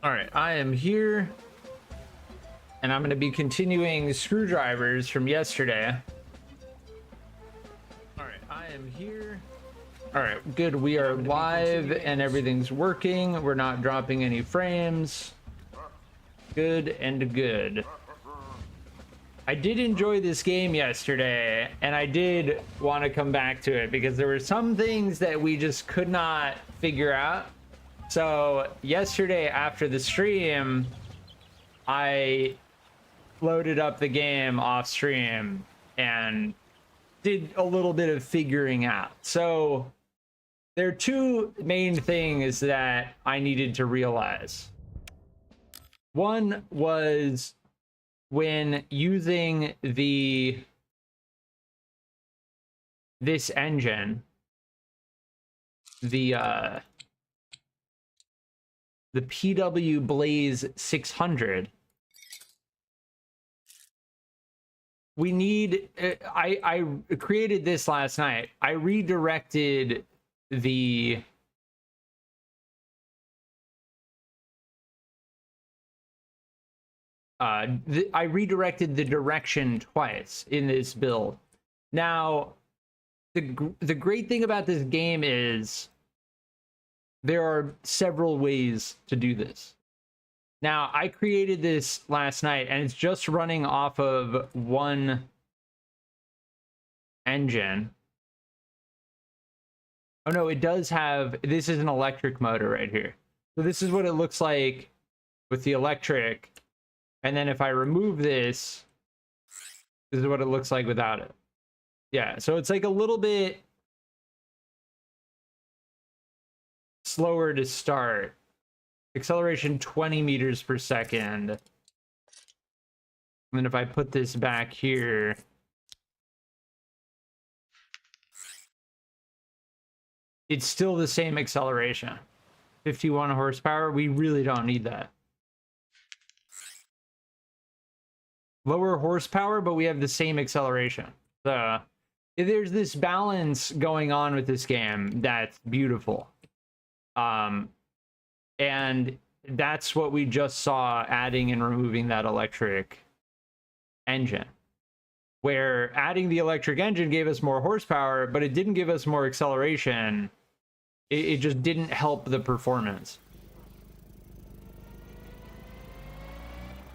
All right, I am here, and I'm going to be continuing screwdrivers from yesterday. All right, I am here. All right, good. We are live, and everything's working. We're not dropping any frames. Good and good. I did enjoy this game yesterday, and I did want to come back to it because there were some things that we just could not figure out. So yesterday after the stream, I loaded up the game off stream and did a little bit of figuring out. So there are two main things that I needed to realize. One was when using this engine, the PW Blaze 600, we need, I created this last night. I redirected the I redirected the direction twice in this build. Now, the great thing about this game is there are several ways to do this. Now, I created this last night, and it's just running off of one engine. Oh, no, it does have... This is an electric motor right here. So this is what it looks like with the electric. And then if I remove this, this is what it looks like without it. Yeah, so it's like a little bit slower to start. Acceleration 20 meters per second. And then if I put this back here, it's still the same acceleration. 51 horsepower, we really don't need that. Lower horsepower, but we have the same acceleration. So there's this balance going on with this game that's beautiful. And that's what we just saw adding and removing that electric engine. Where adding the electric engine gave us more horsepower, but it didn't give us more acceleration. It just didn't help the performance.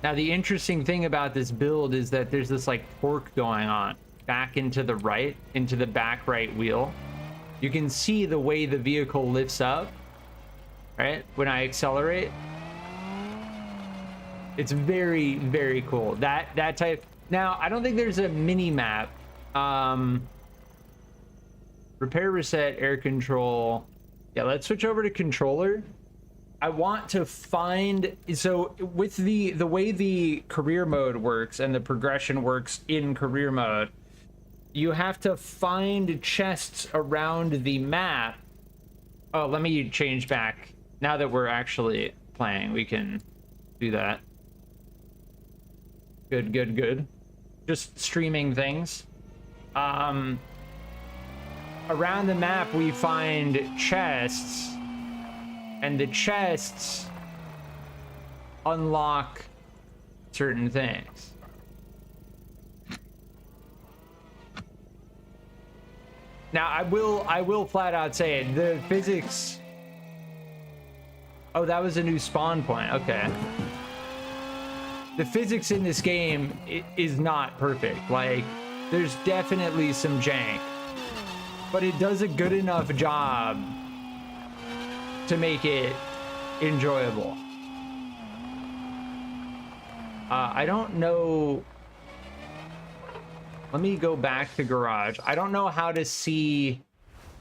Now, the interesting thing about this build is that there's this like torque going on back into the right, into the back right wheel. You can see the way the vehicle lifts up, right? When I accelerate, it's very, very cool. That type. Now, I don't think there's a mini map. Repair, reset, air control. Yeah, let's switch over to controller. I want to find, so with the way the career mode works and the progression works in career mode, you have to find chests around the map. Oh, let me change back. Now that we're actually playing, we can do that. Good, good, good. Just streaming things. Around the map, we find chests. And the chests unlock certain things. Now, I will flat out say it. The physics... Oh, that was a new spawn point. Okay. The physics in this game is not perfect. Like, there's definitely some jank. But it does a good enough job to make it enjoyable. I don't know. Let me go back to garage. I don't know how to see.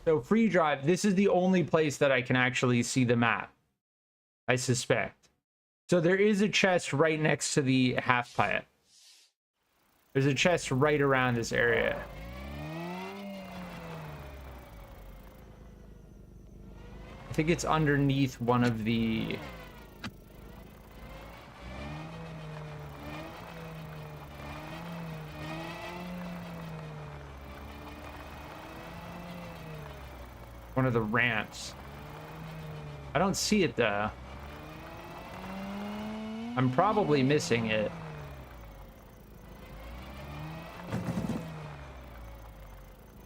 So free drive, this is the only place that I can actually see the map, I suspect. So there is a chest right next to the half pipe. There's a chest right around this area. I think it's underneath one of the... one of the ramps. I don't see it though. I'm probably missing it.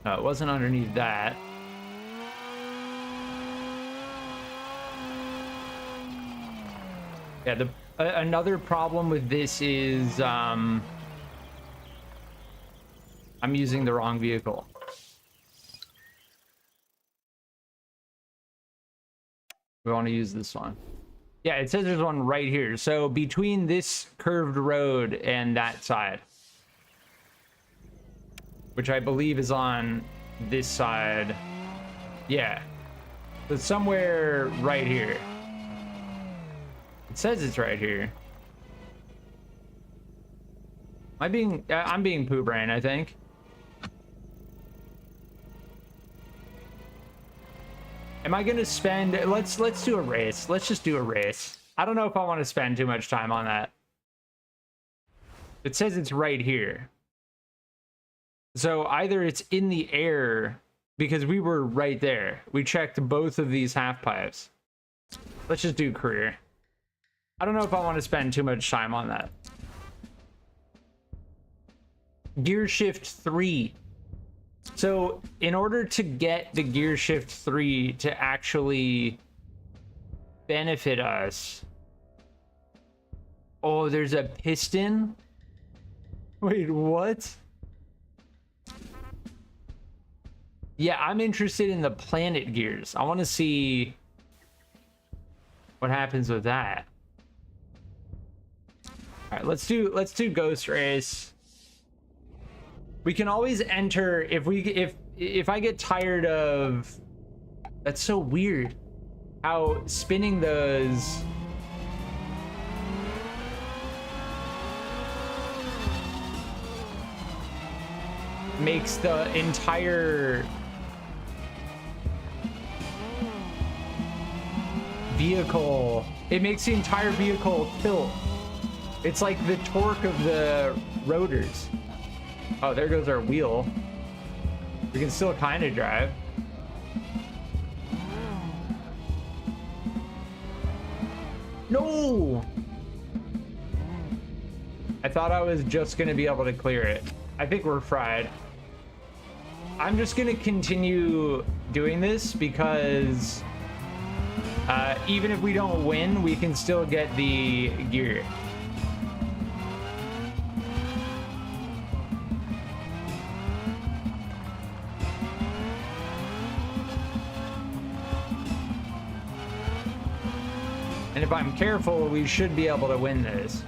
No, it wasn't underneath that. Yeah, another problem with this is I'm using the wrong vehicle. We want to use this one. Yeah, it says there's one right here. So between this curved road and that side, which I believe is on this side. Yeah. So somewhere right here. It says it's right here. I'm being poo brain, I think. Am I gonna spend, let's do a race. Let's just do a race. I don't know if I want to spend too much time on that. It says it's right here. So either it's in the air, because we were right there. We checked both of these half pipes. Let's just do career. I don't know if I want to spend too much time on that. Gear shift 3. So in order to get the gear shift 3 to actually benefit us. Oh, there's a piston? Wait, what? Yeah, I'm interested in the planet gears. I want to see what happens with that. All right, let's do ghost race. We can always enter if I get tired of. That's so weird how spinning those makes the entire vehicle, it makes the entire vehicle tilt. It's like the torque of the rotors. Oh, there goes our wheel. We can still kind of drive. No! I thought I was just gonna be able to clear it. I think we're fried. I'm just gonna continue doing this because even if we don't win, we can still get the gear. And if I'm careful, we should be able to win this.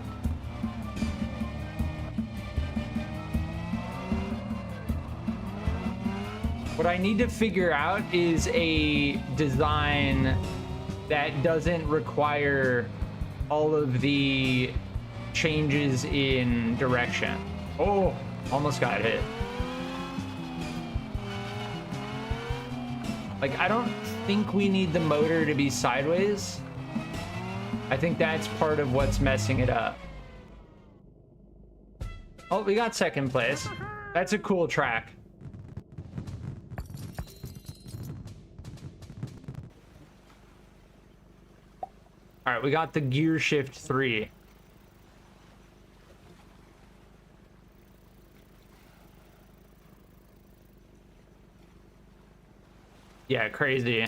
What I need to figure out is a design that doesn't require all of the changes in direction. Oh, almost got hit. Like, I don't think we need the motor to be sideways. I think that's part of what's messing it up. Oh, we got second place. That's a cool track. All right, we got the gear shift 3. Yeah, crazy.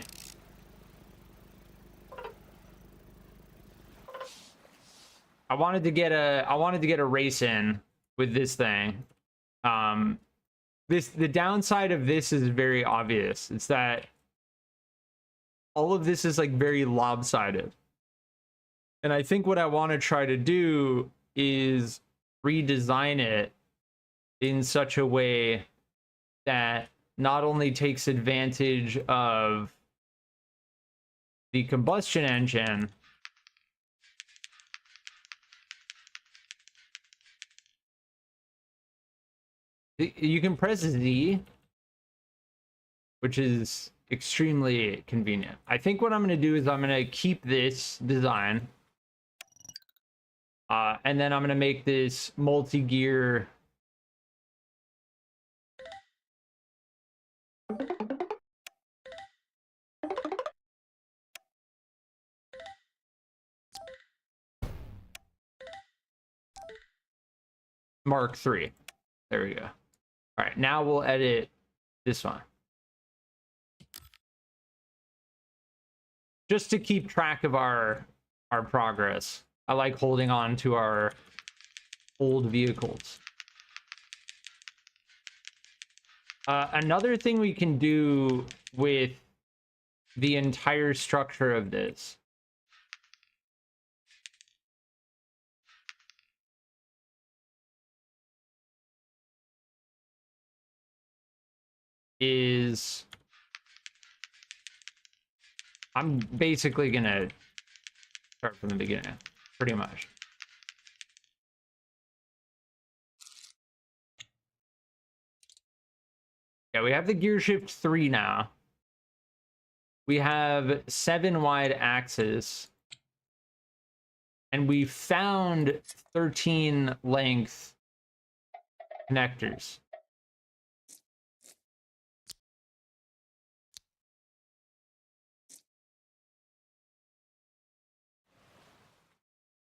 I wanted to get a race in with this thing. The downside of this is very obvious. It's that all of this is like very lopsided. And I think what I want to try to do is redesign it in such a way that not only takes advantage of the combustion engine, you can press Z, which is extremely convenient. I think what I'm going to do is I'm going to keep this design. And then I'm going to make this multi-gear. Mark III. There we go. All right, now we'll edit this one. Just to keep track of our progress. I like holding on to our old vehicles. Another thing we can do with the entire structure of this is I'm basically gonna start from the beginning, pretty much. Yeah, we have the gear shift 3 now. We have 7 wide axis. And we found 13 length connectors.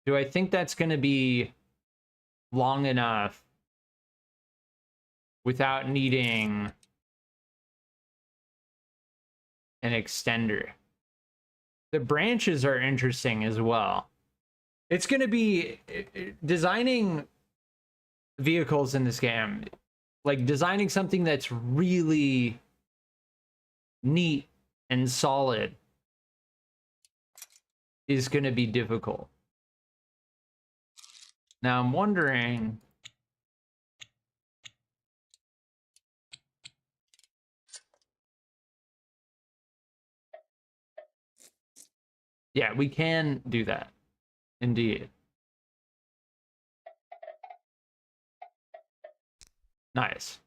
Do I think that's going to be long enough without needing an extender? The branches are interesting as well. It's going to be designing vehicles in this game, like designing something that's really neat and solid is going to be difficult. Now I'm wondering, yeah, we can do that. Indeed. Nice.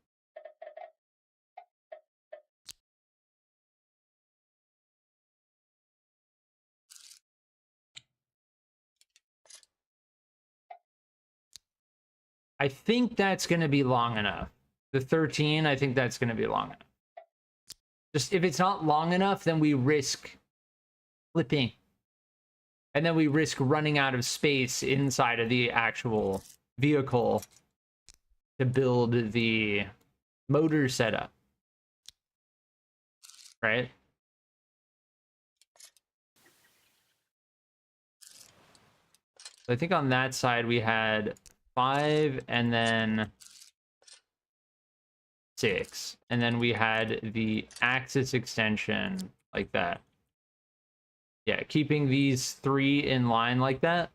I think that's going to be long enough. The 13, I think that's going to be long enough. Just if it's not long enough, then we risk flipping. And then we risk running out of space inside of the actual vehicle to build the motor setup. Right? So I think on that side we had 5 and then 6. And then we had the axis extension like that. Yeah, keeping these 3 in line like that.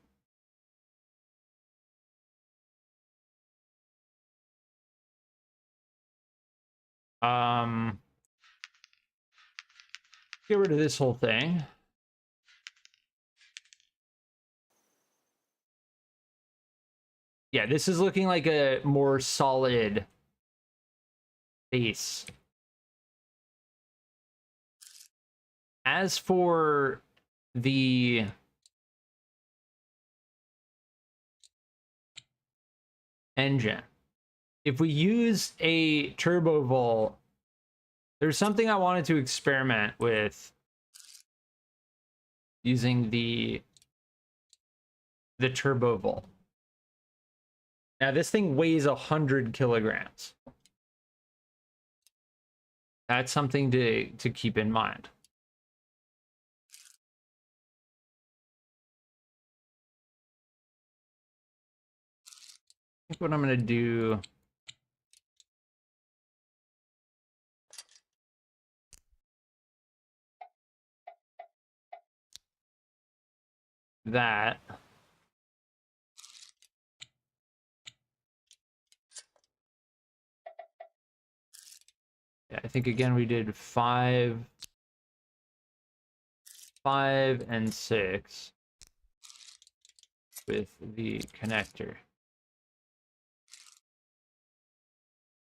Get rid of this whole thing. Yeah, this is looking like a more solid base. As for the engine, if we use a turbo volt, there's something I wanted to experiment with using the turbo volt. Now this thing weighs 100 kilograms. That's something to keep in mind. I think what I'm going to do that. Yeah, I think again we did 5 and 6 with the connector.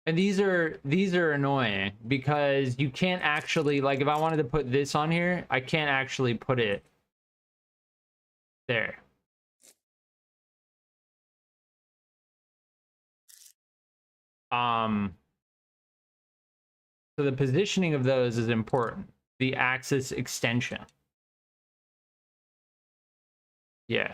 And these are annoying because you can't actually, like, if I wanted to put this on here, I can't actually put it there. So the positioning of those is important. The axis extension. Yeah.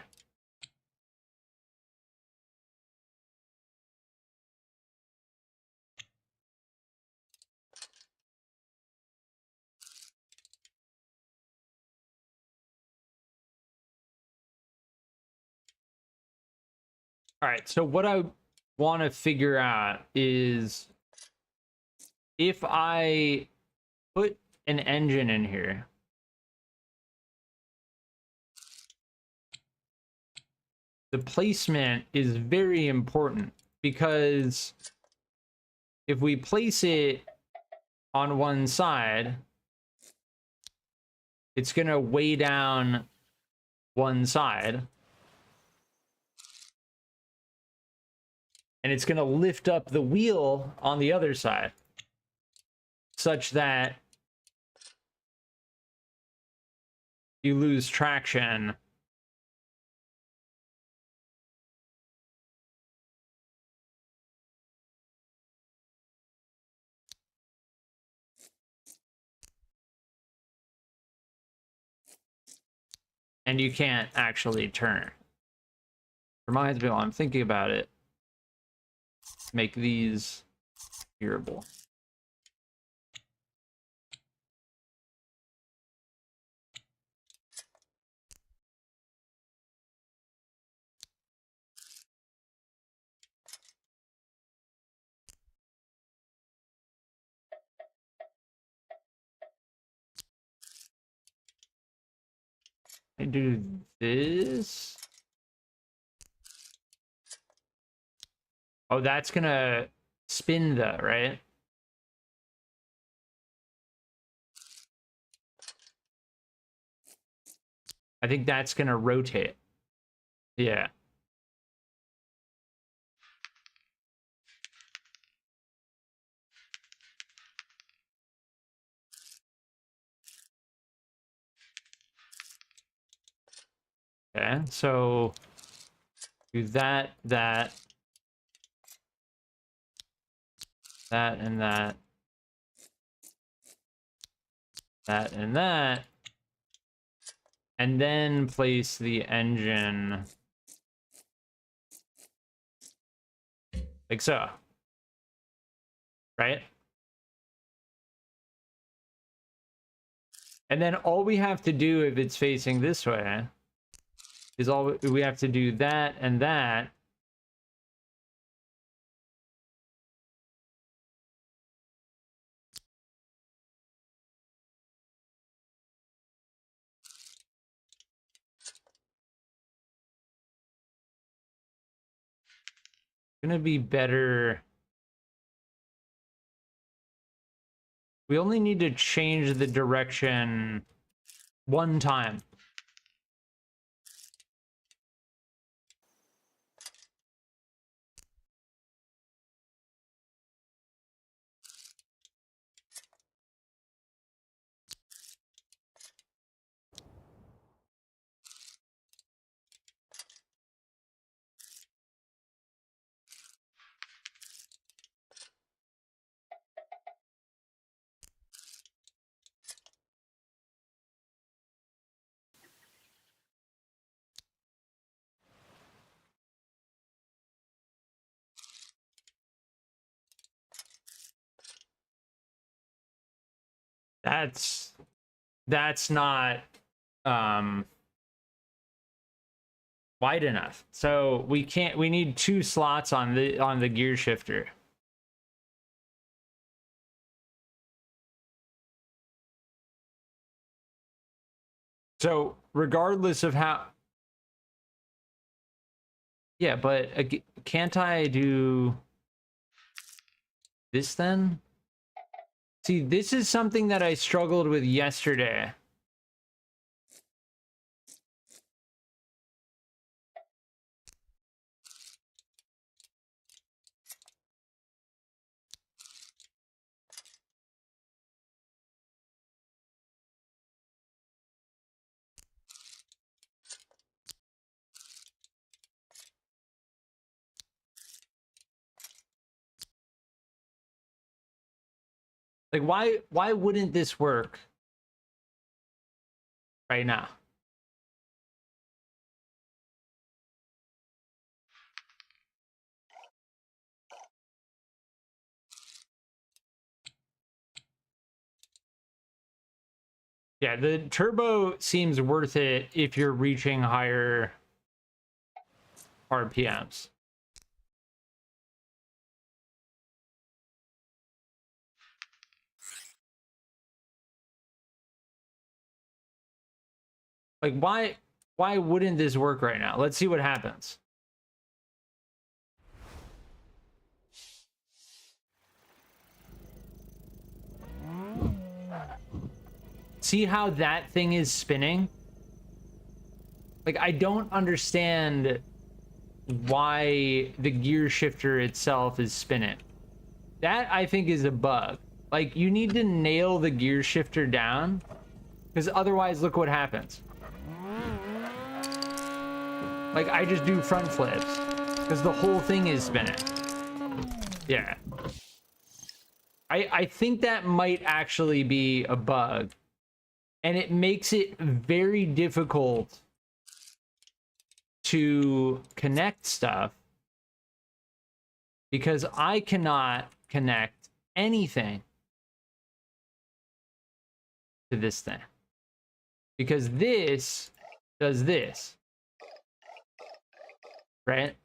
All right, so what I want to figure out is if I put an engine in here, the placement is very important, because if we place it on one side, it's going to weigh down one side, and it's going to lift up the wheel on the other side, such that you lose traction. And you can't actually turn. Reminds me, while I'm thinking about it, make these hearable. I do this. Oh, that's gonna spin the, right? I think that's gonna rotate. Yeah. Okay, so do that, that, and that, and that, and then place the engine like so, right? And then all we have to do, if it's facing this way, is all we have to do that and that. Gonna be better. We only need to change the direction one time. That's not wide enough. So we need 2 slots on the gear shifter. So regardless of how, yeah, but can't I do this then? See, this is something that I struggled with yesterday. Like, why wouldn't this work right now? Yeah, the turbo seems worth it if you're reaching higher RPMs. Like, why wouldn't this work right now? Let's see what happens. See how that thing is spinning? Like, I don't understand why the gear shifter itself is spinning. That, I think, is a bug. Like, you need to nail the gear shifter down, because otherwise, look what happens. Like, I just do front flips, because the whole thing is spinning. Yeah. I think that might actually be a bug. And it makes it very difficult to connect stuff, because I cannot connect anything to this thing, because this does this, right?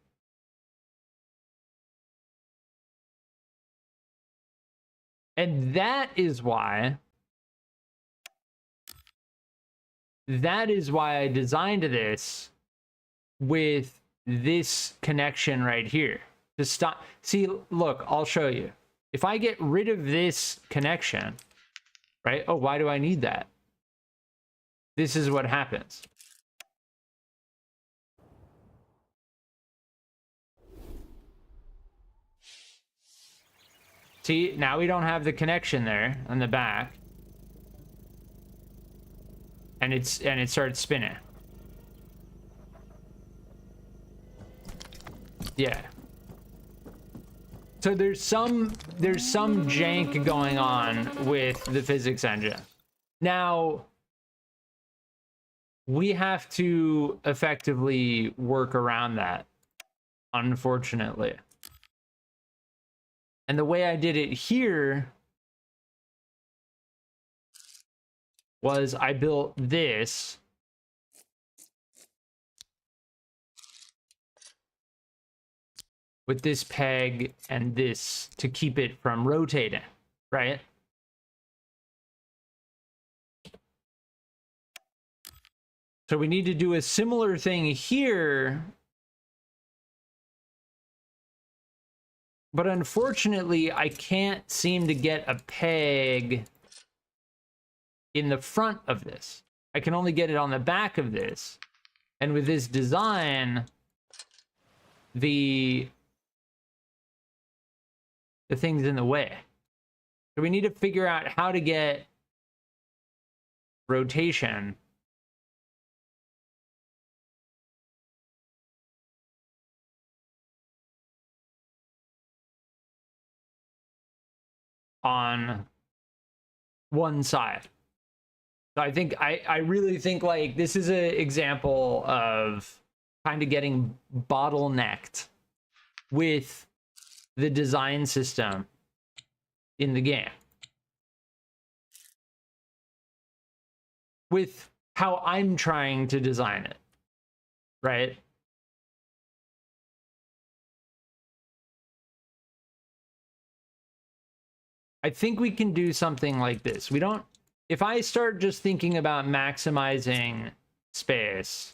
And that is why I designed this with this connection right here to stop. See, look, I'll show you. If I get rid of this connection, right? Oh, why do I need that? This is what happens. See, now we don't have the connection there on the back. And it starts spinning. Yeah. So there's some jank going on with the physics engine. Now, we have to effectively work around that, unfortunately. And the way I did it here was I built this with this peg and this to keep it from rotating, right? So we need to do a similar thing here. But unfortunately, I can't seem to get a peg in the front of this. I can only get it on the back of this. And with this design, the thing's in the way. So we need to figure out how to get rotation on one side. So I think I really think like this is an example of kind of getting bottlenecked with the design system in the game, with how I'm trying to design it, right? I think we can do something like this. We don't, if I start just thinking about maximizing space,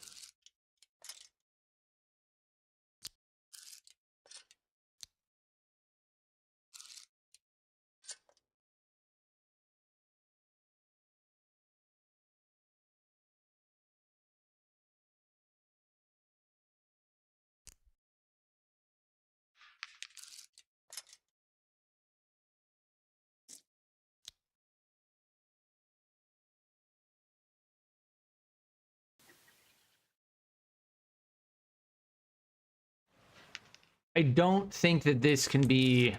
I don't think that this can be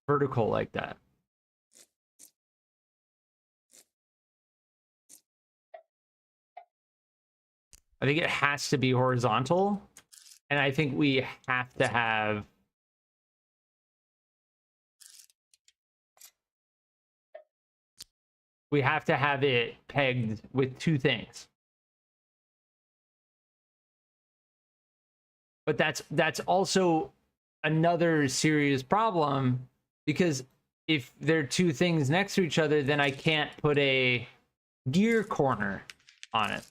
vertical like that. I think it has to be horizontal. And I think we have to have it pegged with two things. But that's also another serious problem, because if there are two things next to each other, then I can't put a gear corner on it.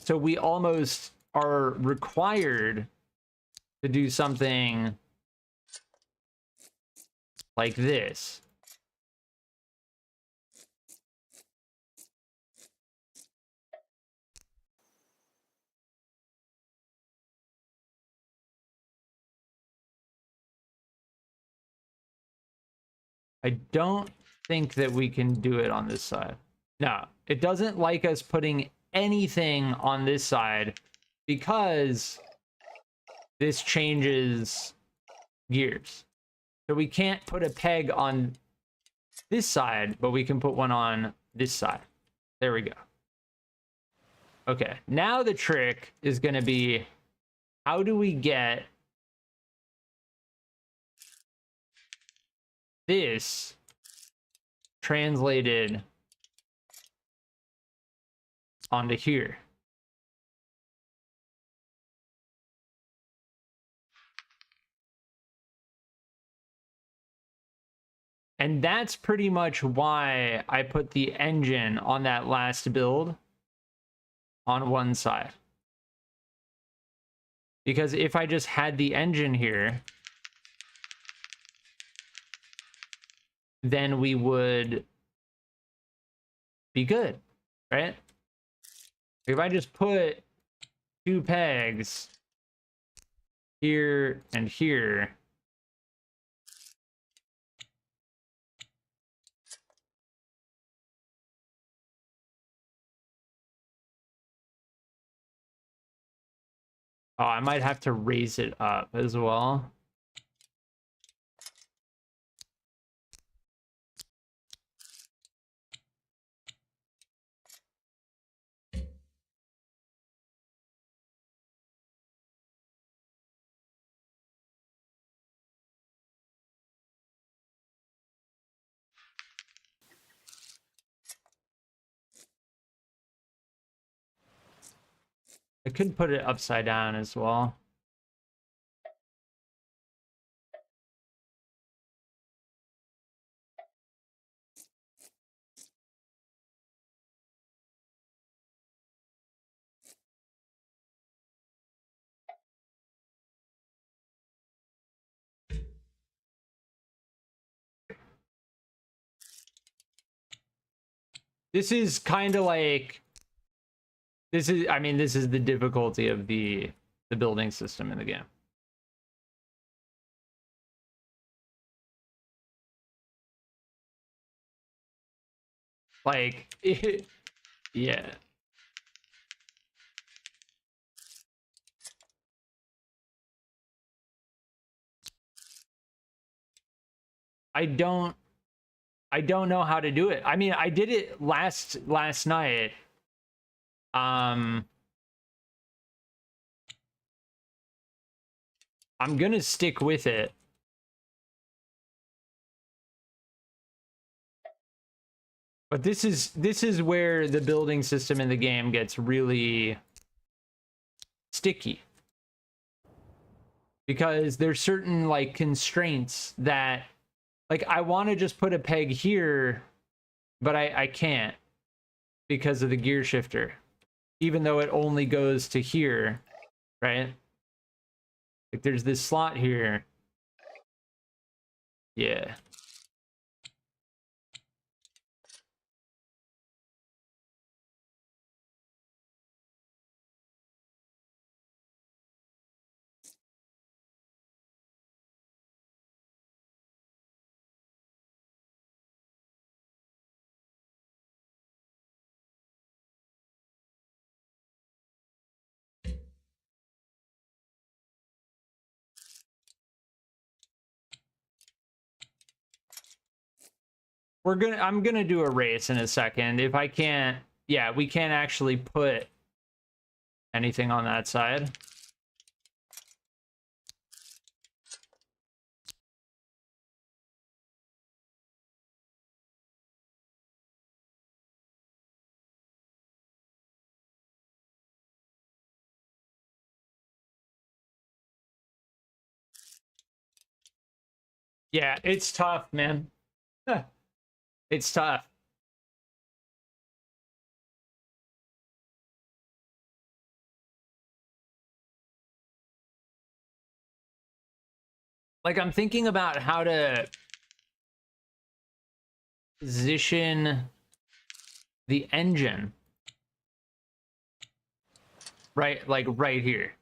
So we almost are required to do something like this. I don't think that we can do it on this side. No, it doesn't like us putting anything on this side because this changes gears. So we can't put a peg on this side, but we can put one on this side. There we go. Okay, now the trick is going to be, how do we get this translated onto here? And that's pretty much why I put the engine on that last build on one side. Because if I just had the engine here, then we would be good, right? If I just put two pegs here and here, oh, I might have to raise it up as well. I could put it upside down as well. This is kind of like, this is, I mean, this is the difficulty of the building system in the game. Like, yeah. I don't know how to do it. I mean, I did it last night. I'm gonna stick with it. But this is where the building system in the game gets really sticky. Because there's certain like constraints that, like, I want to just put a peg here, but I can't because of the gear shifter, even though it only goes to here, right? Like, there's this slot here. Yeah. I'm gonna do a race in a second. If I can't, yeah, we can't actually put anything on that side. Yeah, it's tough, man. It's tough. Like, I'm thinking about how to position the engine. Right, like right here.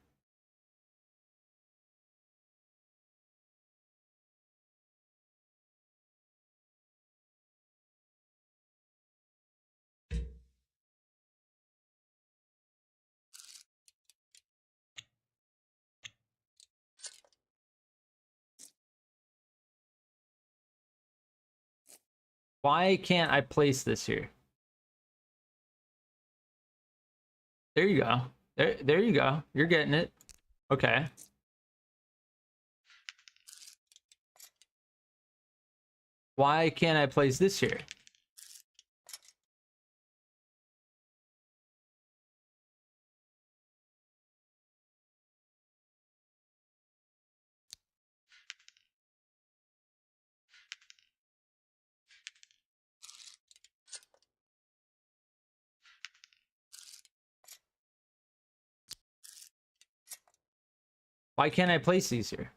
Why can't I place this here? There you go. There you go. You're getting it. Okay. Why can't I place this here? Why can't I place these here?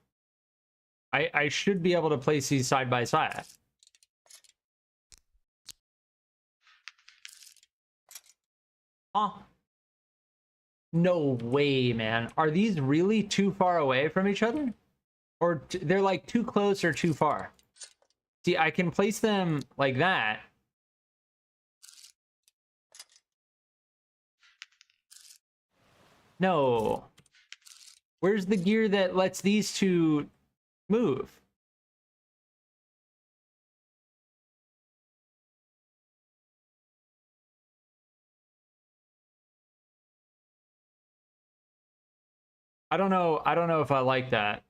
I should be able to place these side by side. Huh? No way, man. Are these really too far away from each other? Or they're like too close or too far? See, I can place them like that. No. Where's the gear that lets these two move? I don't know. I don't know if I like that.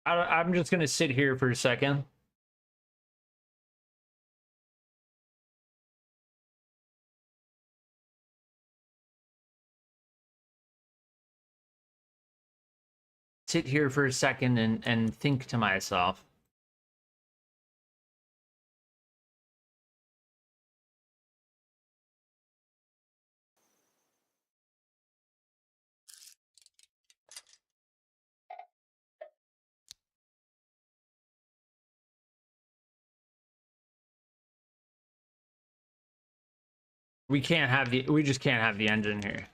I'm just gonna sit here for a second. Sit here for a second and think to myself. We just can't have the engine here.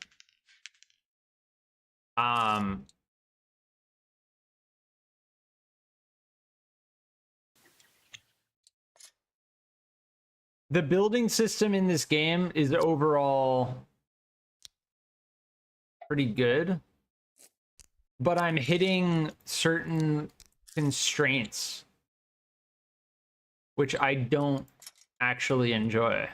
The building system in this game is overall pretty good, but I'm hitting certain constraints, which I don't actually enjoy.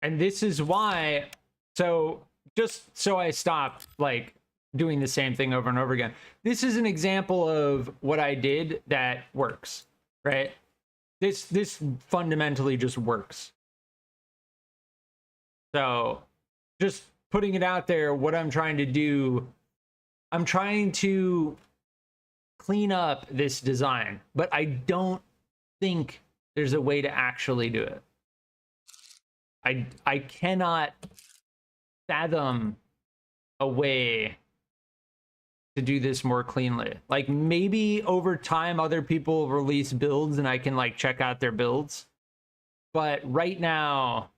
And this is why, so just so I stop like doing the same thing over and over again, this is an example of what I did that works, right? This fundamentally just works. So just putting it out there, what I'm trying to do, I'm trying to clean up this design, but I don't think there's a way to actually do it. I cannot fathom a way to do this more cleanly. Like, maybe over time other people release builds and I can like check out their builds, but right now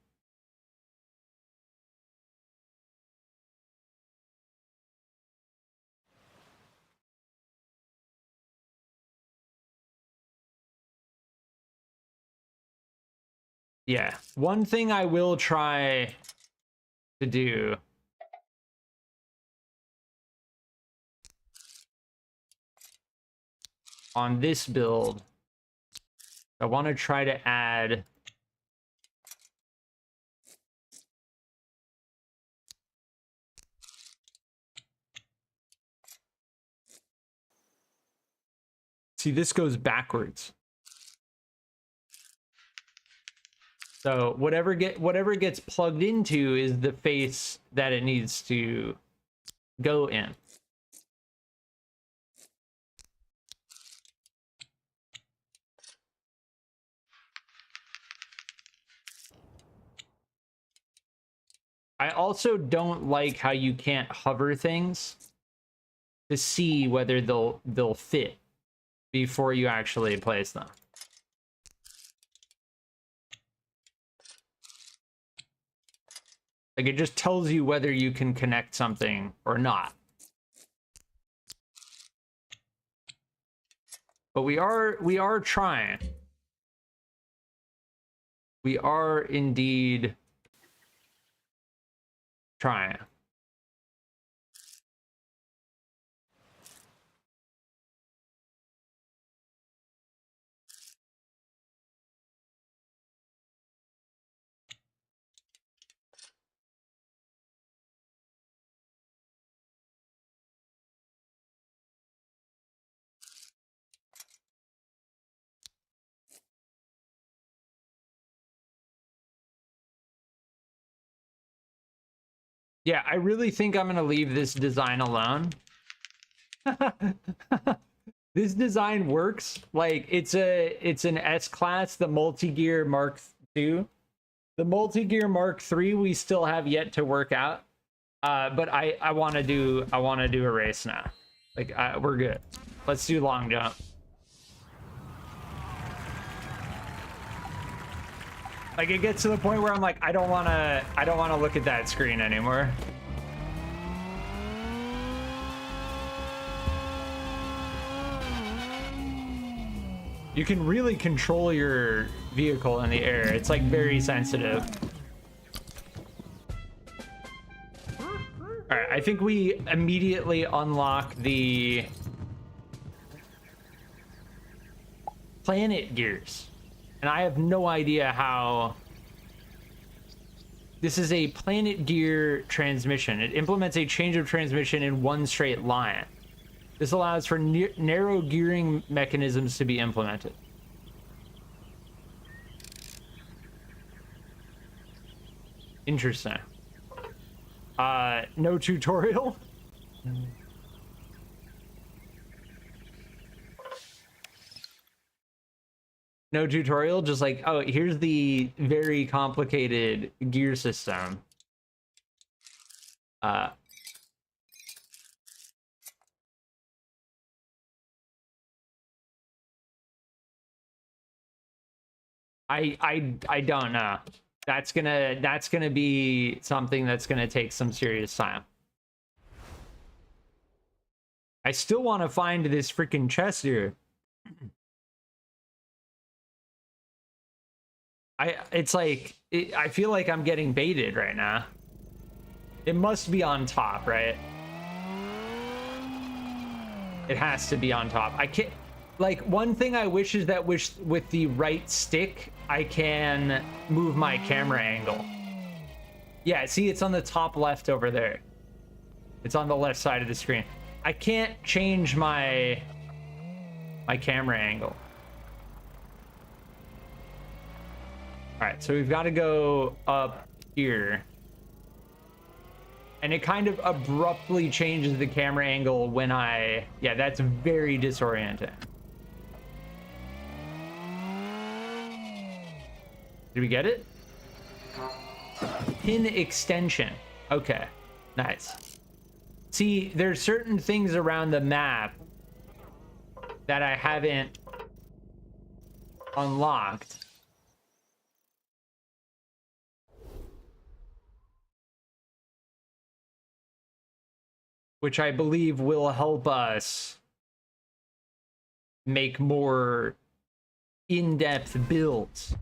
Yeah, one thing I will try to do on this build, I want to try to add see, this goes backwards. So whatever gets plugged into is the face that it needs to go in. I also don't like how you can't hover things to see whether they'll fit before you actually place them. Like, it just tells you whether you can connect something or not. But we are trying. We are indeed trying. Yeah, I really think I'm gonna leave this design alone. This design works. Like, it's an S-Class, the multi-gear Mark II. The multi-gear Mark III we still have yet to work out. But I want to do a race now. Like, we're good. Let's do long jump. Like, it gets to the point where I'm like, I don't want to look at that screen anymore. You can really control your vehicle in the air. It's like very sensitive. All right, I think we immediately unlock the planet gears. And I have no idea how. This is a planet gear transmission. It implements a change of transmission in one straight line. This allows for narrow gearing mechanisms to be implemented. Interesting. No tutorial? No tutorial, just like, oh, here's the very complicated gear system. I don't know. That's gonna be something that's gonna take some serious time. I still want to find this freaking chest here. It's like, I feel like I'm getting baited right now. It must be on top, right? It has to be on top. I can't, like, one thing I wish is that with the right stick, I can move my camera angle. Yeah, see, it's on the top left over there. It's on the left side of the screen. I can't change my camera angle. All right, so we've got to go up here. And it kind of abruptly changes the camera angle when yeah, that's very disorienting. Did we get it? Pin extension. Okay, nice. See, there's certain things around the map that I haven't unlocked. Which I believe will help us make more in-depth builds.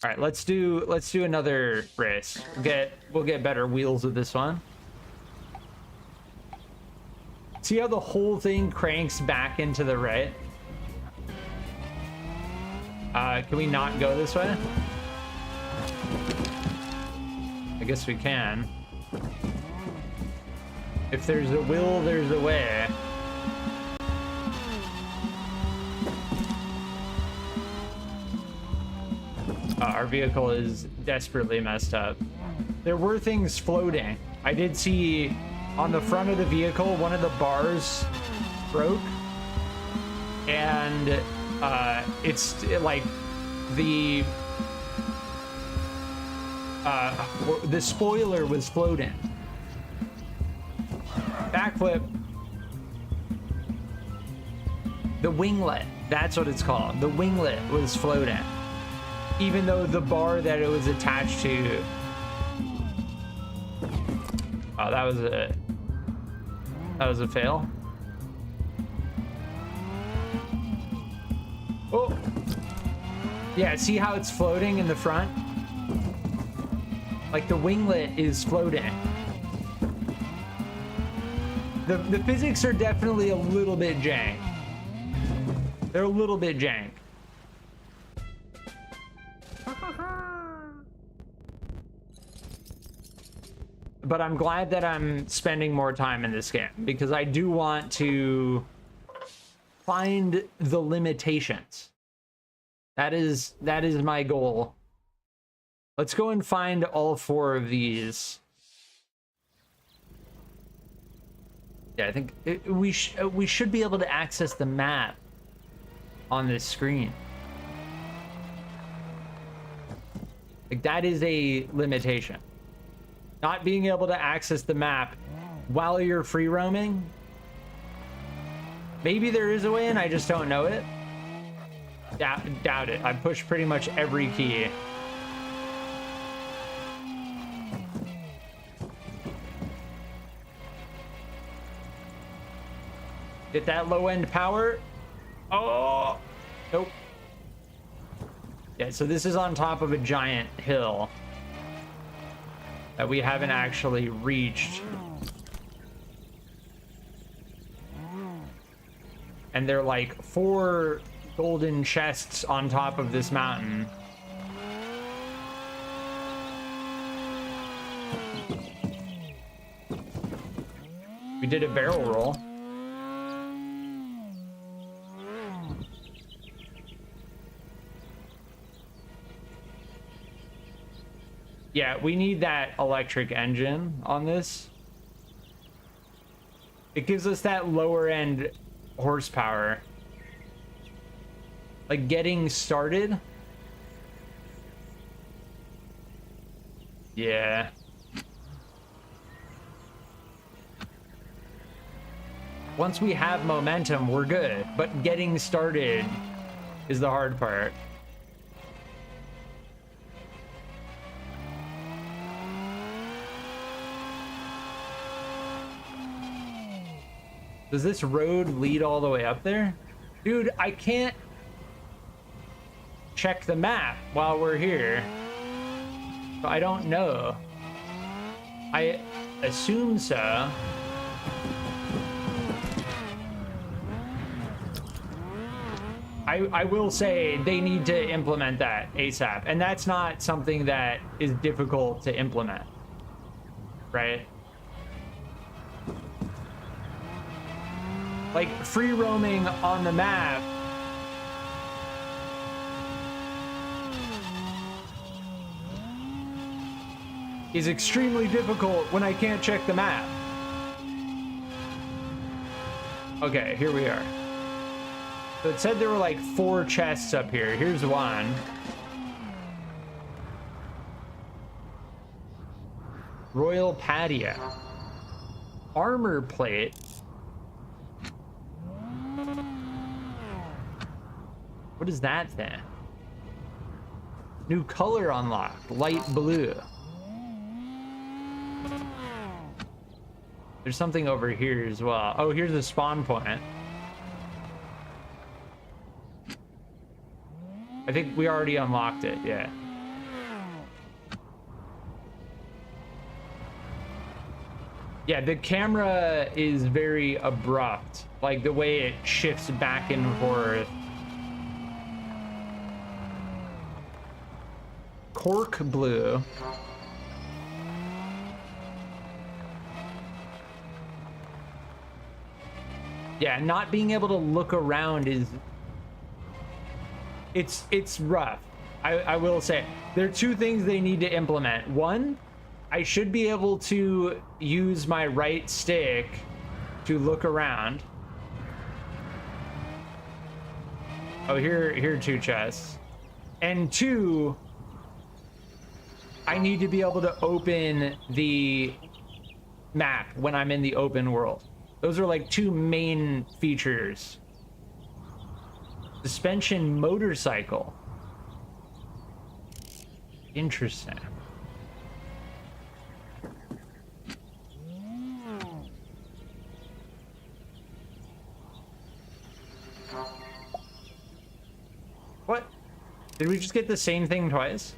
All right, let's do another race. We'll get better wheels with this one. See how the whole thing cranks back into the right? Can we not go this way? I guess we can. If there's a will, there's a way. Our vehicle is desperately messed up. There were things floating. I did see on the front of the vehicle, one of the bars broke. And it's like the spoiler was floating. Backflip. The winglet, that's what it's called. The winglet was floating. Even though the bar that it was attached to. Oh, that was a fail. Oh. Yeah, see how it's floating in the front? Like the winglet is floating. The physics are definitely a little bit jank. They're a little bit jank. But I'm glad that I'm spending more time in this game because I do want to find the limitations. That is my goal. Let's go and find all 4 of these. Yeah, I think we should be able to access the map on this screen. Like that is a limitation. Not being able to access the map while you're free roaming. Maybe there is a way and I just don't know it. Doubt it. I pushed pretty much every key. Get that low end power. Oh, nope. Yeah, so this is on top of a giant hill that we haven't actually reached. And they're like 4 golden chests on top of this mountain. We did a barrel roll. Yeah, we need that electric engine on this. It gives us that lower end horsepower. Like getting started. Yeah. Once we have momentum, we're good. But getting started is the hard part. Does this road lead all the way up there? Dude, I can't check the map while we're here. So I don't know. I assume so. I will say they need to implement that ASAP. And that's not something that is difficult to implement. Right? Like, free roaming on the map is extremely difficult when I can't check the map. Okay, here we are. So it said there were like 4 chests up here. Here's one. Royal Patio. Armor plate. What is that thing? New color unlocked, light blue. There's something over here as well. Oh, here's the spawn point. I think we already unlocked it, yeah. Yeah, the camera is very abrupt, like the way it shifts back and forth. Cork blue. Yeah, not being able to look around is it's rough. I will say there are two things they need to implement. One, I should be able to use my right stick to look around. Oh, here are two chests. And two, I need to be able to open the map when I'm in the open world. Those are like two main features. Suspension motorcycle. Interesting. What? Did we just get the same thing twice?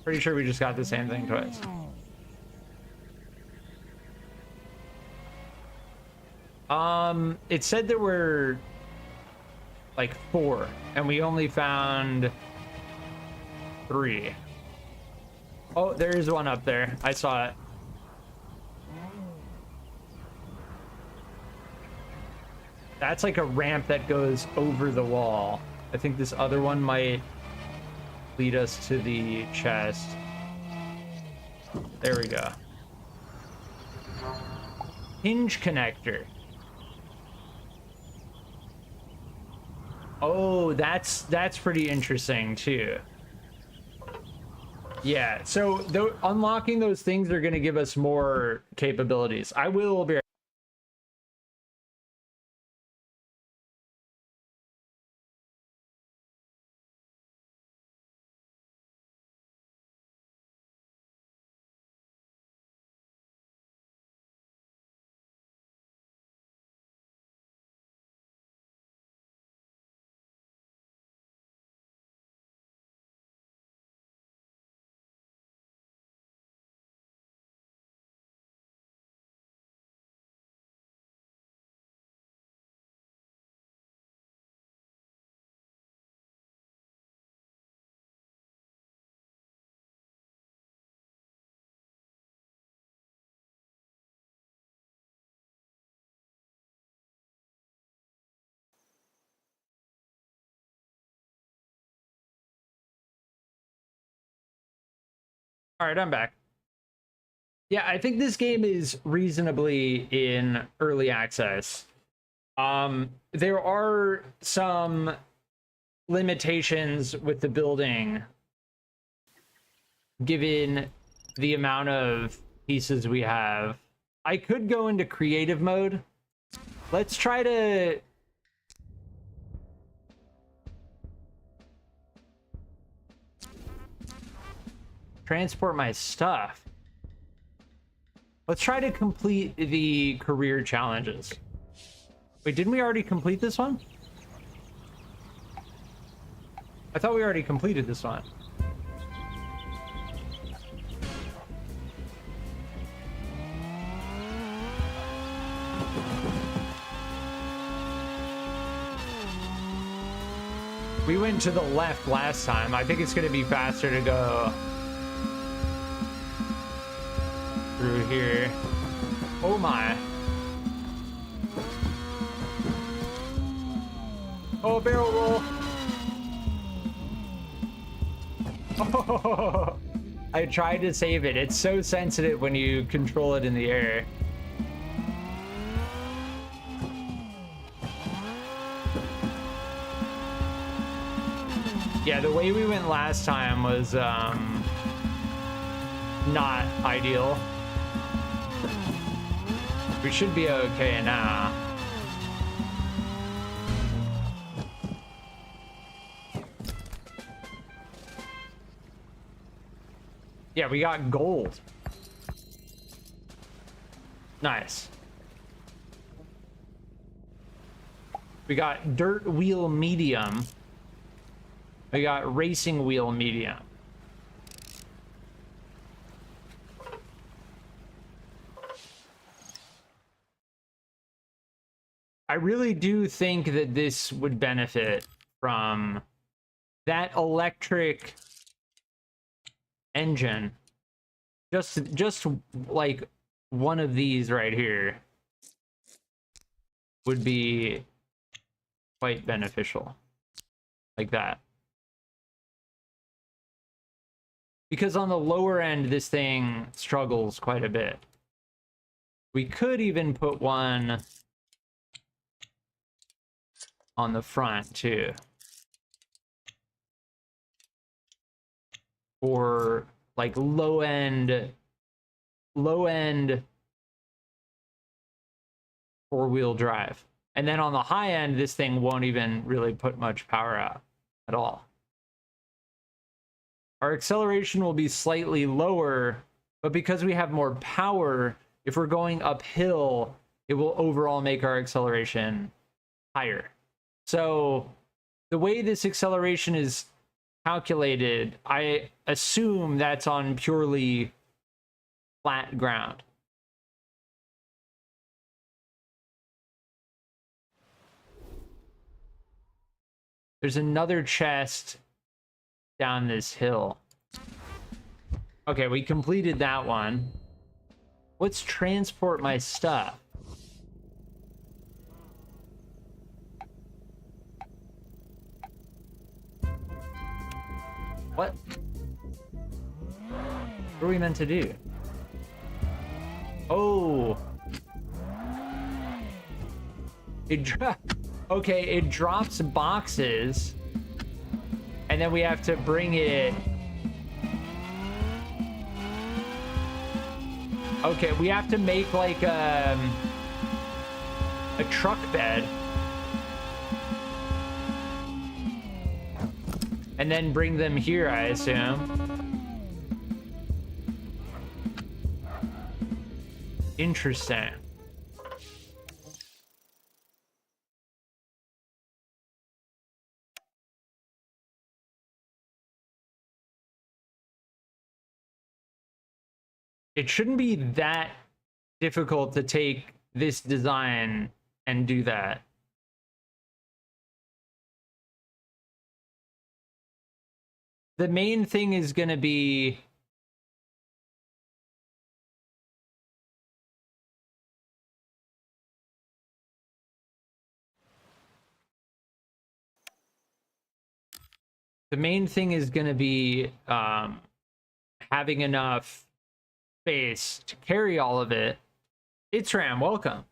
Pretty sure we just got the same thing twice. It said there were like 4 and we only found 3. Oh, there is one up there. I saw it. That's like a ramp that goes over the wall. I think this other one might lead us to the chest. There we go. Hinge connector. Oh, that's pretty interesting too. Yeah, so unlocking those things are going to give us more capabilities. I will be. All right, I'm back. Yeah, I think this game is reasonably in early access. There are some limitations with the building given the amount of pieces we have. I could go into creative mode. Let's try to transport my stuff. Let's try to complete the career challenges. Wait, didn't we already complete this one? I thought we already completed this one. We went to the left last time. I think it's going to be faster to go through here. Oh my. Oh, barrel roll. Oh, I tried to save it. It's so sensitive when you control it in the air. Yeah, the way we went last time was not ideal. We should be okay now. Yeah, we got gold. Nice. We got dirt wheel medium. We got racing wheel medium. really do think that this would benefit from that electric engine. Just like one of these right here would be quite beneficial, like that. Because on the lower end, this thing struggles quite a bit. We could even put one on the front too, for like low end four-wheel drive. And then on the high end, this thing won't even really put much power out at all. Our acceleration will be slightly lower, but because we have more power, if we're going uphill, it will overall make our acceleration higher. So the way this acceleration is calculated, I assume that's on purely flat ground. There's another chest down this hill. Okay, we completed that one. Let's transport my stuff. What? What are we meant to do? Oh. Okay, it drops boxes. And then we have to bring it. Okay, we have to make like a truck bed. And then bring them here, I assume. Interesting. It shouldn't be that difficult to take this design and do that. The main thing is going to be having enough space to carry all of it. It's RAM, welcome.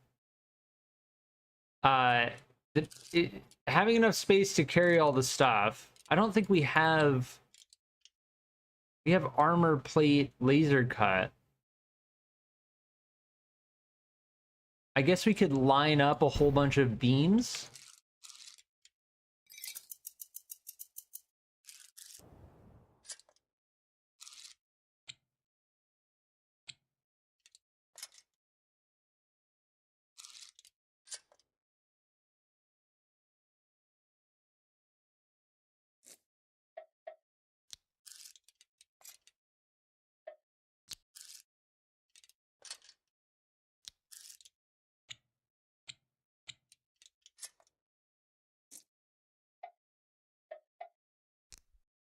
Having enough space to carry all the stuff. I don't think we have armor plate laser cut. I guess we could line up a whole bunch of beams.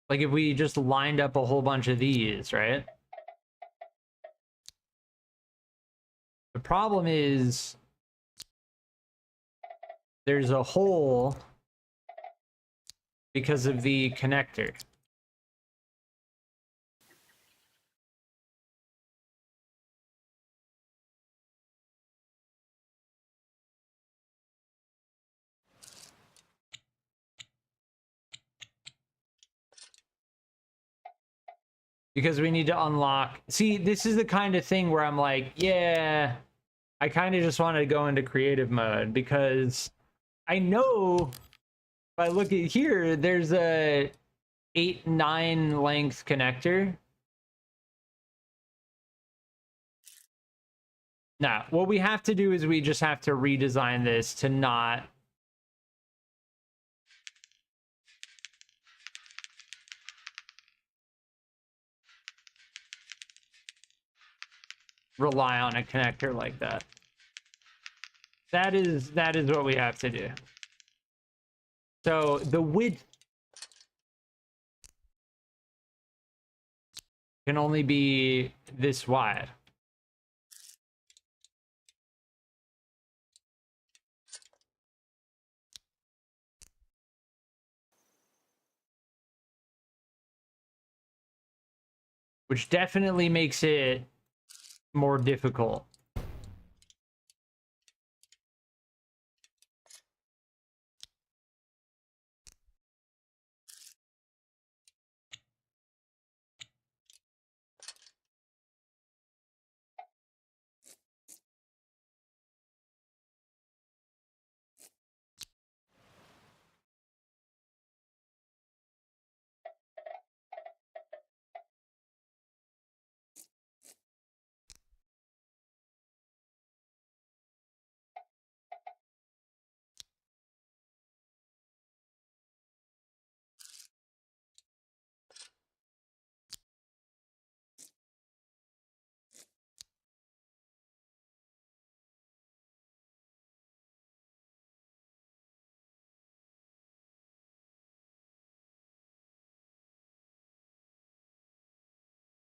Like if we just lined up a whole bunch of these, right? The problem is there's a hole because of the connector. Because we need to unlock. See, this is the kind of thing where I'm like, yeah, I kind of just want to go into creative mode because I know if I look at here, there's a 8-9 length connector. Now, what we have to do is we just have to redesign this to not rely on a connector like that. That is what we have to do. So the width can only be this wide. Which definitely makes it more difficult.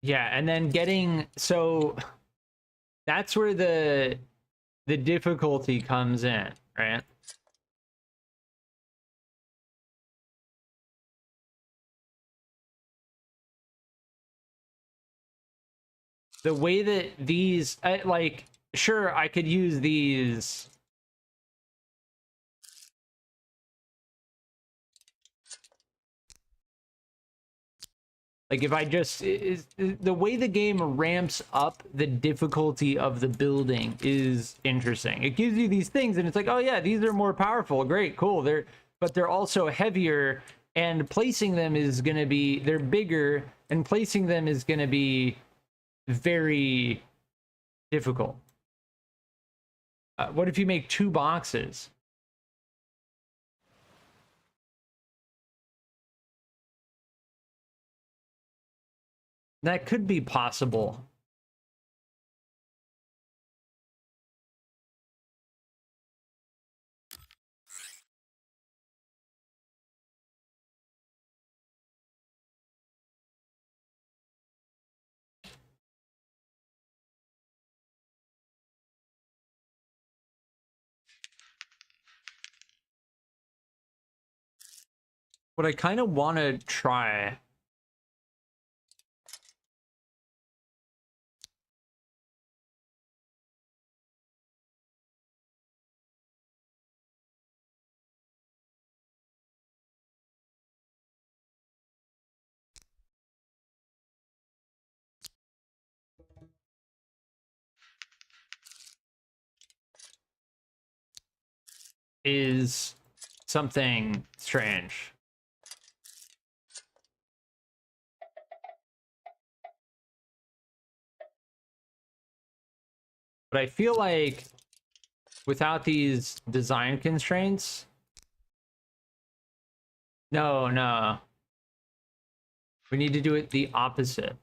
Yeah, and then getting, so that's where the difficulty comes in, right? The way that these, like, sure, I could use these. Like, if I just, the way the game ramps up the difficulty of the building is interesting. It gives you these things, and it's like, oh yeah, these are more powerful. Great, cool. But they're also heavier, and placing them is going to be, they're bigger, and placing them is going to be very difficult. What if you make 2 boxes? That could be possible. What I kind of want to try is something strange. But I feel like without these design constraints, no. We need to do it the opposite.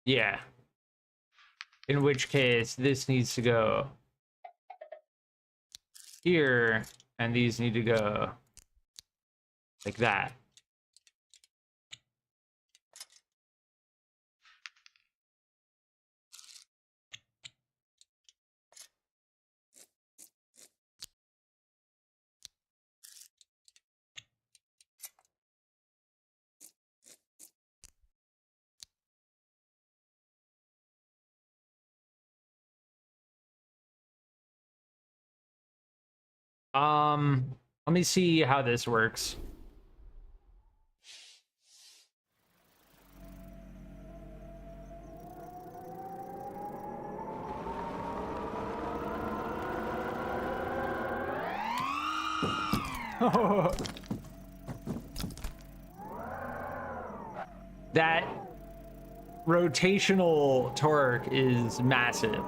Yeah. In which case, this needs to go here, and these need to go like that. Let me see how this works. That rotational torque is massive.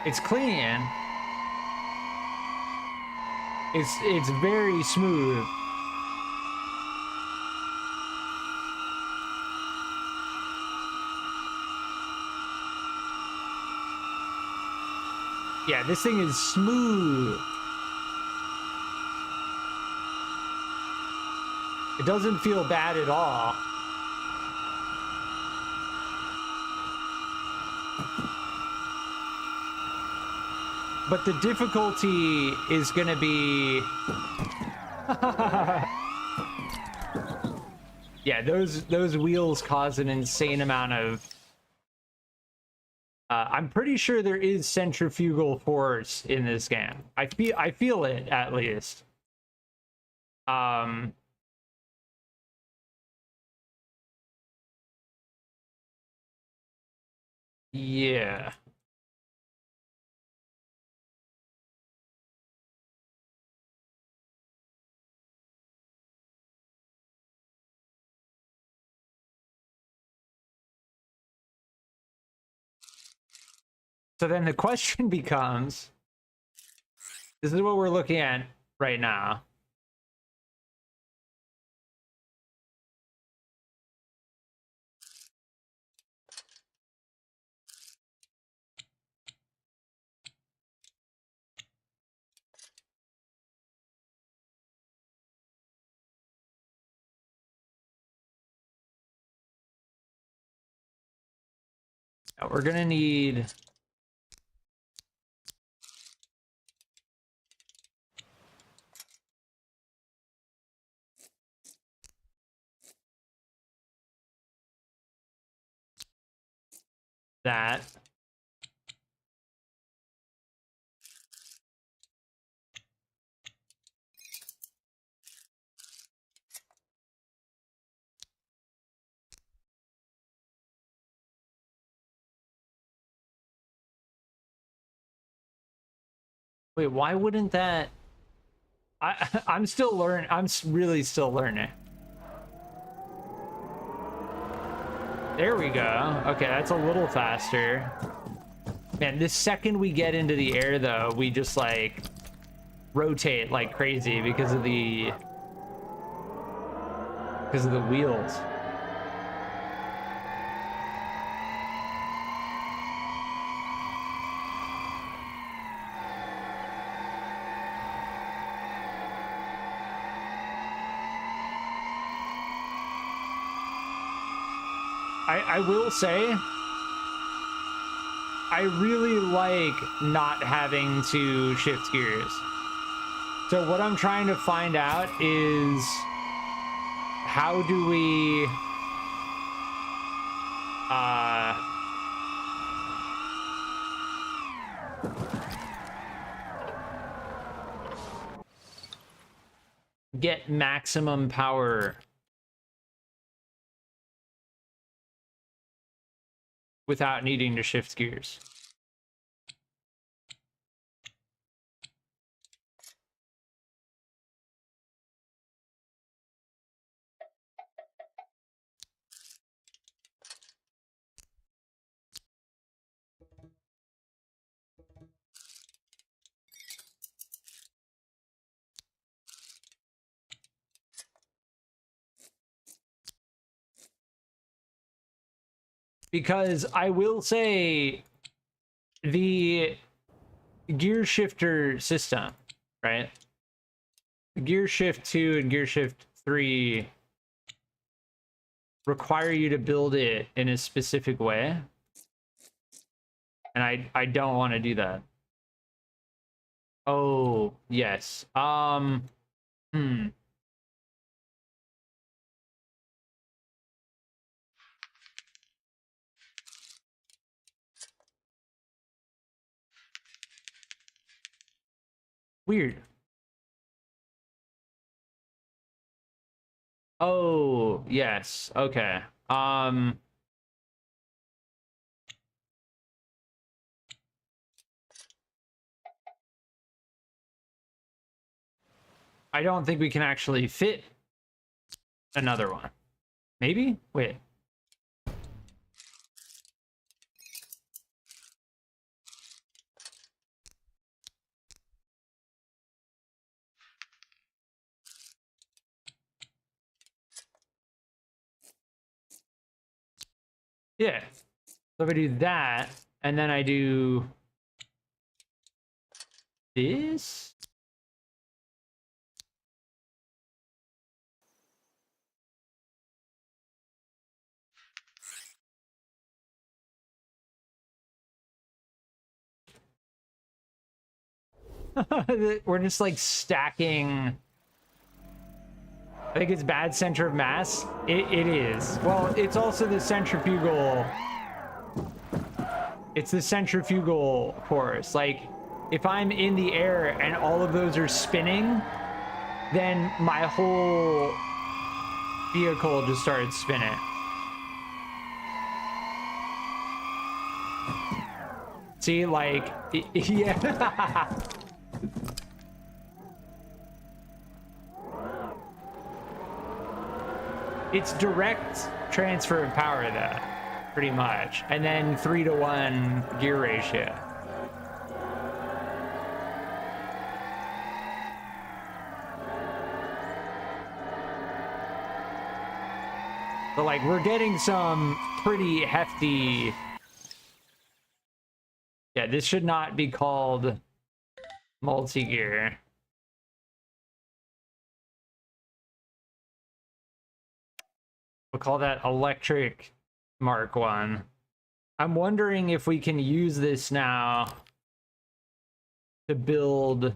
It's clean. It's very smooth. Yeah, this thing is smooth. It doesn't feel bad at all. But the difficulty is going to be... yeah, those wheels cause an insane amount of... I'm pretty sure there is centrifugal force in this game. I feel it, at least. Yeah. So then the question becomes, this is what we're looking at right now. We're gonna need that. Wait, why wouldn't that... I'm still learning. I'm really still learning. There we go. Okay, that's a little faster. Man, the second we get into the air, though, we just, like, rotate like crazy because of the wheels. I will say, I really like not having to shift gears. So what I'm trying to find out is, how do we get maximum power without needing to shift gears? Because I will say, the gear shifter system, right? Gear shift 2 and gear shift 3 require you to build it in a specific way. And I don't want to do that. Oh, yes. Weird. Oh, yes. Okay. I don't think we can actually fit another one. Maybe? Wait. Yeah. So if I do that, and then I do this. We're just like stacking. I think it's bad center of mass. It is. Well, it's also the centrifugal. It's the centrifugal force. Like, if I'm in the air and all of those are spinning, then my whole vehicle just started spinning. See, like, yeah. It's direct transfer of power, though, pretty much. And then 3-to-1 gear ratio. But, like, we're getting some pretty hefty... Yeah, this should not be called multi-gear. We'll call that electric Mark 1. I'm wondering if we can use this now to build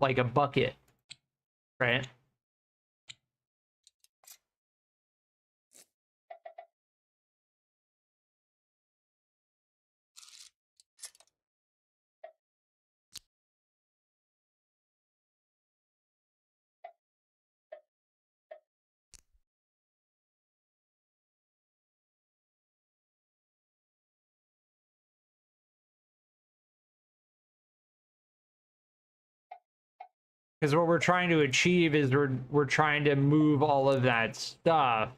like a bucket, right? Because what we're trying to achieve is we're trying to move all of that stuff.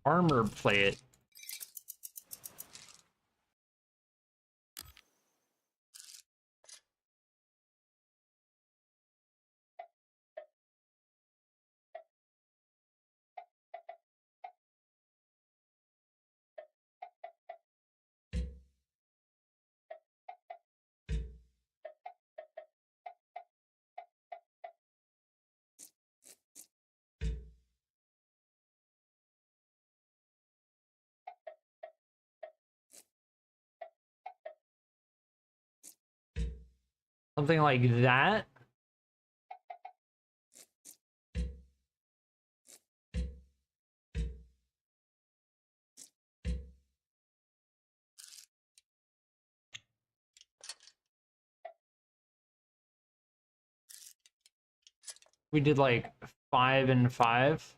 Armor plate. Something like that. We did like 5 and 5.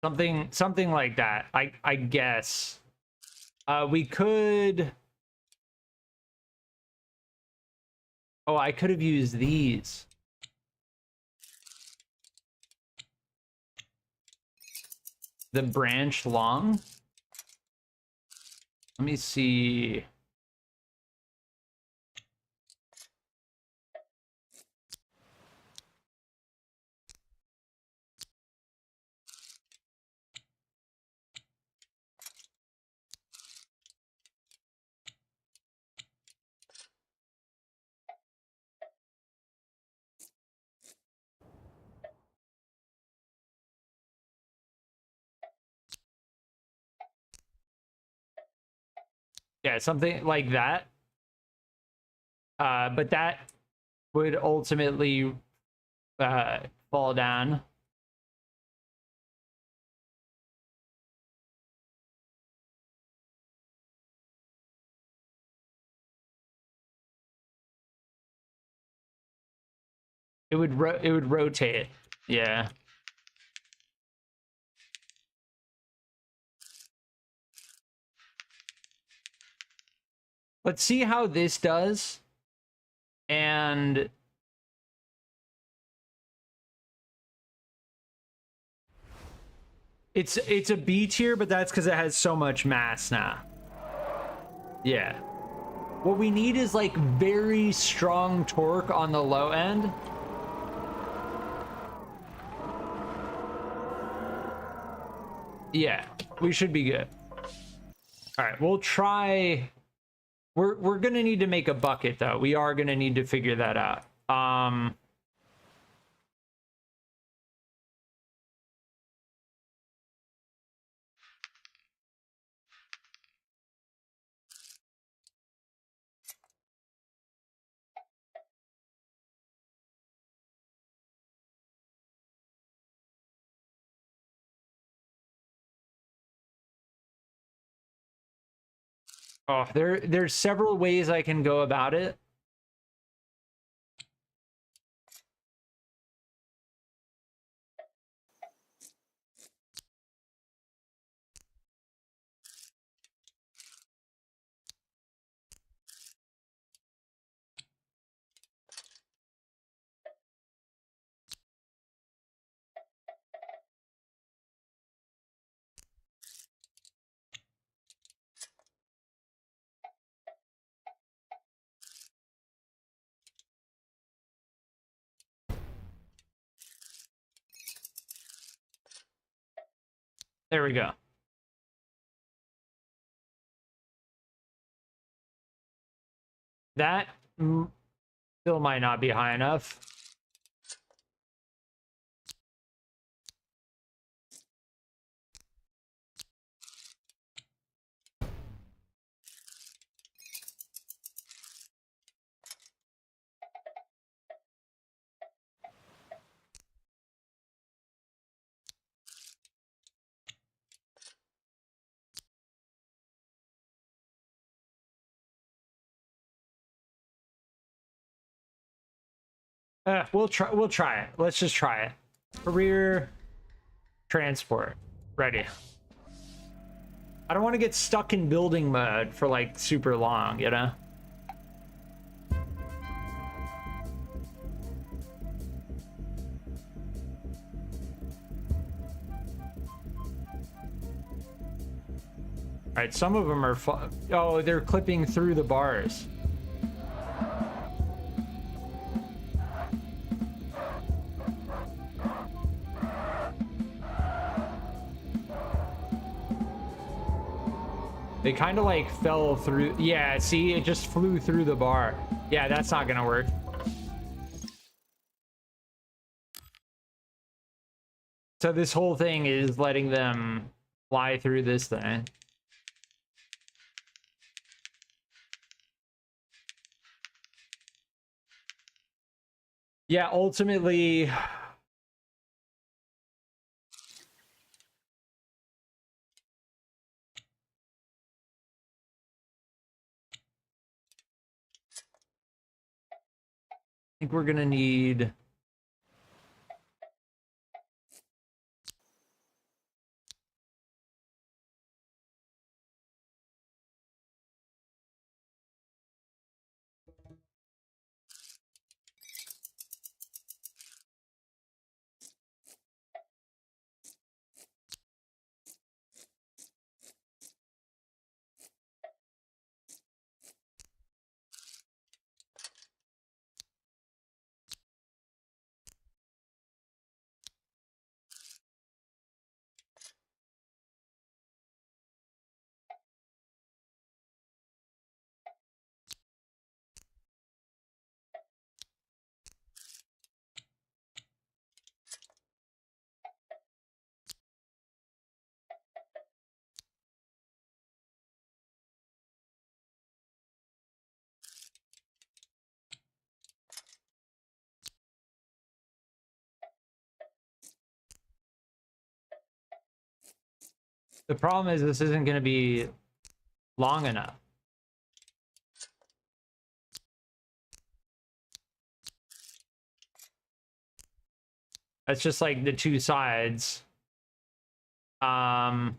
Something like that. I guess. We could. Oh, I could have used these. The branch long. Let me see. Yeah, something like that. But that would ultimately fall down. It would rotate. Yeah. Let's see how this does. And it's a B tier, but that's because it has so much mass now. Yeah. What we need is like very strong torque on the low end. Yeah, we should be good. All right, we'll try. We're gonna need to make a bucket though. We are gonna need to figure that out. Oh, there's several ways I can go about it. There we go. That still might not be high enough. We'll try it. Let's just try it. Career transport. Ready. I don't want to get stuck in building mode for like super long, you know? All right, some of them are oh, they're clipping through the bars. They kind of like fell through. Yeah, see, it just flew through the bar. Yeah, that's not gonna work. So this whole thing is letting them fly through this thing. Yeah, ultimately, I think we're gonna need The problem is this isn't going to be long enough. That's just like the two sides. Huh.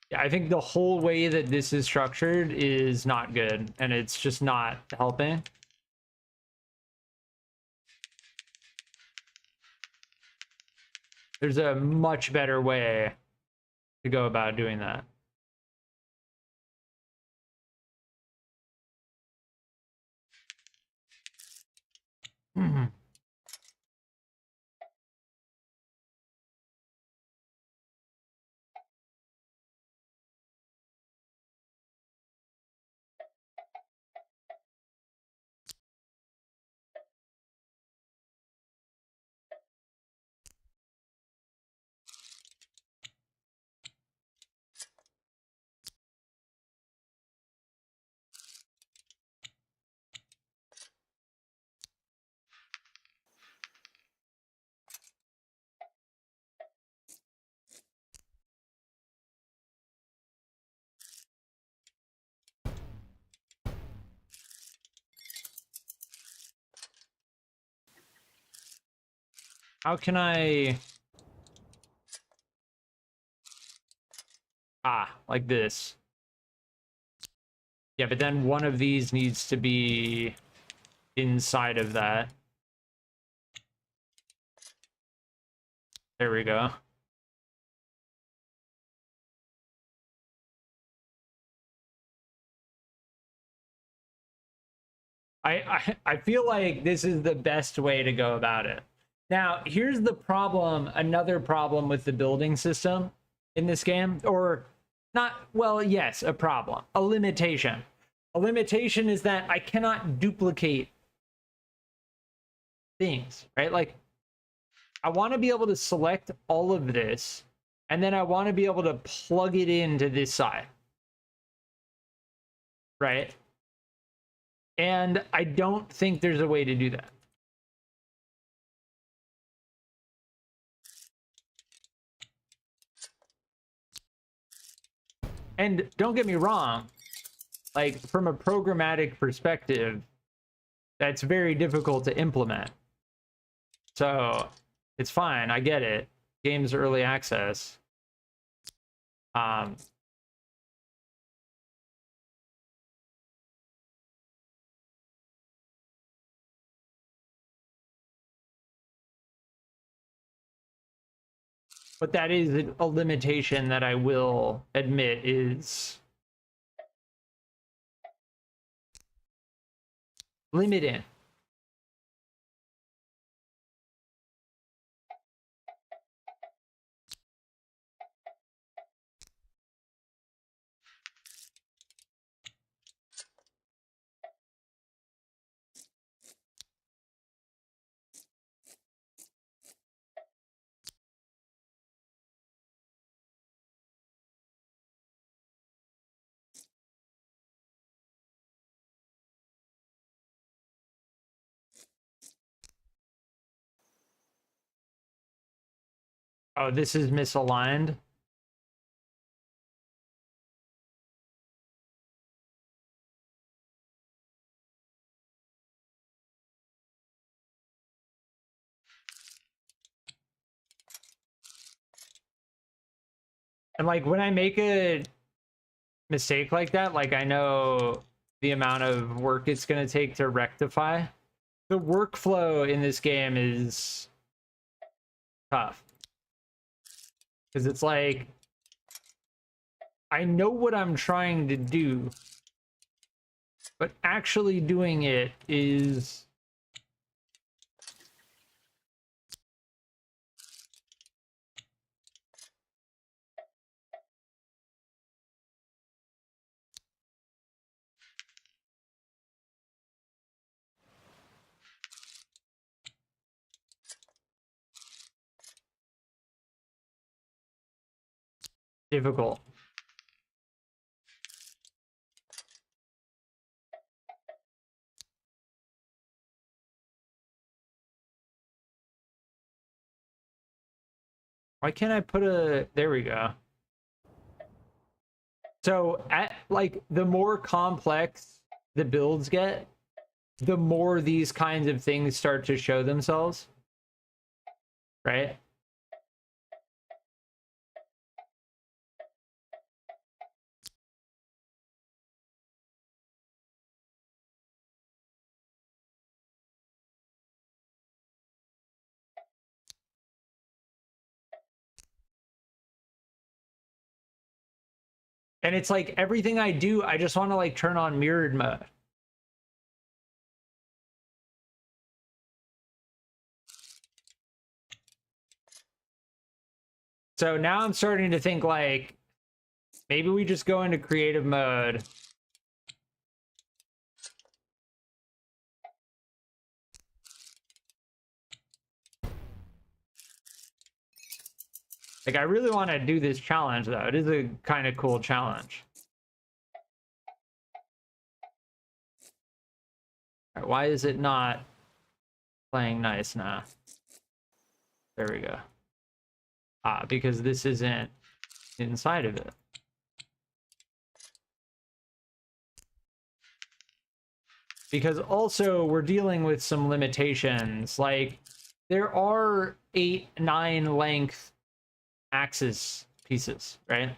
Yeah, I think the whole way that this is structured is not good, and it's just not helping. There's a much better way to go about doing that. How can I... like this. Yeah, but then one of these needs to be inside of that. There we go. I feel like this is the best way to go about it. Now, here's the problem, another problem with the building system in this game, or not, well, yes, a problem, a limitation. A limitation is that I cannot duplicate things, right? Like, I want to be able to select all of this, and then I want to be able to plug it into this side, right? And I don't think there's a way to do that. And don't get me wrong, like from a programmatic perspective, that's very difficult to implement. So it's fine, I get it. Game's early access. But that is a limitation that I will admit is limiting. Oh, this is misaligned. And like when I make a mistake like that, like I know the amount of work it's going to take to rectify. The workflow in this game is tough. Because it's like, I know what I'm trying to do, but actually doing it is... difficult. Why can't I put a... There we go. So, like, the more complex the builds get, the more these kinds of things start to show themselves. Right? And it's like everything I do, I just want to like turn on mirrored mode. So now I'm starting to think like, maybe we just go into creative mode. Like, I really want to do this challenge, though. It is a kind of cool challenge. All right, why is it not playing nice now? There we go. Ah, because this isn't inside of it. Because also we're dealing with some limitations. Like, there are 8-9 length axis pieces, right?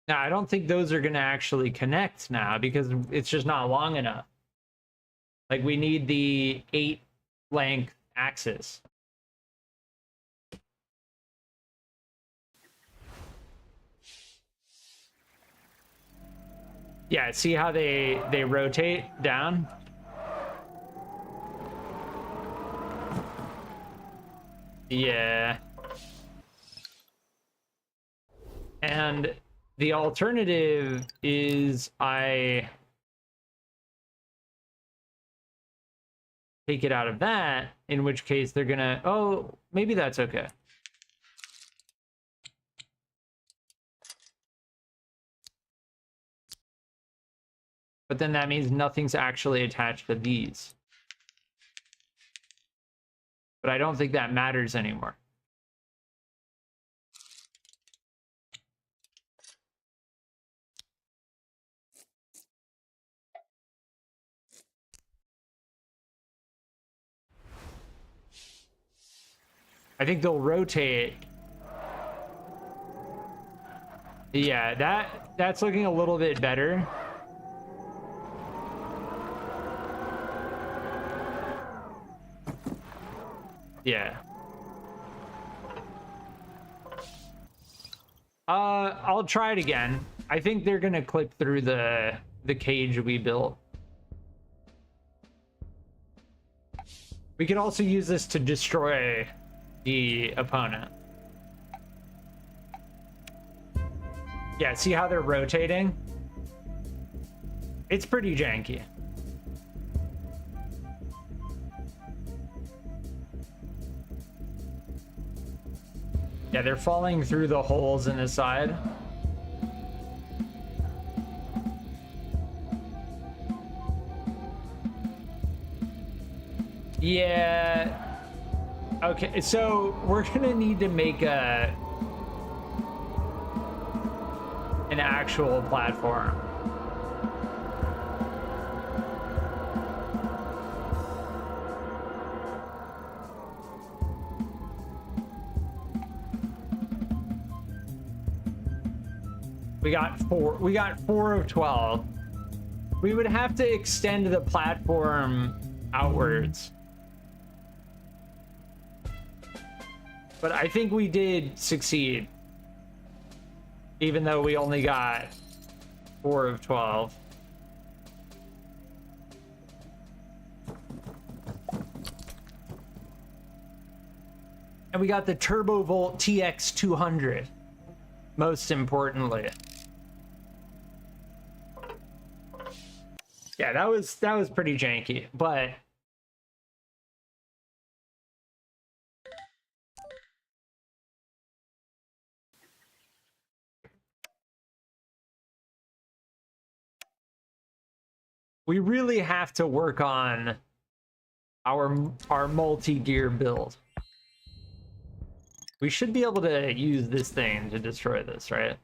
Now, I don't think those are going to actually connect now because it's just not long enough. Like, we need the 8 length axis. Yeah, see how they rotate down? Yeah. And the alternative is I take it out of that, in which case they're gonna... Oh, maybe that's okay. But then that means nothing's actually attached to these. But I don't think that matters anymore. I think they'll rotate. Yeah, that's looking a little bit better. Yeah. I'll try it again. I think they're gonna clip through the cage we built. We can also use this to destroy the opponent. Yeah, see how they're rotating? It's pretty janky. Yeah, they're falling through the holes in the side. Yeah. Okay, so we're gonna need to make an actual platform. We got 4 of 12. We would have to extend the platform outwards. But I think we did succeed. Even though we only got 4 of 12. And we got the TurboVolt TX 200. Most importantly. Yeah, that was pretty janky, but we really have to work on our multi-gear build. We should be able to use this thing to destroy this, right?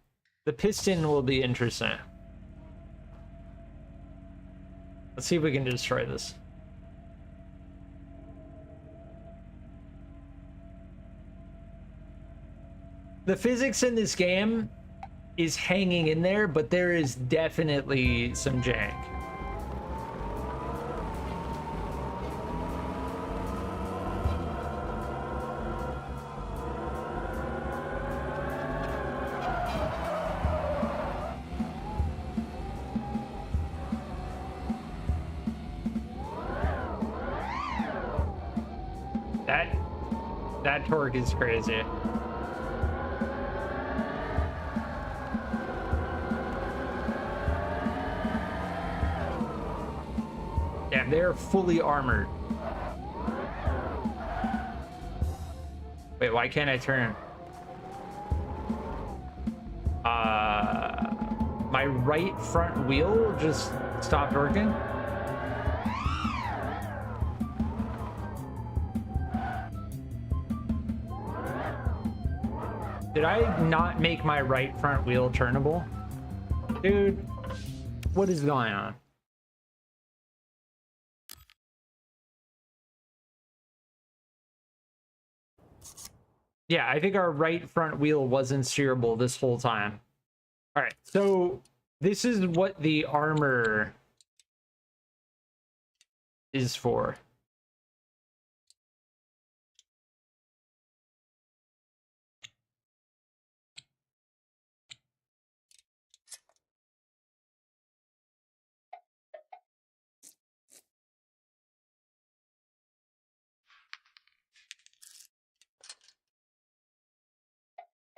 The piston will be interesting. Let's see if we can destroy this. The physics in this game is hanging in there, but there is definitely some jank. That torque is crazy. Yeah, they're fully armored. Wait, why can't I turn? My right front wheel just stopped working. Did I not make my right front wheel turnable? Dude, what is going on? Yeah, I think our right front wheel wasn't steerable this whole time. All right, so this is what the armor is for.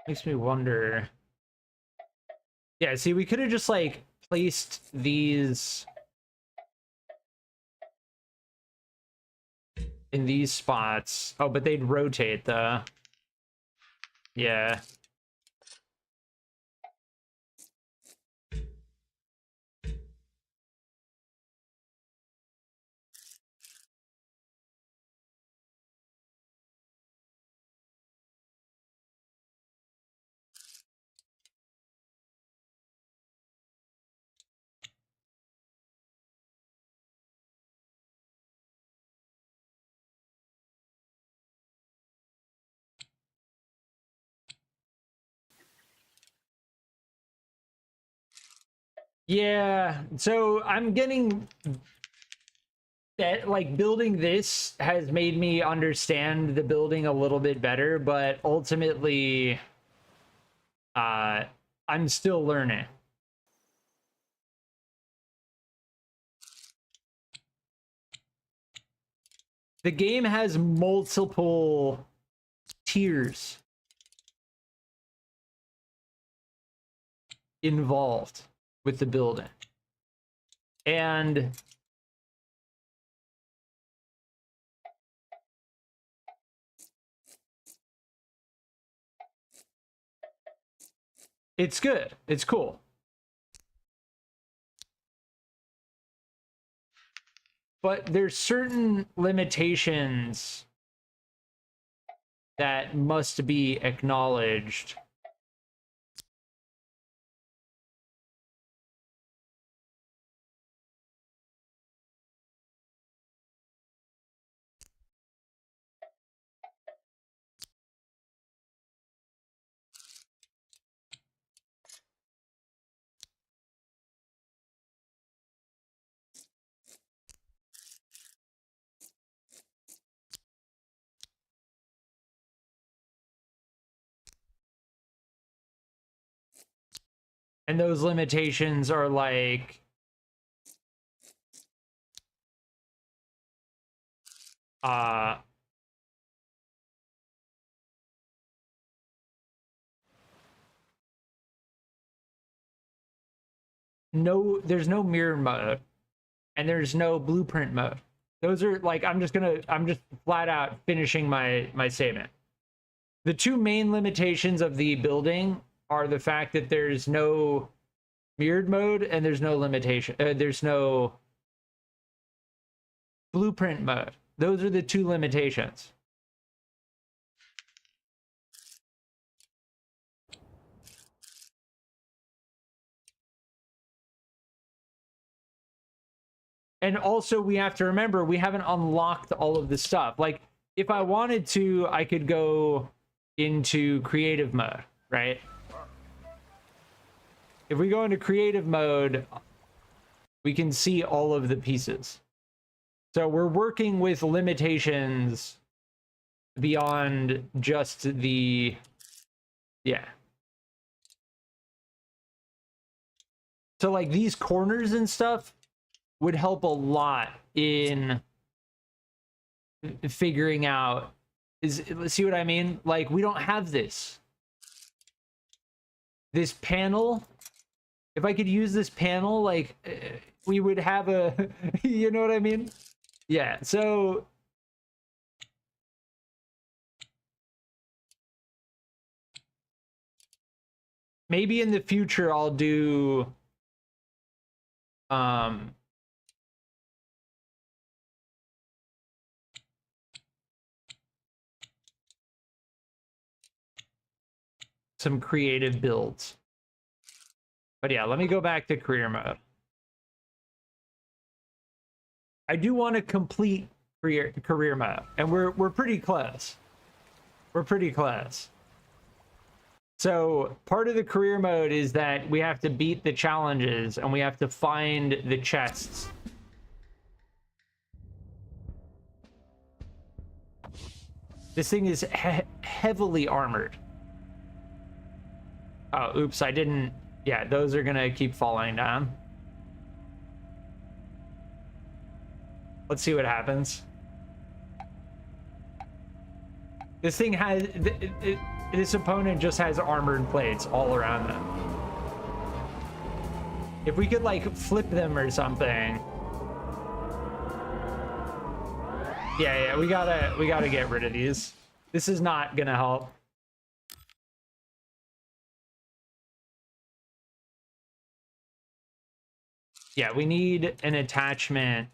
Makes me wonder. Yeah, see, we could have just like placed these in these spots. Oh, but they'd rotate though. Yeah. Yeah, so I'm getting that, like, building this has made me understand the building a little bit better, but ultimately, I'm still learning. The game has multiple tiers involved with the building. And it's good. It's cool. But there's certain limitations that must be acknowledged. And those limitations are like there's no mirror mode and there's no blueprint mode. Those are like, I'm just flat out finishing my statement. The two main limitations of the building are the fact that there's no mirrored mode and there's no limitation. There's no blueprint mode. Those are the two limitations. And also we have to remember, we haven't unlocked all of the stuff. Like if I wanted to, I could go into creative mode, right? If we go into creative mode, we can see all of the pieces. So we're working with limitations beyond just the, yeah. So like these corners and stuff would help a lot in figuring out, see what I mean? Like we don't have this panel. If I could use this panel, like we would have a, you know what I mean? Yeah, so maybe in the future I'll do some creative builds. But yeah, let me go back to career mode. I do want to complete career mode, and we're pretty close. We're pretty close. So part of the career mode is that we have to beat the challenges and we have to find the chests. This thing is heavily armored. Oh, oops, I didn't. Yeah, those are gonna keep falling down. Let's see what happens. This thing has, this opponent just has armored plates all around them. If we could like flip them or something. Yeah, we gotta get rid of these. This is not gonna help. Yeah, we need an attachment.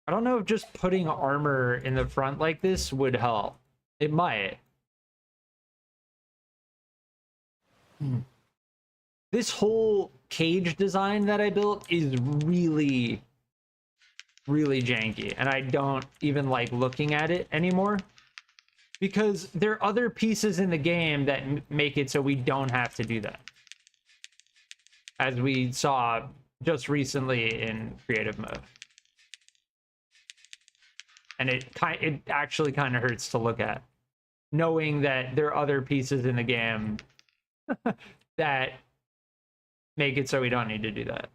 I don't know if just putting armor in the front like this would help. It might. This whole cage design that I built is really, really janky, and I don't even like looking at it anymore because there are other pieces in the game that make it so we don't have to do that, as we saw just recently in creative mode. And it actually kind of hurts to look at, knowing that there are other pieces in the game that make it so we don't need to do that.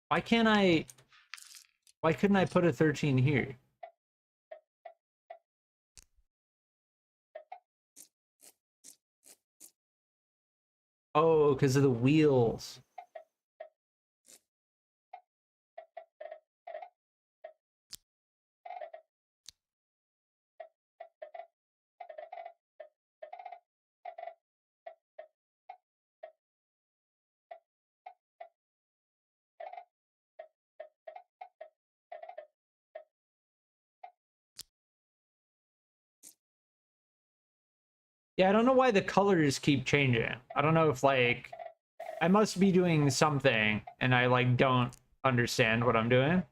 Why couldn't I put a 13 here? Oh, because of the wheels. Yeah, I don't know why the colors keep changing. I don't know if, like, I must be doing something and I, like, don't understand what I'm doing.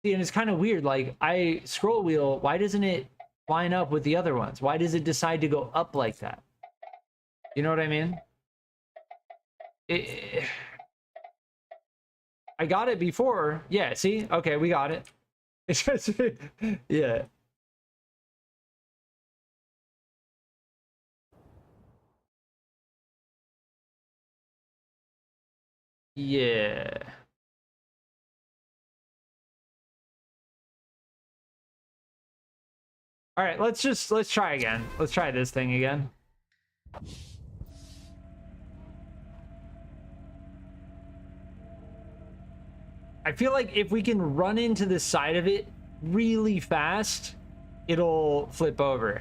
See, and it's kind of weird. Like, I scroll wheel, why doesn't it line up with the other ones? Why does it decide to go up like that? You know what I mean? I got it before. Yeah, see? Okay, we got it. It's just, yeah. Yeah. All right, let's try again. Let's try this thing again. I feel like if we can run into the side of it really fast, it'll flip over.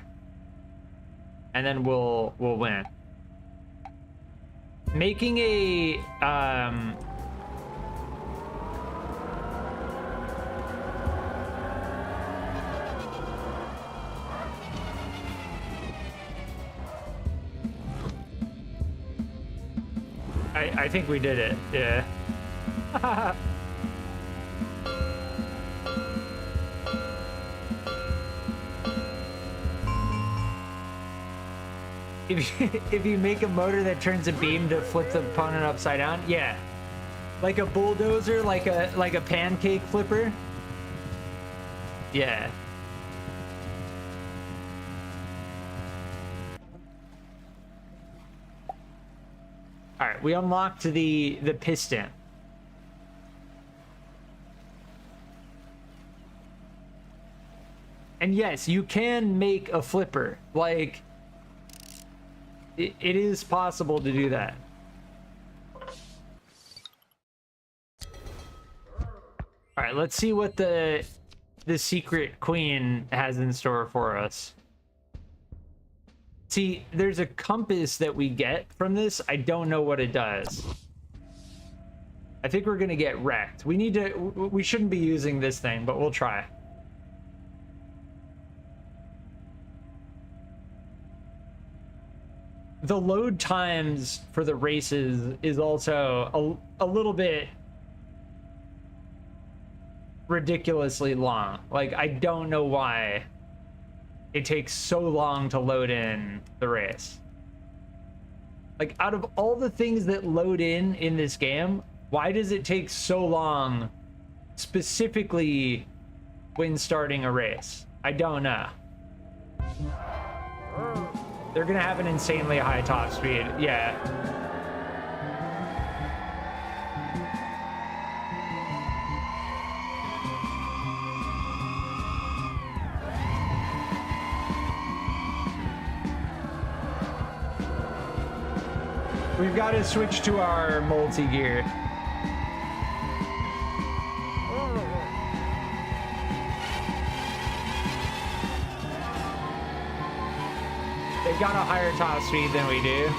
And then we'll win. Making a I think we did it. Yeah. If you make a motor that turns a beam to flip the opponent upside down, yeah, like a bulldozer, like a pancake flipper, yeah. All right, we unlocked the piston. And yes, you can make a flipper, like. It is possible to do that. All right, let's see what the secret queen has in store for us. See, there's a compass that we get from this. I don't know what it does. I think we're gonna get wrecked. We shouldn't be using this thing, but we'll try. The load times for the races is also a little bit ridiculously long. Like, I don't know why it takes so long to load in the race. Like, out of all the things that load in this game, why does it take so long specifically when starting a race? I don't know. They're gonna have an insanely high top speed, yeah. We've got to switch to our multi-gear. They've got a higher top speed than we do.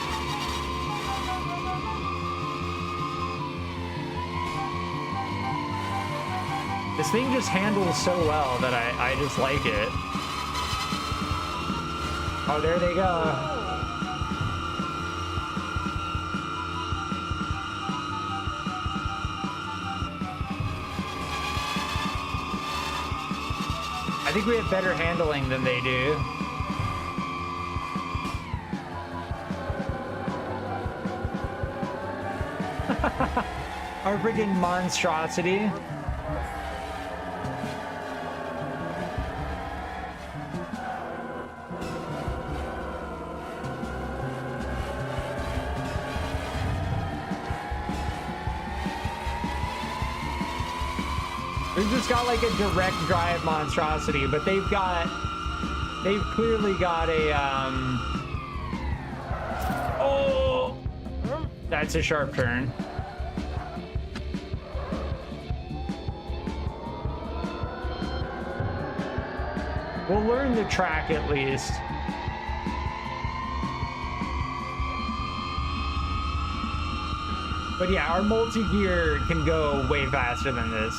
This thing just handles so well that I just like it. Oh, there they go. I think we have better handling than they do. Our freaking monstrosity. We've just got like a direct drive monstrosity, but they've clearly got a, oh, that's a sharp turn. We'll learn the track at least. But yeah, our multi-gear can go way faster than this.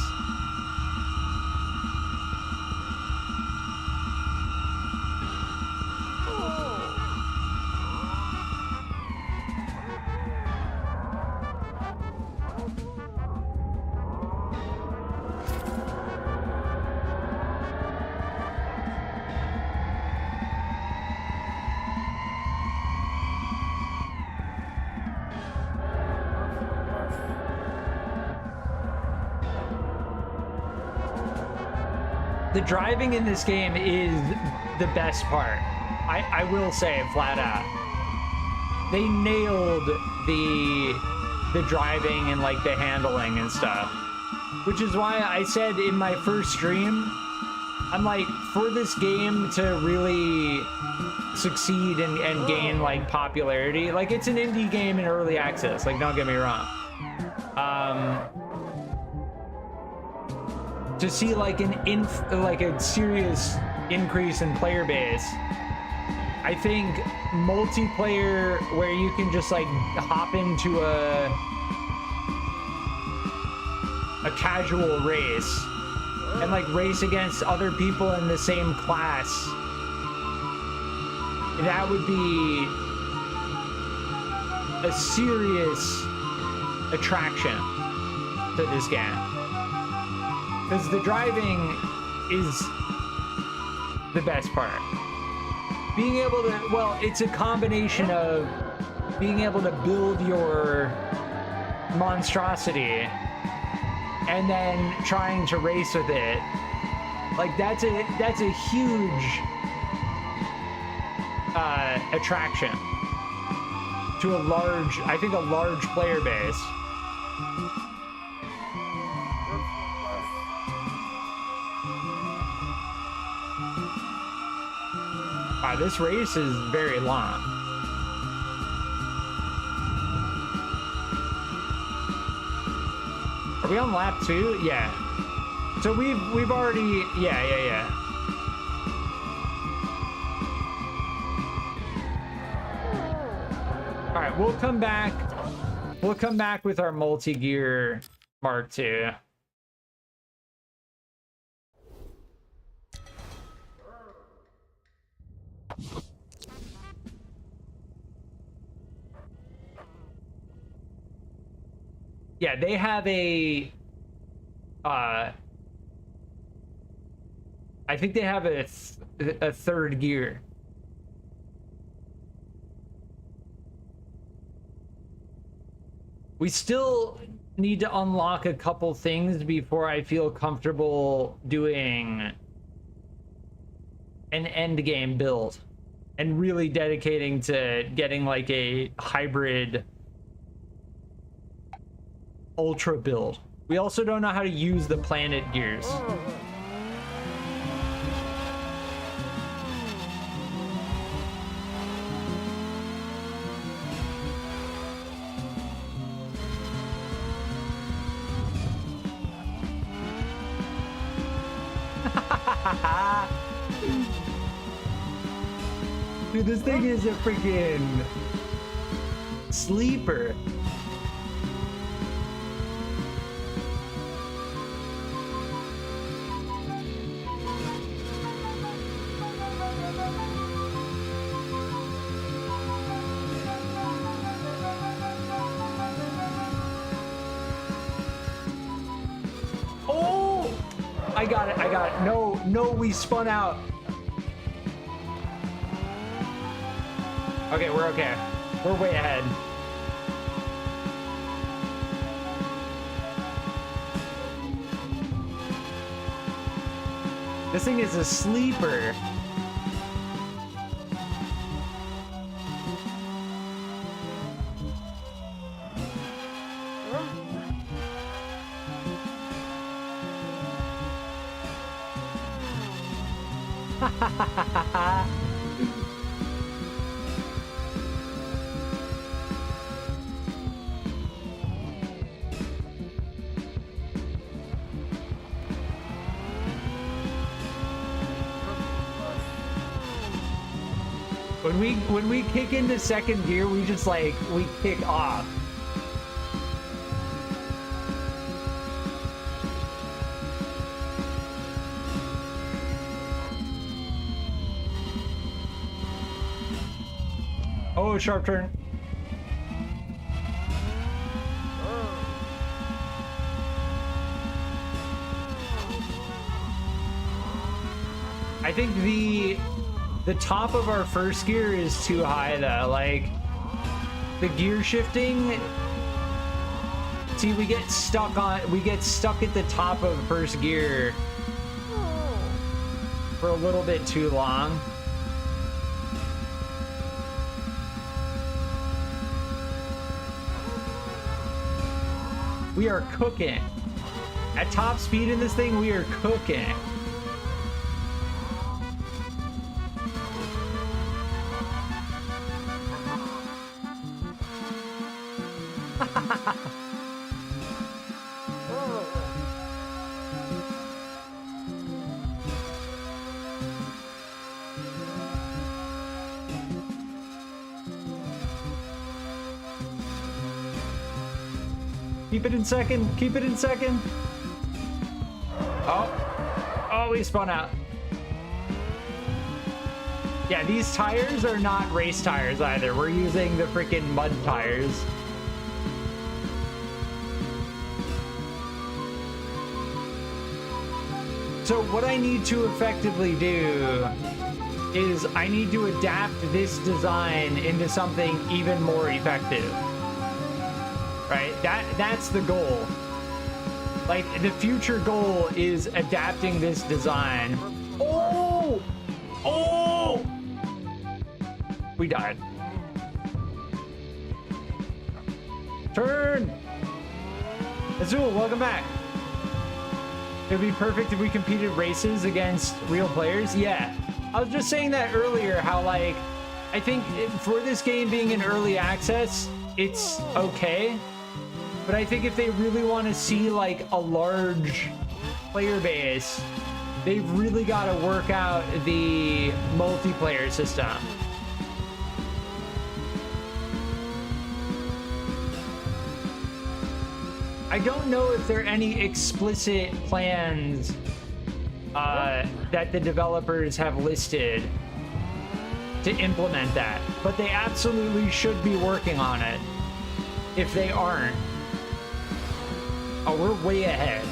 The driving in this game is the best part. I will say it flat out. They nailed the driving and like the handling and stuff. Which is why I said in my first stream, I'm like, for this game to really succeed and gain like popularity, like it's an indie game in early access, like don't get me wrong. To see like a serious increase in player base, I think multiplayer where you can just like hop into a casual race and like race against other people in the same class, that would be a serious attraction to this game. Because the driving is the best part. Being able to, well, it's a combination of being able to build your monstrosity and then trying to race with it. Like that's a huge attraction to a large, I think a large player base. Wow, this race is very long. Are we on lap 2? Yeah. So we've already, yeah. All right, we'll come back. We'll come back with our multi-gear Mark II. Yeah, they have a I think they have a third gear. We still need to unlock a couple things before I feel comfortable doing an end game build and really dedicating to getting like a hybrid ultra build. We also don't know how to use the planet gears. Dude, this thing is a freaking sleeper. Oh! I got it. No, we spun out. Okay, we're okay. We're way ahead. This thing is a sleeper. When we kick into second gear, we just like, we kick off. Oh, sharp turn. I think the top of our first gear is too high though. Like the gear shifting, see, we get stuck at the top of first gear for a little bit too long. We are cooking. At top speed in this thing, we are cooking. Keep it in second. Keep it in second. Oh, we spun out. Yeah, these tires are not race tires either. We're using the freaking mud tires. So what I need to effectively do is I need to adapt this design into something even more effective. Right? That's the goal. Like, the future goal is adapting this design. Oh! Oh! We died. Turn! Azul, welcome back. It'd be perfect if we competed races against real players. Yeah. I was just saying that earlier, how, like, I think for this game being in early access, it's okay. But I think if they really want to see, like, a large player base, they've really got to work out the multiplayer system. I don't know if there are any explicit plans that the developers have listed to implement that, but they absolutely should be working on it if they aren't. Oh, we're way ahead.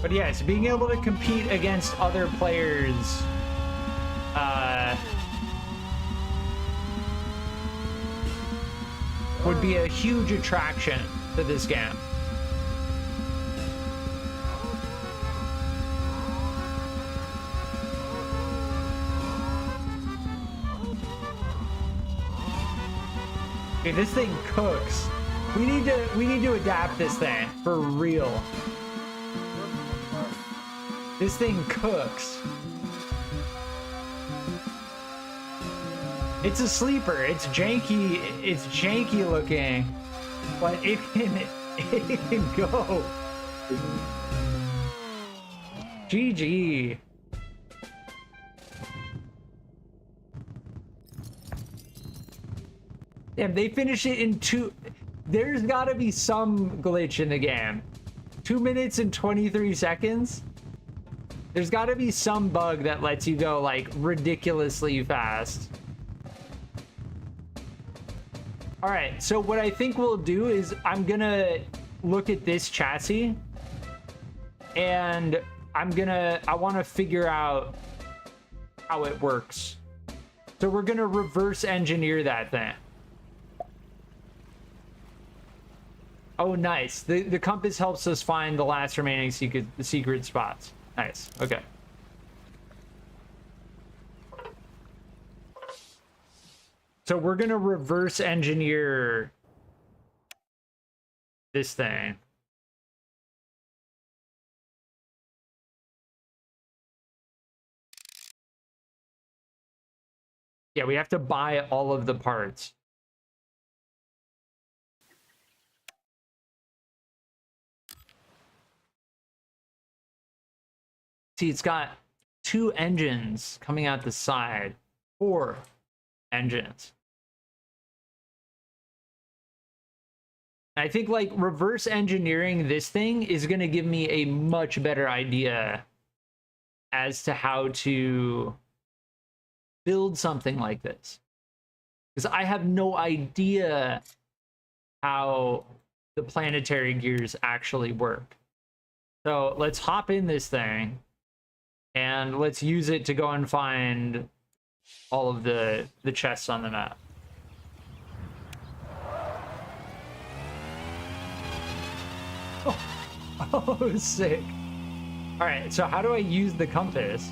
But yes, being able to compete against other players would be a huge attraction to this game. Okay, this thing cooks. We need to adapt this thing for real. This thing cooks. It's a sleeper. It's janky. It's janky looking, but it can go. GG. Damn, they finish it in two. There's got to be some glitch in the game. 2 minutes and 23 seconds. There's got to be some bug that lets you go, like, ridiculously fast. All right, so what I think we'll do is I'm gonna look at this chassis and I want to figure out how it works. So we're gonna reverse engineer that thing. Oh, nice. The compass helps us find the last remaining secret spots. Nice. Okay. So we're gonna reverse engineer this thing. Yeah, we have to buy all of the parts. See, it's got 2 engines coming out the side. 4 engines. I think, like, reverse engineering this thing is going to give me a much better idea as to how to build something like this. because I have no idea how the planetary gears actually work. So let's hop in this thing and let's use it to go and find all of the chests on the map. Oh, sick. All right, so how do I use the compass?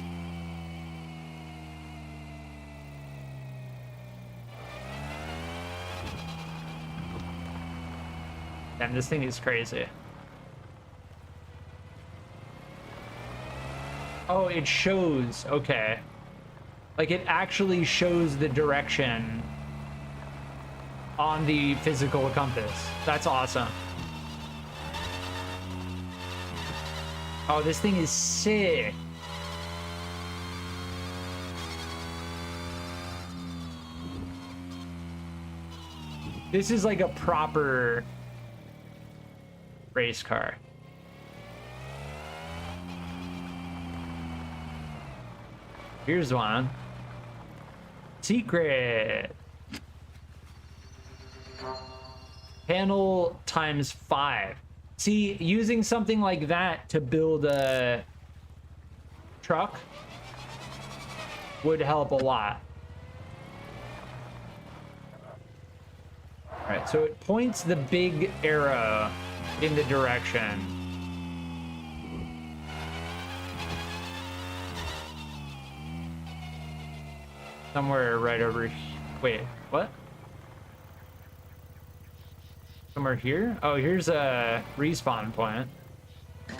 Damn, this thing is crazy. Oh, it shows. Okay. Like, it actually shows the direction on the physical compass. That's awesome. Oh, this thing is sick. This is like a proper race car. Here's one. Secret. Panel times 5. See, using something like that to build a truck would help a lot. All right, so it points the big arrow in the direction. Somewhere right over here. Wait, what? Somewhere here? Oh, here's a respawn point. I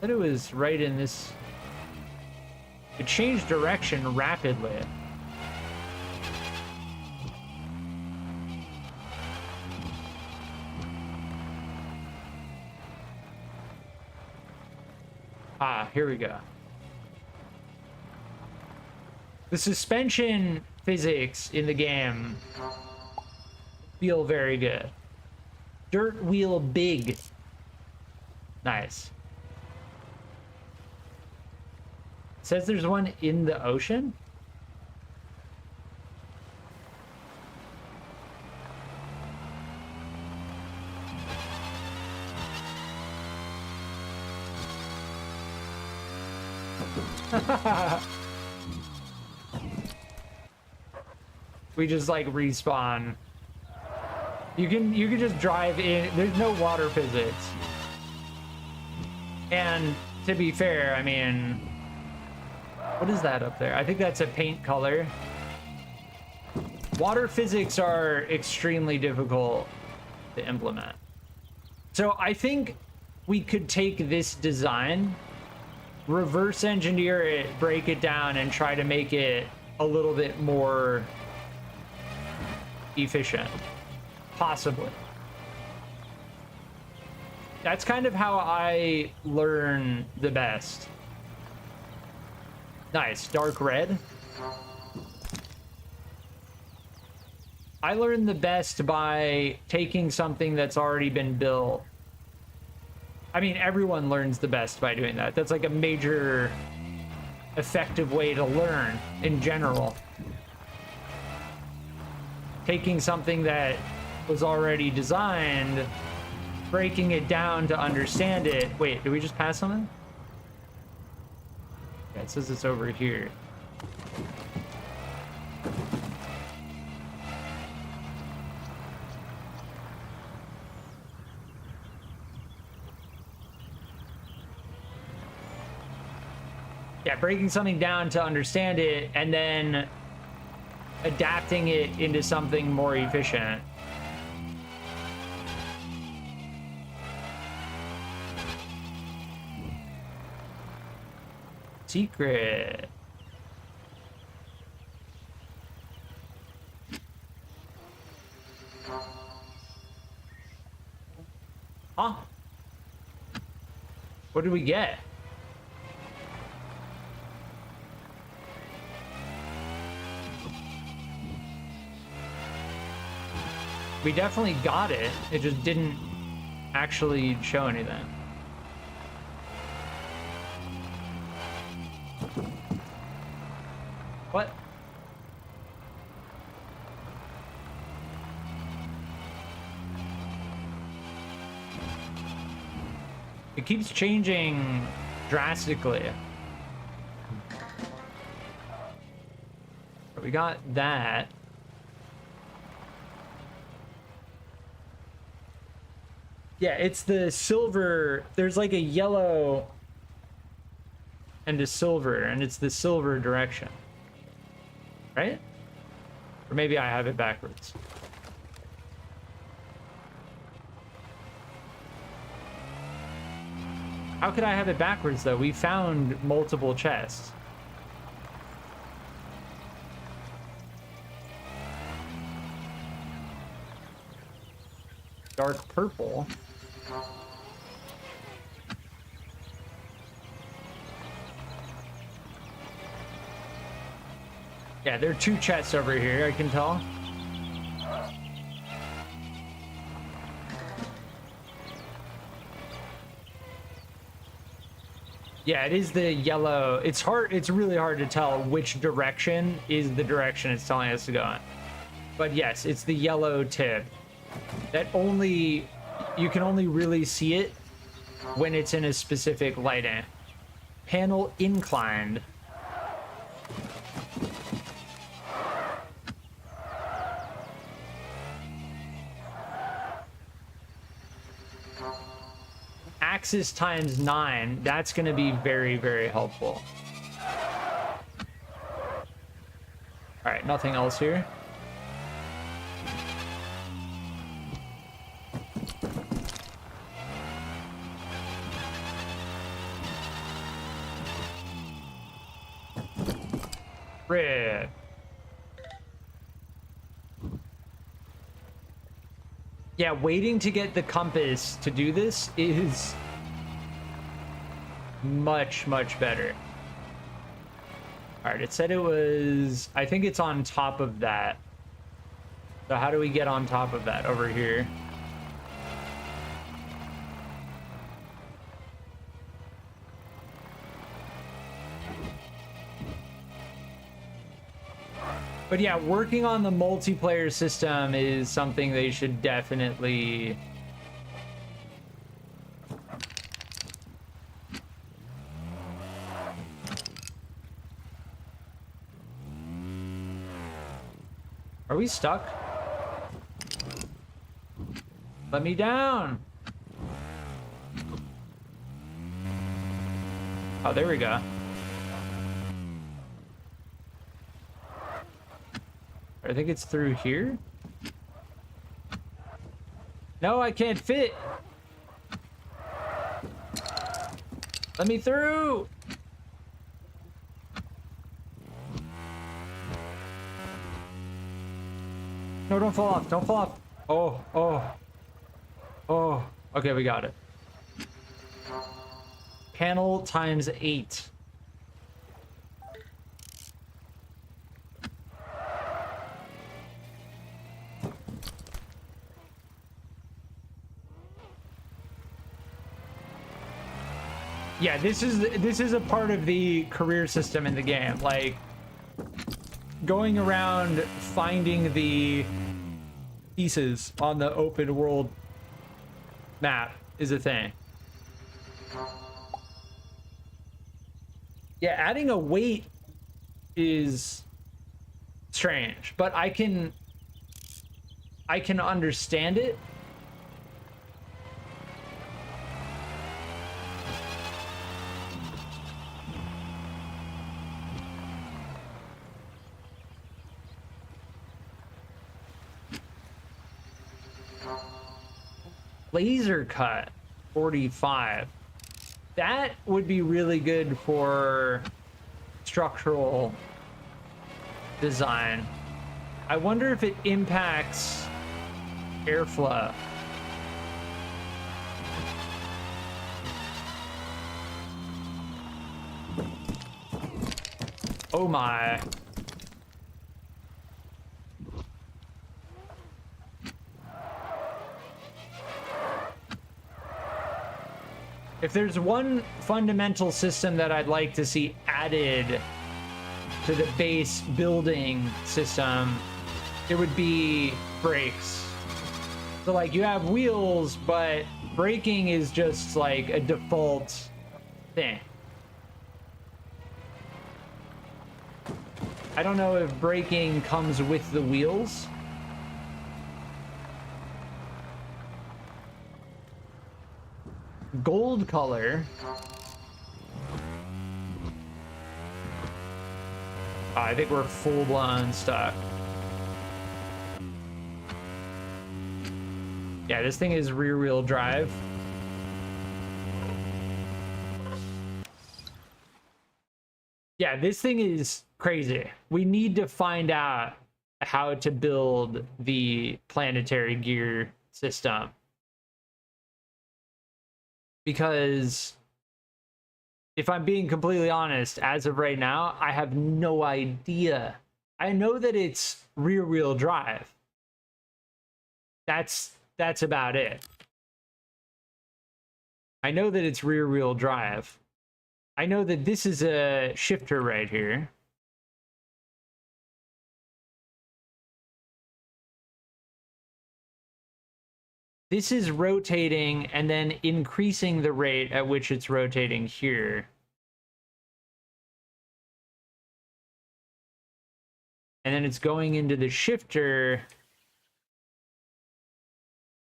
thought it was right in this. It changed direction rapidly. Ah, here we go. The suspension physics in the game feel very good. Dirt wheel big. Nice. It says there's one in the ocean? We just like respawn. You can just drive in. There's no water physics. And to be fair, I mean, what is that up there? I think that's a paint color. Water physics are extremely difficult to implement. So I think we could take this design, reverse engineer it, break it down, and try to make it a little bit more efficient. Possibly. That's kind of how I learn the best. Nice. Dark red. I learn the best by taking something that's already been built. I mean, everyone learns the best by doing that. That's like a major effective way to learn in general. Taking something that was already designed, breaking it down to understand it. Wait, did we just pass something? Yeah, it says it's over here. Yeah, breaking something down to understand it and then adapting it into something more efficient. Secret. Huh? What did we get? We definitely got it. It just didn't actually show anything. What? It keeps changing drastically. But we got that. Yeah, it's the silver. There's like a yellow and a silver, and it's the silver direction. Right? Or maybe I have it backwards. How could I have it backwards, though? We found multiple chests. Dark purple. Yeah, there are two chests over here, I can tell. Yeah, it is the yellow. It's hard. It's really hard to tell which direction is the direction it's telling us to go in. But yes, it's the yellow tip. That only, you can only really see it when it's in a specific lighting. Panel inclined. Axis times 9, that's going to be very, very helpful. All right, nothing else here. Red. Yeah, waiting to get the compass to do this is much, much better. All right, it said it was, I think it's on top of that. So how do we get on top of that over here? But yeah, working on the multiplayer system is something they should definitely... Are we stuck? Let me down. Oh, there we go. I think it's through here. No, I can't fit. Let me through. No, don't fall off. Don't fall off. Oh, oh. Oh. Okay, we got it. Panel times 8. Yeah, this is a part of the career system in the game. Like, going around finding the pieces on the open world map is a thing. Yeah, adding a weight is strange, but I can understand it. Laser cut 45. That would be really good for structural design. I wonder if it impacts airflow. Oh my. If there's one fundamental system that I'd like to see added to the base building system, it would be brakes. So like you have wheels, but braking is just like a default thing. I don't know if braking comes with the wheels. Gold color. I think we're full-blown stuck. Yeah, this thing is rear-wheel drive. Yeah, this thing is crazy. We need to find out how to build the planetary gear system. Because if I'm being completely honest, as of right now, I have no idea. I know that it's rear-wheel drive. That's about it. I know that it's rear-wheel drive. I know that this is a shifter right here. This is rotating and then increasing the rate at which it's rotating here. And then it's going into the shifter.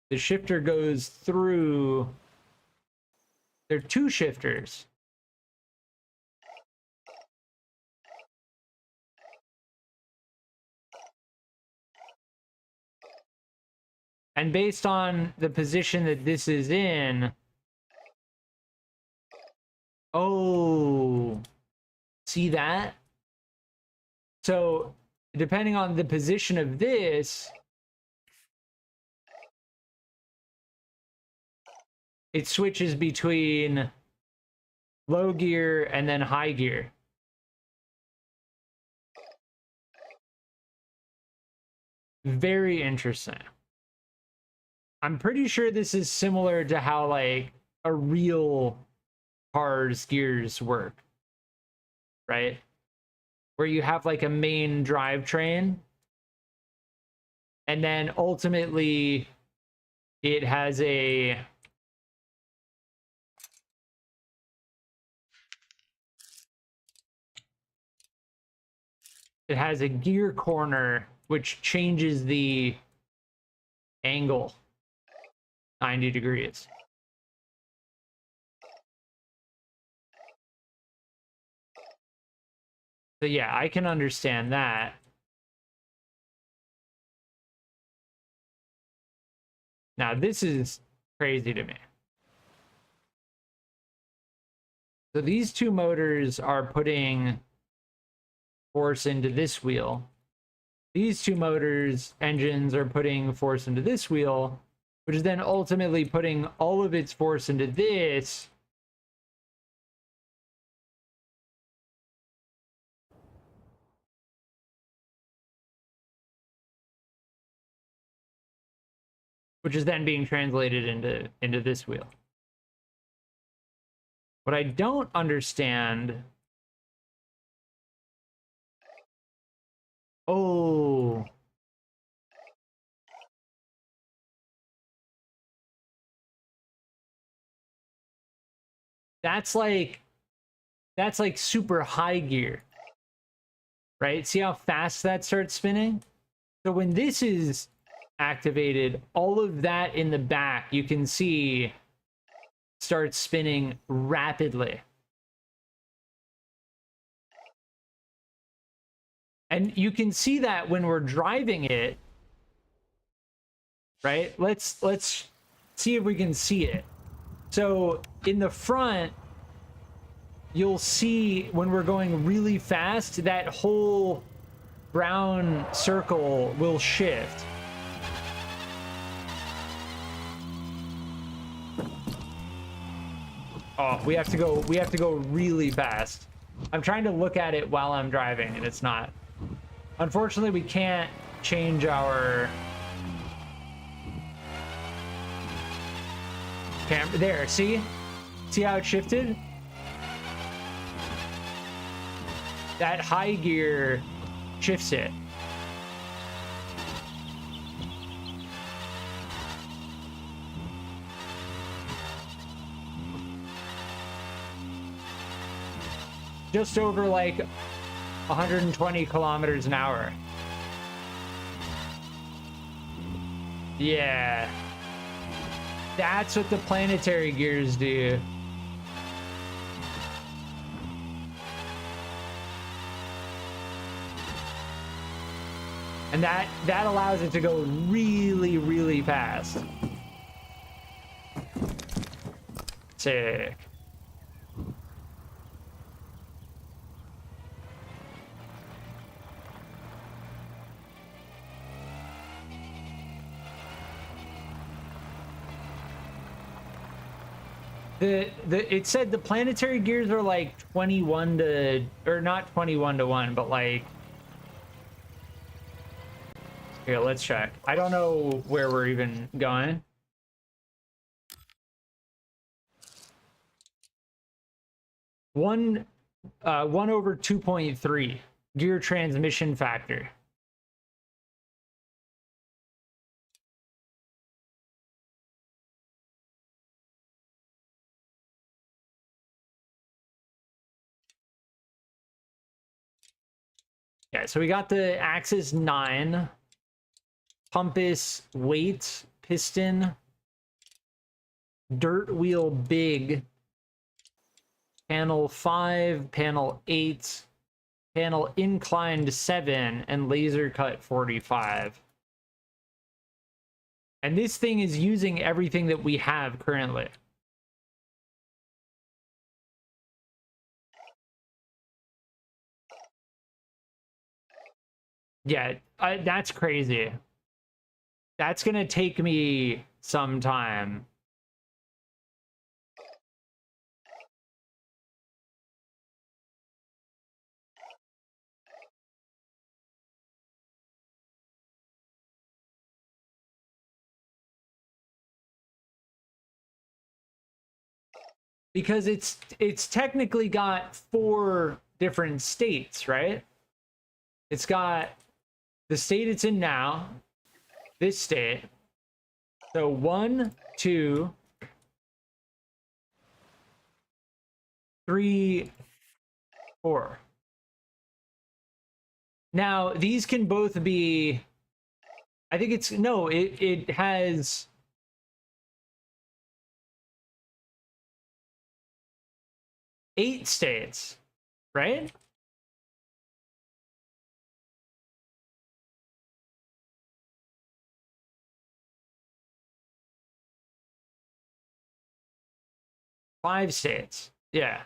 The shifter goes through. There are two shifters. And based on the position that this is in, oh, see that? So depending on the position of this, it switches between low gear and then high gear. Very interesting. I'm pretty sure this is similar to how like a real car's gears work, right? Where you have like a main drivetrain, and then ultimately it has a gear corner which changes the angle 90 degrees. So yeah, I can understand that. Now this is crazy to me. So these two motors are putting force into this wheel. These two engines are putting force into this wheel, which is then ultimately putting all of its force into this. Which is then being translated into this wheel. What I don't understand. Oh. That's like super high gear, right? See how fast that starts spinning? So when this is activated, all of that in the back, you can see starts spinning rapidly. And you can see that when we're driving it, right? Let's see if we can see it. So in the front, you'll see when we're going really fast, that whole brown circle will shift. Oh, we have to go really fast. I'm trying to look at it while I'm driving and it's not. Unfortunately, we can't change our camera. There, see how it shifted? that high gear shifts it. Just over like 120 kilometers an hour. Yeah. That's what the planetary gears do. And that allows it to go really, really fast. Sick. It said the planetary gears are like 21 to, or not 21 to 1, but like, here, let's check. I don't know where we're even going. One over 2.3 gear transmission factor. Yeah, so we got the Axis 9, compass, weight, piston, dirt wheel big, panel 5, panel 8, panel inclined 7, and laser cut 45. And this thing is using everything that we have currently. Yeah, that's crazy. That's gonna take me some time. Because it's technically got 4 different states, right? It's got the state it's in now, this state. So 1, 2, 3, 4. Now these can both be, I think it's, no, it has 8 states, right? Five states, yeah.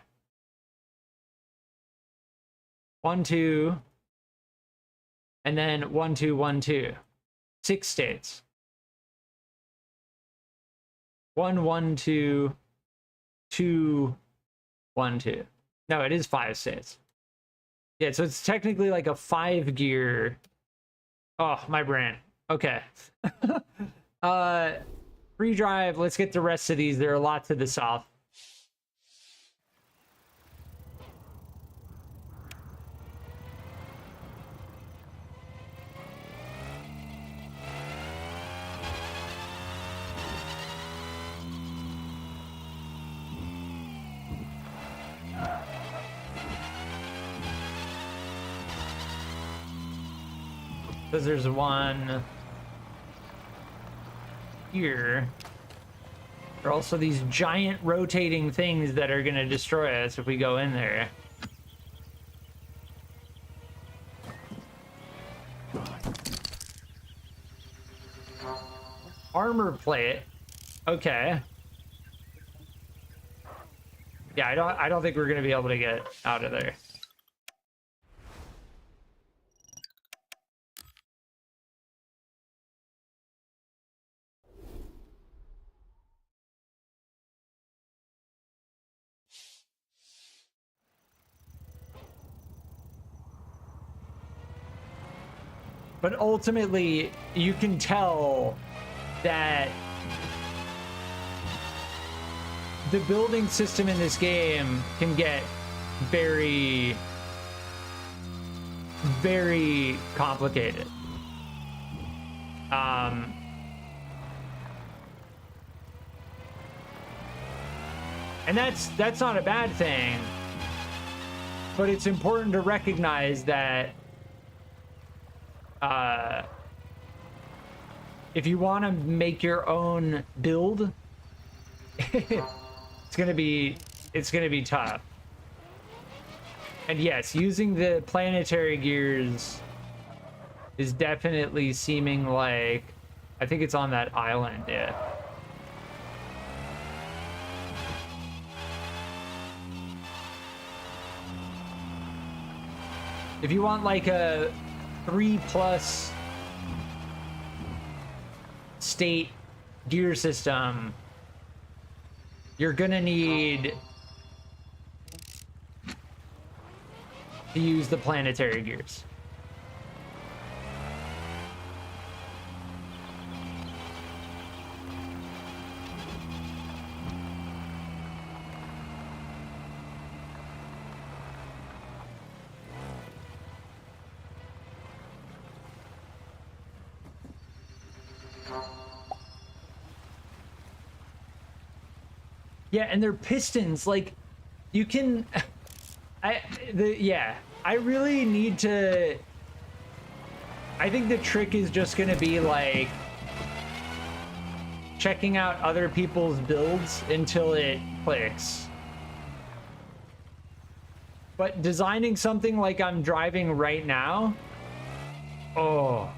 1, 2, and then 1, 2, 1, 2. 6 states. 1, 1, 2, 2, 1, 2. No, it is 5 states. Yeah, so it's technically like a 5 gear. Oh, my brain. Okay. Free drive. Let's get the rest of these. There are a lot to the south. Because there's one here. There are also these giant rotating things that are going to destroy us if we go in there. Armor plate. Okay. Yeah, I don't think we're going to be able to get out of there. But ultimately, you can tell that the building system in this game can get very very complicated. And that's not a bad thing, but it's important to recognize that if you want to make your own build, it's gonna be tough. And yes, using the planetary gears is definitely seeming like, I think it's on that island, yeah. If you want like a 3+ state gear system, you're gonna need to use the planetary gears. Yeah, and they're pistons, like, you can... I really need to... I think the trick is just gonna be, like, checking out other people's builds until it clicks. But designing something like I'm driving right now... Oh.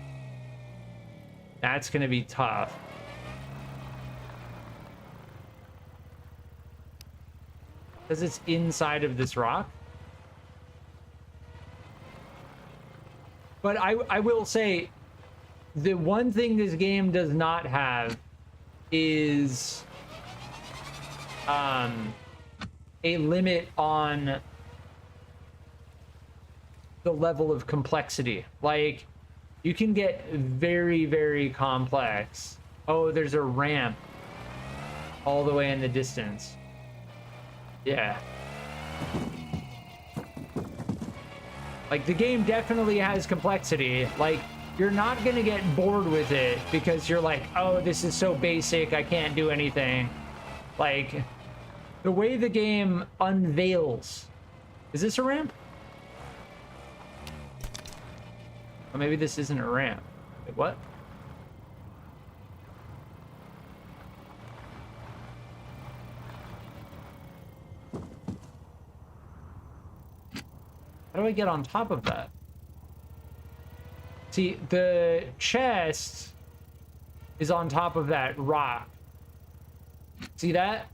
That's gonna be tough. Because it's inside of this rock. But I will say, the one thing this game does not have is a limit on the level of complexity. Like, you can get very, very complex. Oh, there's a ramp all the way in the distance. Yeah. Like, the game definitely has complexity. Like, you're not gonna get bored with it because you're like, oh, this is so basic, I can't do anything. Like, the way the game unveils... Is this a ramp? Or maybe this isn't a ramp. Wait, what? How do I get on top of that? See, the chest is on top of that rock. See that?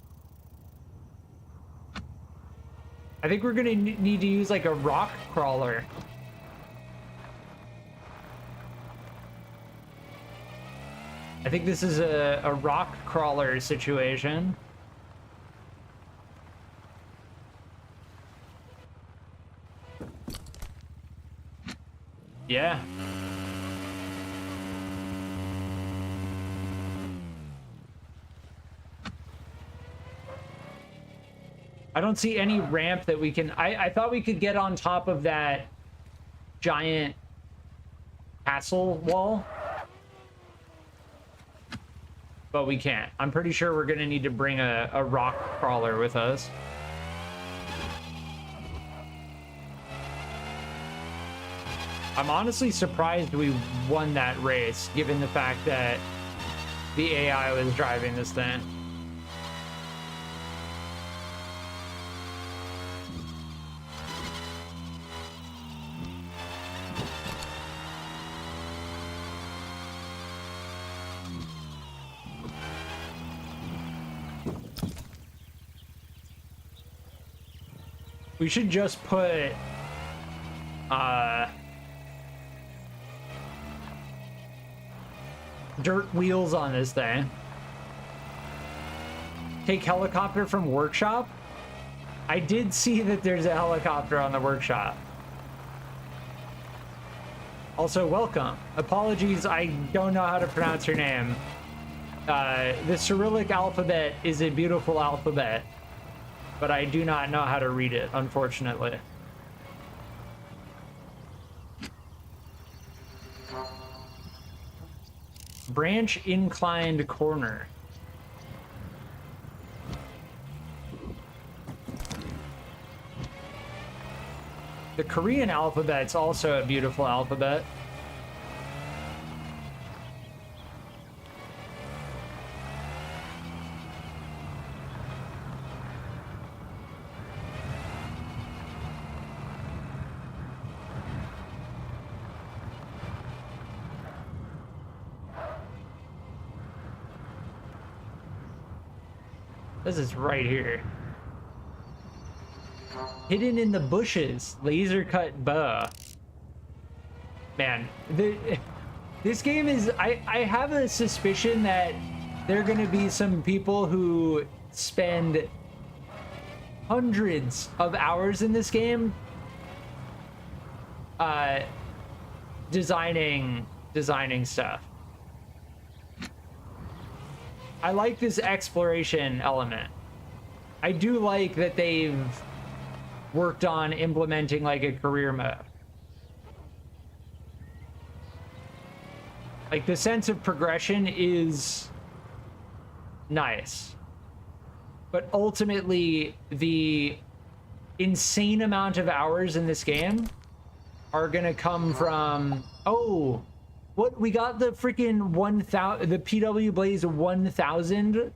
I think we're gonna need to use like a rock crawler. I think this is a rock crawler situation. Yeah. I don't see any ramp that we can... I thought we could get on top of that giant castle wall. But we can't. I'm pretty sure we're going to need to bring a rock crawler with us. I'm honestly surprised we won that race, given the fact that the AI was driving this thing. We should just put dirt wheels on this thing. Take helicopter from workshop. I did see that there's a helicopter on the workshop. Also, welcome. Apologies, I don't know how to pronounce your name. The Cyrillic alphabet is a beautiful alphabet, but I do not know how to read it, unfortunately. Branch inclined corner. The Korean alphabet's also a beautiful alphabet. This is right here. Hidden in the bushes, laser cut bow. Man, this game is, I have a suspicion that there are going to be some people who spend hundreds of hours in this game designing stuff. I like this exploration element. I do like that they've worked on implementing like a career mode. Like the sense of progression is nice. But ultimately, the insane amount of hours in this game are gonna come from, oh, what, we got the freaking 1000, the PW Blaze 1000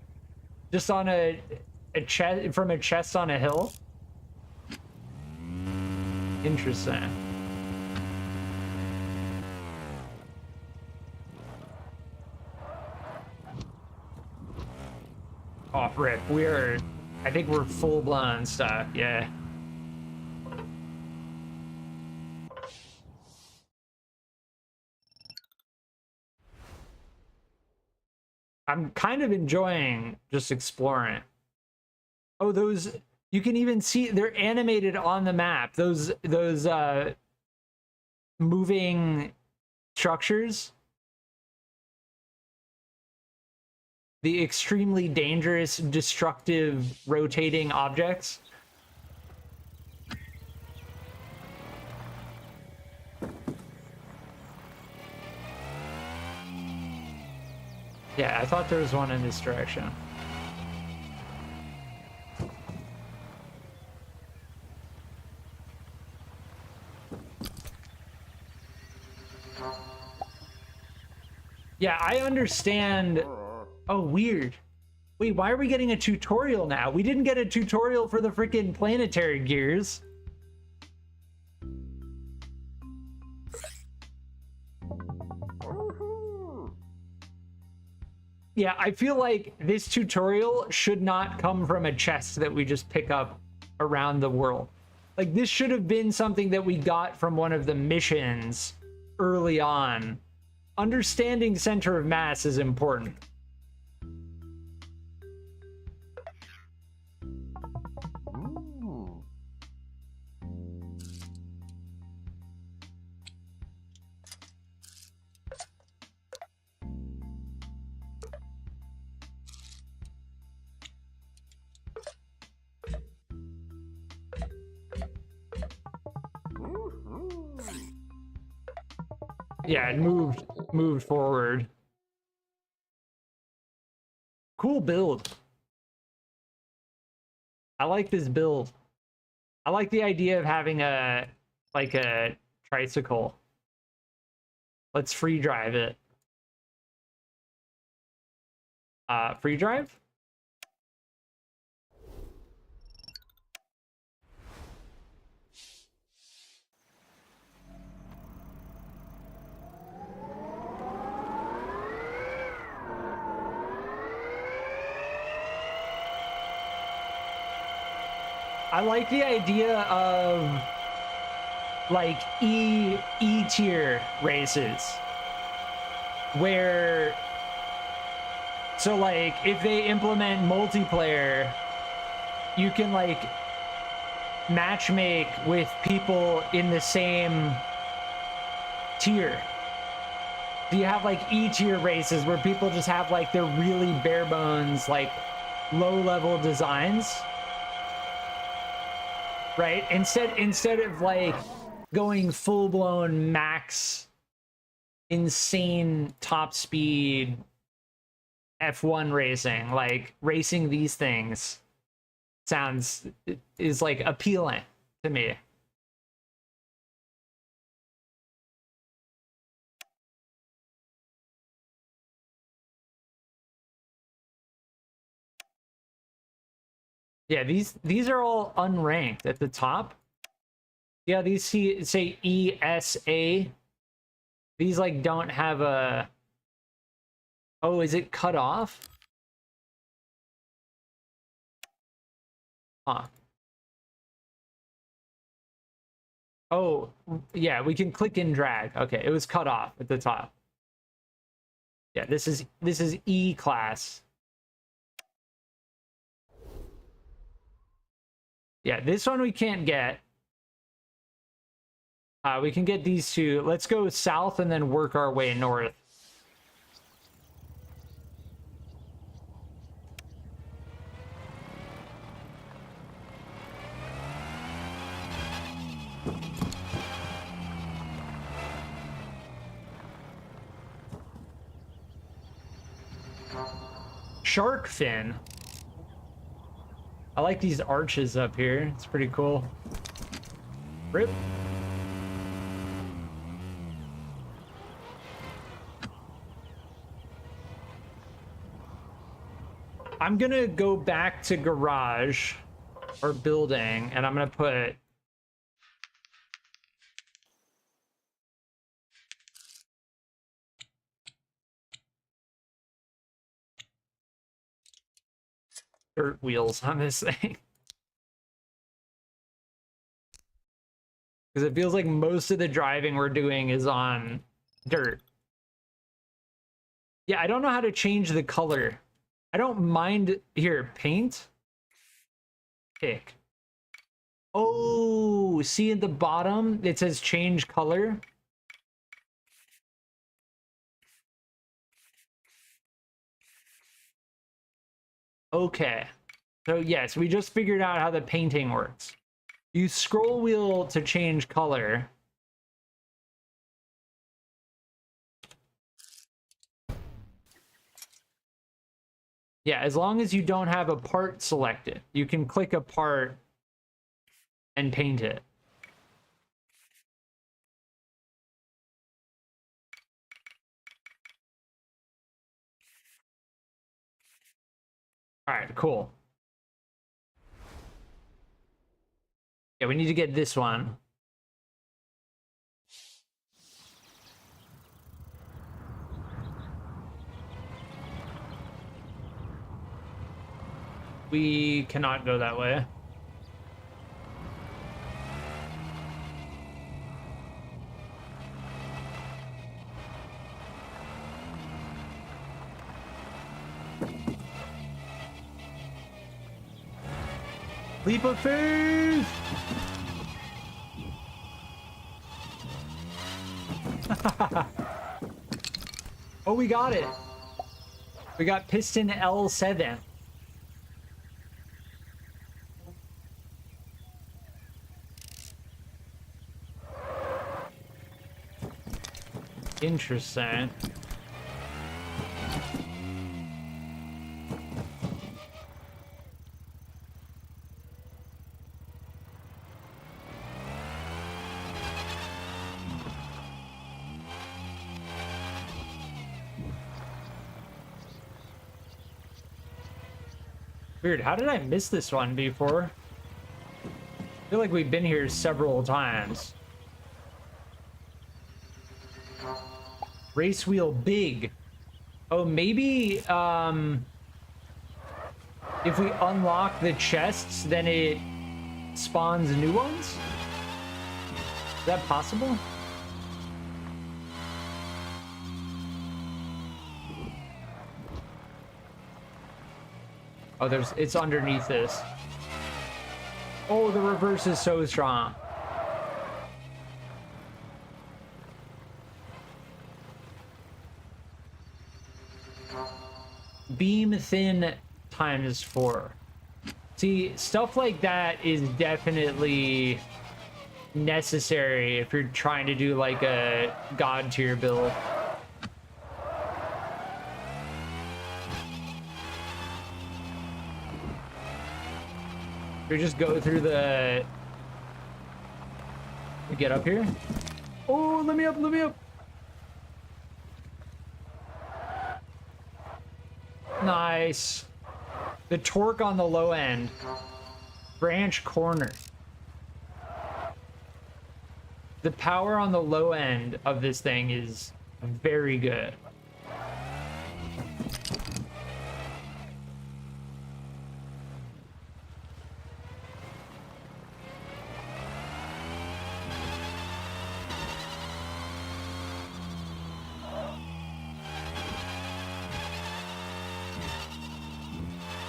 just on a chest, from a chest on a hill. Interesting. Off rip, I think we're full blown stuff, yeah. I'm kind of enjoying just exploring. Oh, those, you can even see they're animated on the map. Those moving structures. The extremely dangerous, destructive, rotating objects. Yeah, I thought there was one in this direction. Yeah, I understand. Oh, weird. Wait, why are we getting a tutorial now? We didn't get a tutorial for the freaking planetary gears. Yeah, I feel like this tutorial should not come from a chest that we just pick up around the world. Like, this should have been something that we got from one of the missions early on. Understanding center of mass is important. Yeah, it moved forward. Cool build. I like this build. I like the idea of having a tricycle. Let's free drive it. Free drive? I like the idea of like E-tier races where, so like if they implement multiplayer, you can like matchmake with people in the same tier. Do you have like E-tier races where people just have like their really bare bones, like low level designs? Right? Instead of like going full-blown max insane top speed F1 racing. Like racing these things is like appealing to me. Yeah, these are all unranked at the top. Yeah, these say ESA. These like don't have a... Oh, is it cut off? Huh. Oh, yeah, we can click and drag. Okay, it was cut off at the top. Yeah, this is E class. Yeah, this one we can't get. We can get these two. Let's go south and then work our way north. Shark fin. I like these arches up here. It's pretty cool. Rip. I'm gonna go back to garage or building, and I'm gonna put dirt wheels on this thing. Because it feels like most of the driving we're doing is on dirt. Yeah, I don't know how to change the color. I don't mind. Here, paint. Pick. Oh, see at the bottom, it says change color. Okay. So yes, we just figured out how the painting works. Use scroll wheel to change color. Yeah, as long as you don't have a part selected, you can click a part and paint it. All right, cool. Yeah, we need to get this one. We cannot go that way. Leap of faith! Oh, we got it. We got piston L7. Interesting. Weird, how did I miss this one before? I feel like we've been here several times. Race wheel big. Oh, maybe if we unlock the chests, then it spawns new ones? Is that possible? Oh, it's underneath this. Oh, the reverse is so strong. Beam thin ×4. See, stuff like that is definitely necessary if you're trying to do like a god tier build. we just go through the... We get up here? Oh, let me up, let me up. Nice. The torque on the low end. Branch corner. The power on the low end of this thing is very good.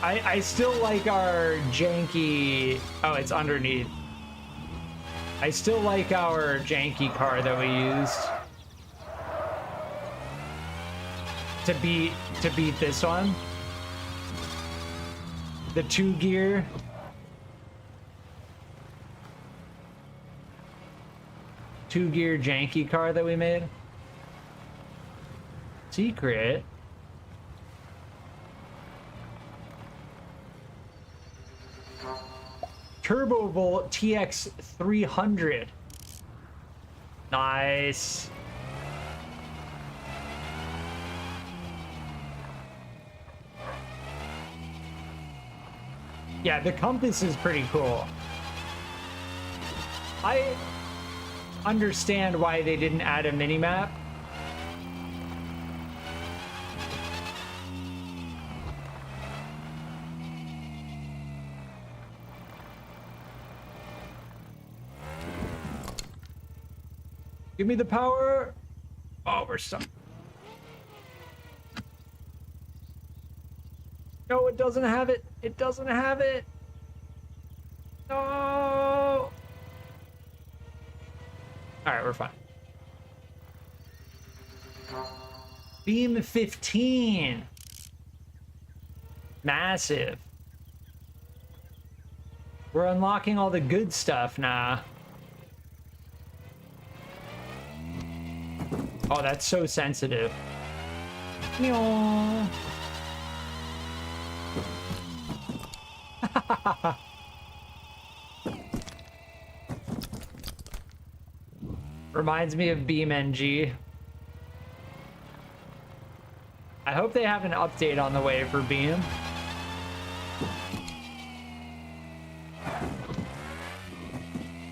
I still like our janky... Oh, it's underneath. I still like our janky car that we used to beat this one. The 2-gear. Two-gear janky car that we made. Secret. Turbovolt TX 300. Nice. Yeah, the compass is pretty cool. I understand why they didn't add a mini-map. Give me the power. Oh, we're stuck. No, it doesn't have it. It doesn't have it. No. All right, we're fine. Beam 15. Massive. We're unlocking all the good stuff now. Oh, that's so sensitive. Meow. Reminds me of BeamNG. I hope they have an update on the way for Beam.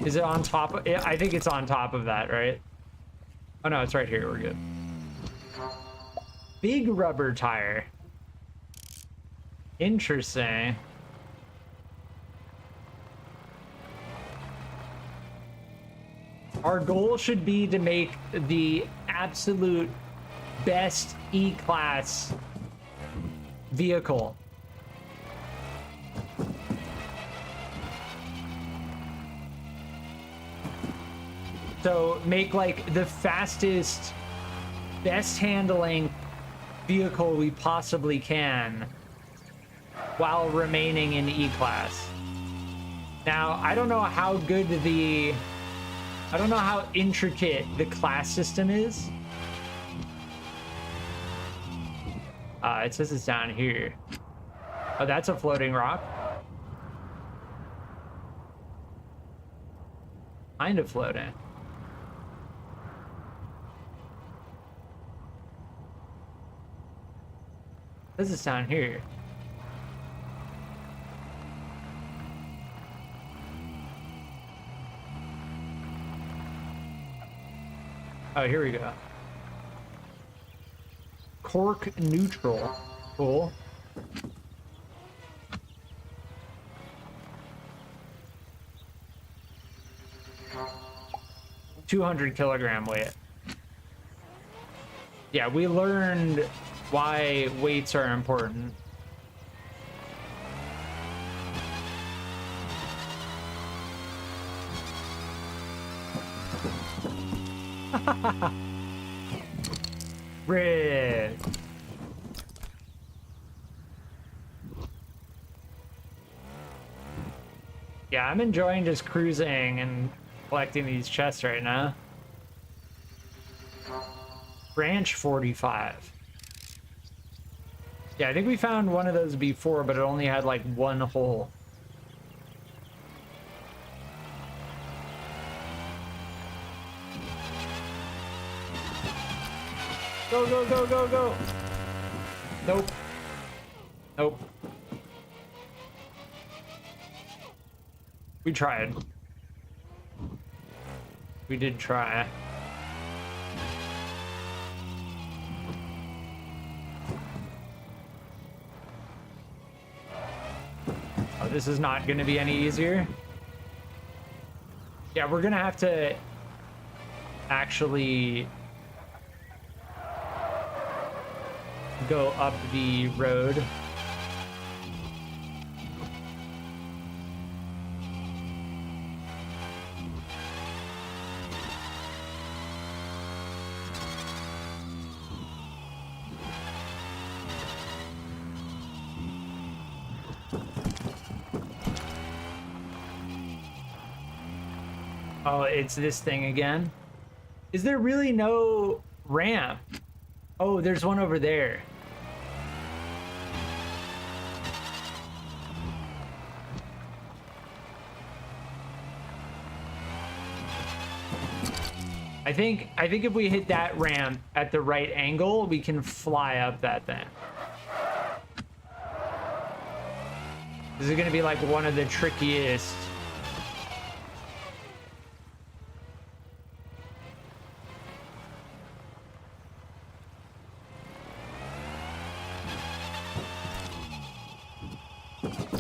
Is it on top of it? I think it's on top of that, right? Oh no, it's right here. We're good. Big rubber tire. Interesting. Our goal should be to make the absolute best E-Class vehicle. So make like the fastest, best handling vehicle we possibly can while remaining in E-Class. Now, I don't know how good I don't know how intricate the class system is. It says it's down here. Oh, that's a floating rock. Kind of floating. This is down here. Oh, here we go. Cork neutral. Cool. $200 weight. Yeah, we learned why weights are important. Red. Yeah, I'm enjoying just cruising and collecting these chests right now. Branch 45. Yeah, I think we found one of those before, but it only had like one hole. Go, go, go, go, go. Nope. Nope. We tried. We did try. Oh, this is not going to be any easier. Yeah, we're going to have to actually go up the road. Oh, it's this thing again. Is there really no ramp? Oh, there's one over there. I think if we hit that ramp at the right angle, we can fly up that thing. This is gonna be like one of the trickiest.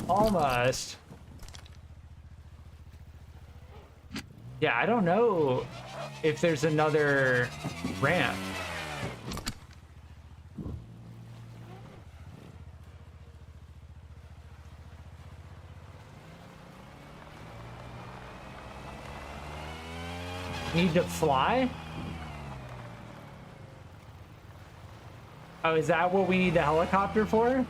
Almost. Yeah, I don't know if there's another ramp. Need to fly? Oh, is that what we need the helicopter for?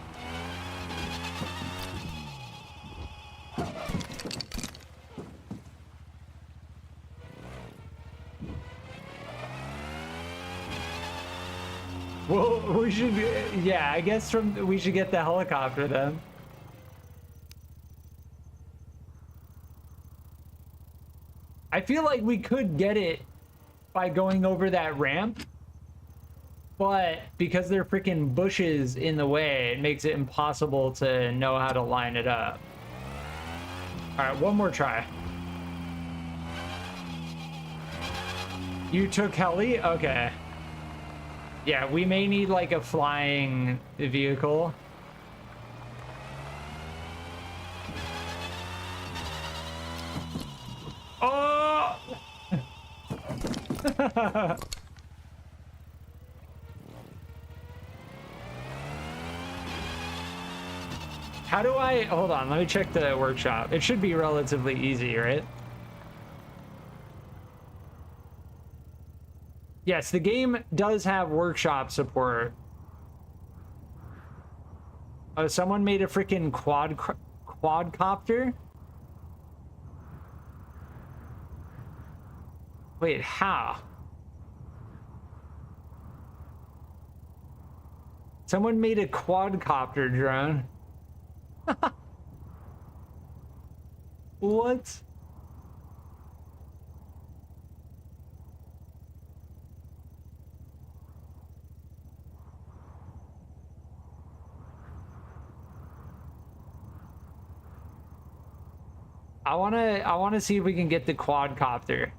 Well, we should, yeah, I guess we should get the helicopter then. I feel like we could get it by going over that ramp, but because there are freaking bushes in the way, it makes it impossible to know how to line it up. All right, one more try. You took heli? Okay. Yeah, we may need like a flying vehicle. Oh! How do I, hold on, let me check the workshop. It should be relatively easy, right? Yes, the game does have workshop support. Oh, someone made a freaking quadcopter? Wait, how? Someone made a quadcopter drone. What? I wanna see if we can get the quadcopter.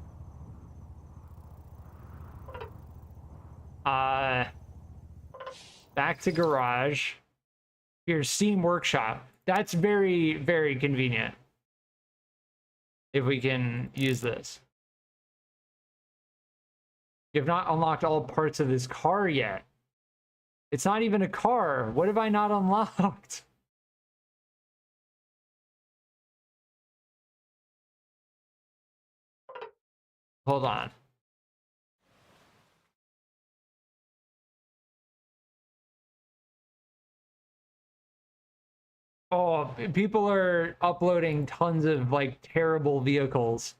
Back to garage. Here's Steam Workshop. That's very, very convenient. If we can use this. You've not unlocked all parts of this car yet. It's not even a car. What have I not unlocked? Hold on. Oh, people are uploading tons of like terrible vehicles.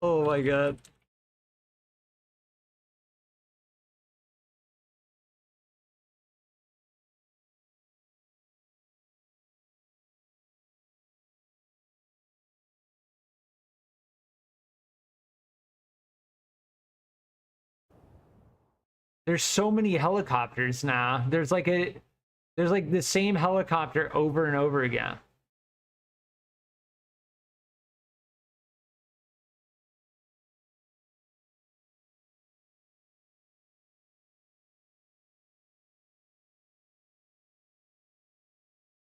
Oh my god. There's so many helicopters now. There's like the same helicopter over and over again.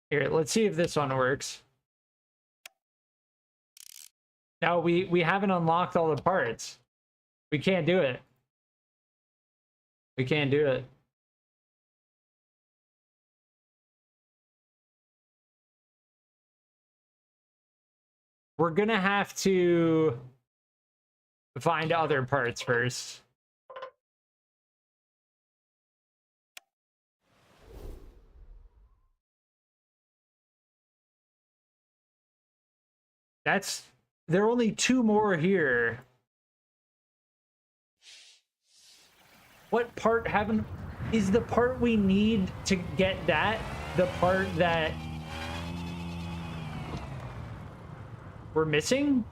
Here, let's see if this one works. Now we haven't unlocked all the parts. We can't do it. We can't do it. We're gonna have to find other parts first. There are only 2 more here. What part is the part we need to get that the part that we're missing?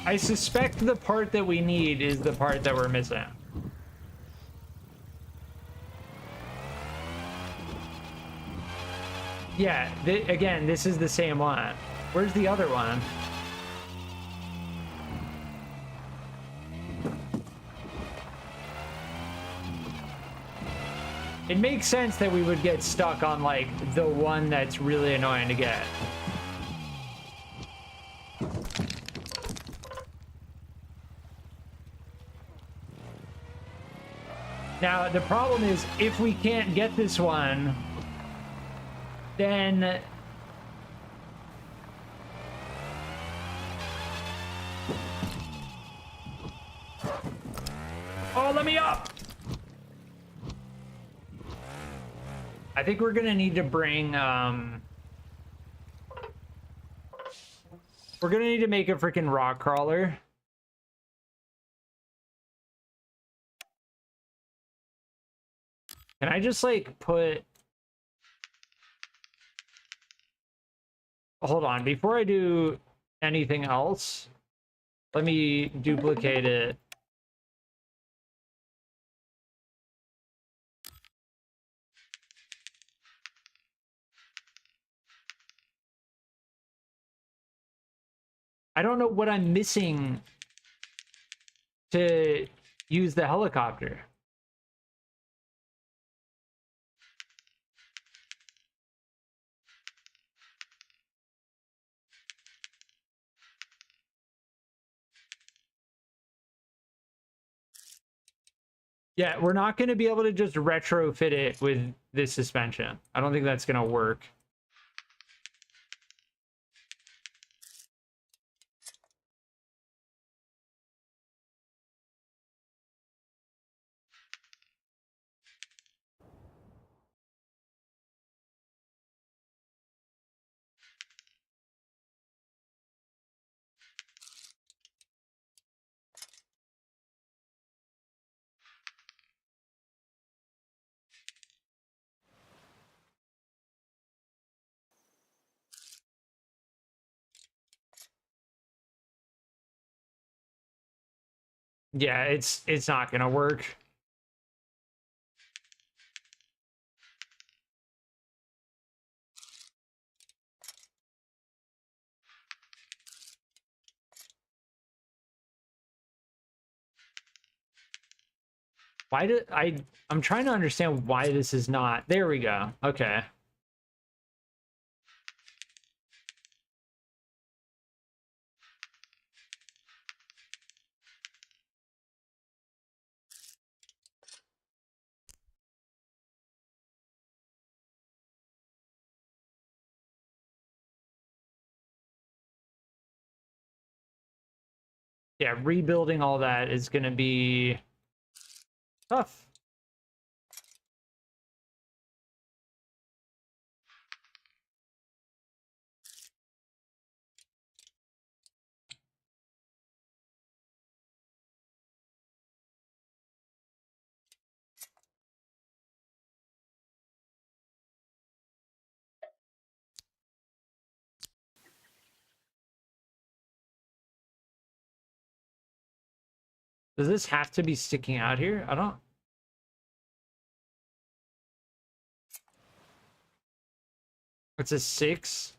I suspect the part that we need is the part that we're missing. Yeah, again, this is the same one. Where's the other one? It makes sense that we would get stuck on, like, the one that's really annoying to get. Now, the problem is, if we can't get this one, then oh, let me up. I think we're gonna need to bring we're gonna need to make a freaking rock crawler. Can I just like put, hold on, before I do anything else, let me duplicate it. I don't know what I'm missing to use the helicopter. Yeah, we're not going to be able to just retrofit it with this suspension. I don't think that's going to work. Yeah, it's not gonna work. Why did I'm trying to understand why this is not. There we go. Okay. Yeah, rebuilding all that is going to be tough. Does this have to be sticking out here? I don't. It's a 6.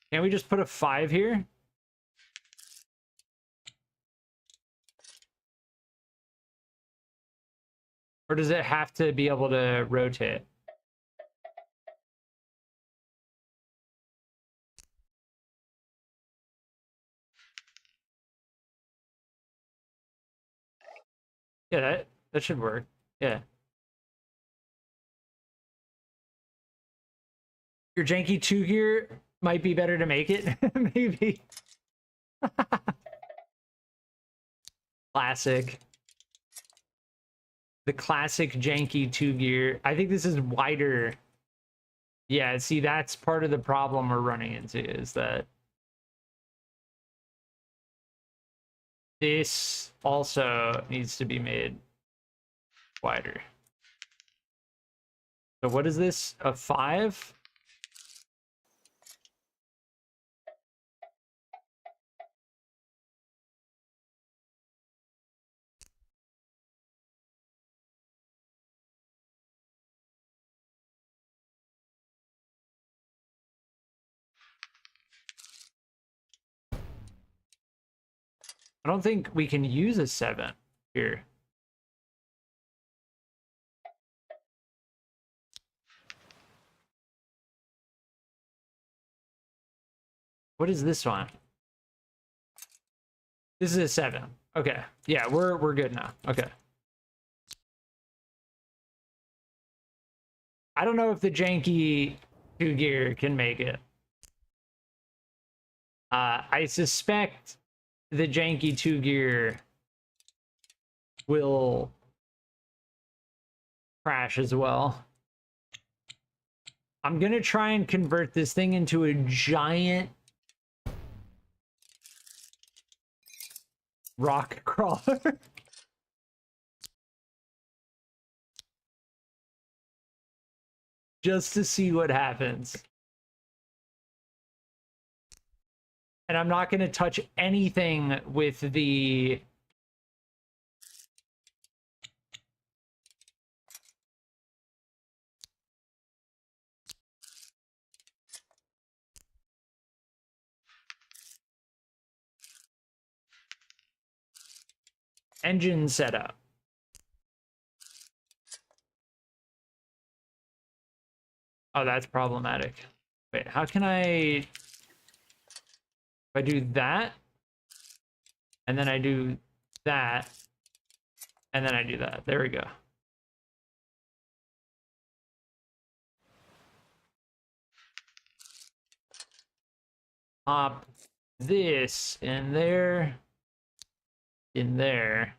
Can't we just put a 5 here? Or does it have to be able to rotate? Yeah, that should work. Yeah. Your janky 2 gear might be better to make it. Maybe. Classic. The classic janky 2 gear. I think this is wider. Yeah, see, that's part of the problem we're running into, is that this also needs to be made wider. So what is this? A 5? I don't think we can use a 7 here. What is this one? This is a 7. Okay. Yeah, we're good now. Okay. I don't know if the janky 2 gear can make it. I suspect the janky 2 gear will crash as well. I'm gonna try and convert this thing into a giant rock crawler. Just to see what happens. And I'm not going to touch anything with the engine setup. Oh, that's problematic. Wait, how can I... If I do that, and then I do that, and then I do that. There we go. Pop this in there, in there.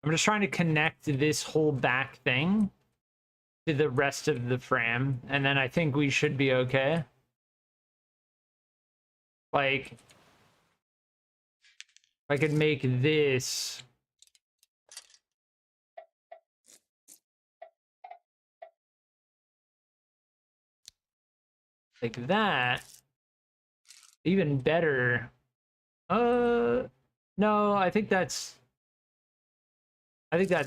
I'm just trying to connect this whole back thing to the rest of the frame, and then I think we should be okay. Like, if I could make this like that, even better. No, I think that's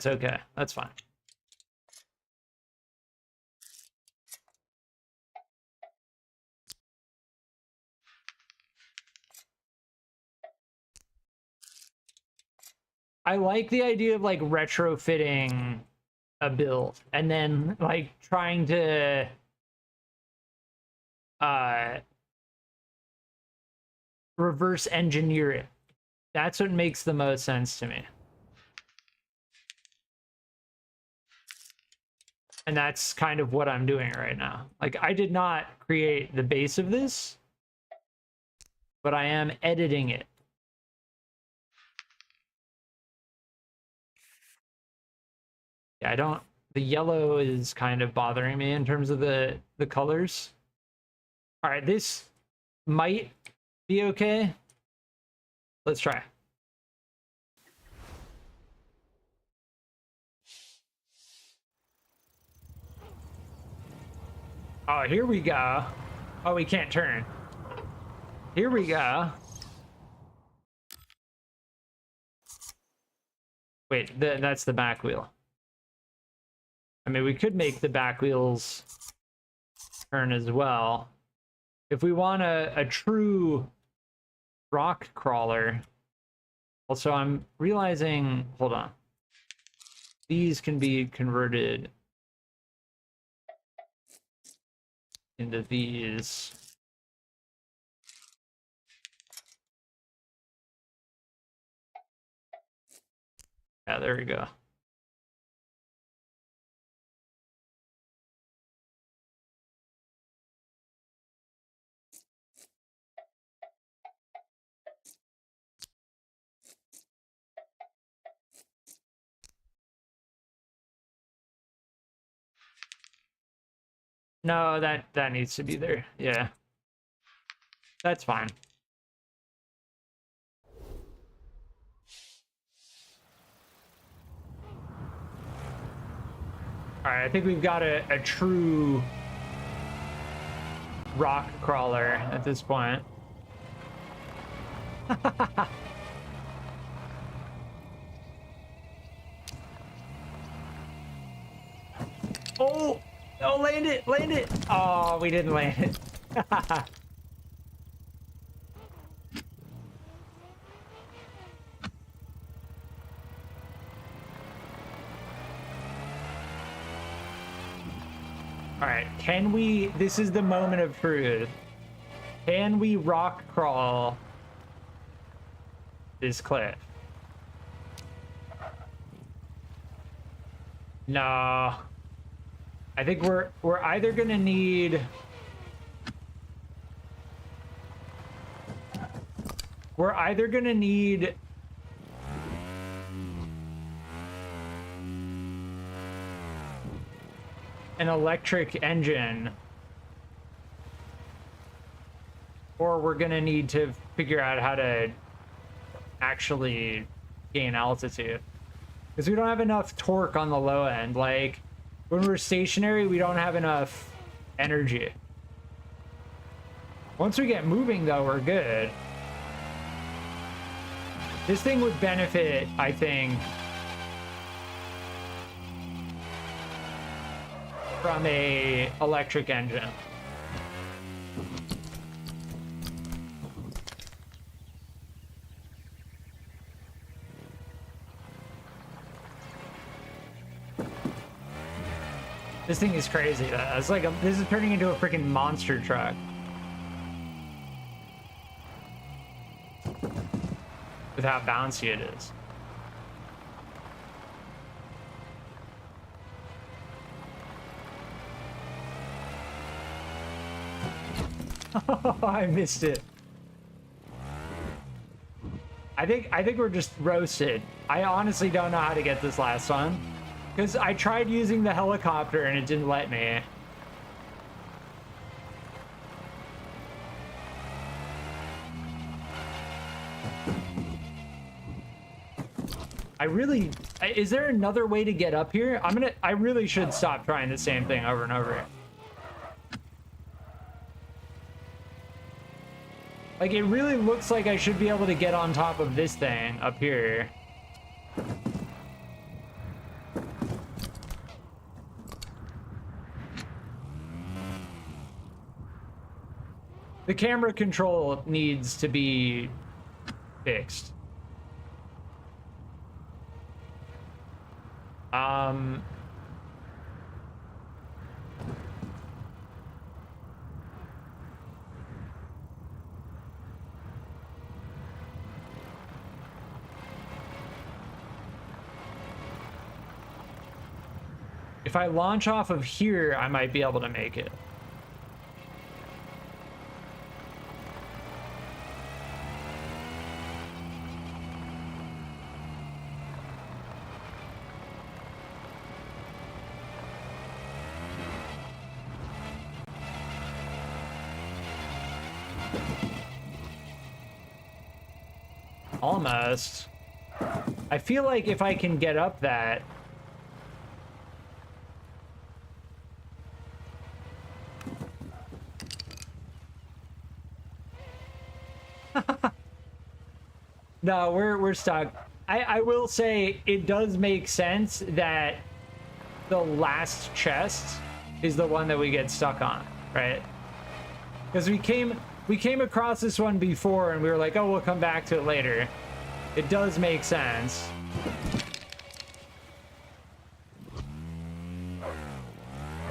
okay. That's fine. I like the idea of like retrofitting a build and then like trying to reverse engineer it. That's what makes the most sense to me. And that's kind of what I'm doing right now. Like, I did not create the base of this, but I am editing it. Yeah, I don't... The yellow is kind of bothering me in terms of the colors. All right, this might be okay. Let's try. Oh, here we go. Oh, we can't turn. Here we go. Wait, that's the back wheel. I mean, we could make the back wheels turn as well. If we want a true rock crawler. Also, I'm realizing, hold on. These can be converted into these. Yeah, there we go. No, that needs to be there. Yeah. That's fine. All right, I think we've got a true rock crawler at this point. Oh, oh, land it, land it. Oh, we didn't land it. All right, can we, this is the moment of truth. Can we rock crawl this cliff? No. I think we're either gonna need... We're either gonna need... an electric engine, or we're gonna need to figure out how to actually gain altitude, because we don't have enough torque on the low end. Like, when we're stationary, we don't have enough energy. Once we get moving, though, we're good. This thing would benefit, I think, from a electric engine. This thing is crazy. It's like this is turning into a freaking monster truck. With how bouncy it is. I missed it. I think we're just roasted. I honestly don't know how to get this last one, because I tried using the helicopter and it didn't let me. I really... Is there another way to get up here? I really should stop trying the same thing over and over. Like, it really looks like I should be able to get on top of this thing up here. The camera control needs to be fixed. Um, if I launch off of here, I might be able to make it. Almost. I feel like if I can get up that... No, we're stuck. I will say it does make sense that the last chest is the one that we get stuck on, right? Because we came across this one before and we were like, oh, we'll come back to it later. It does make sense.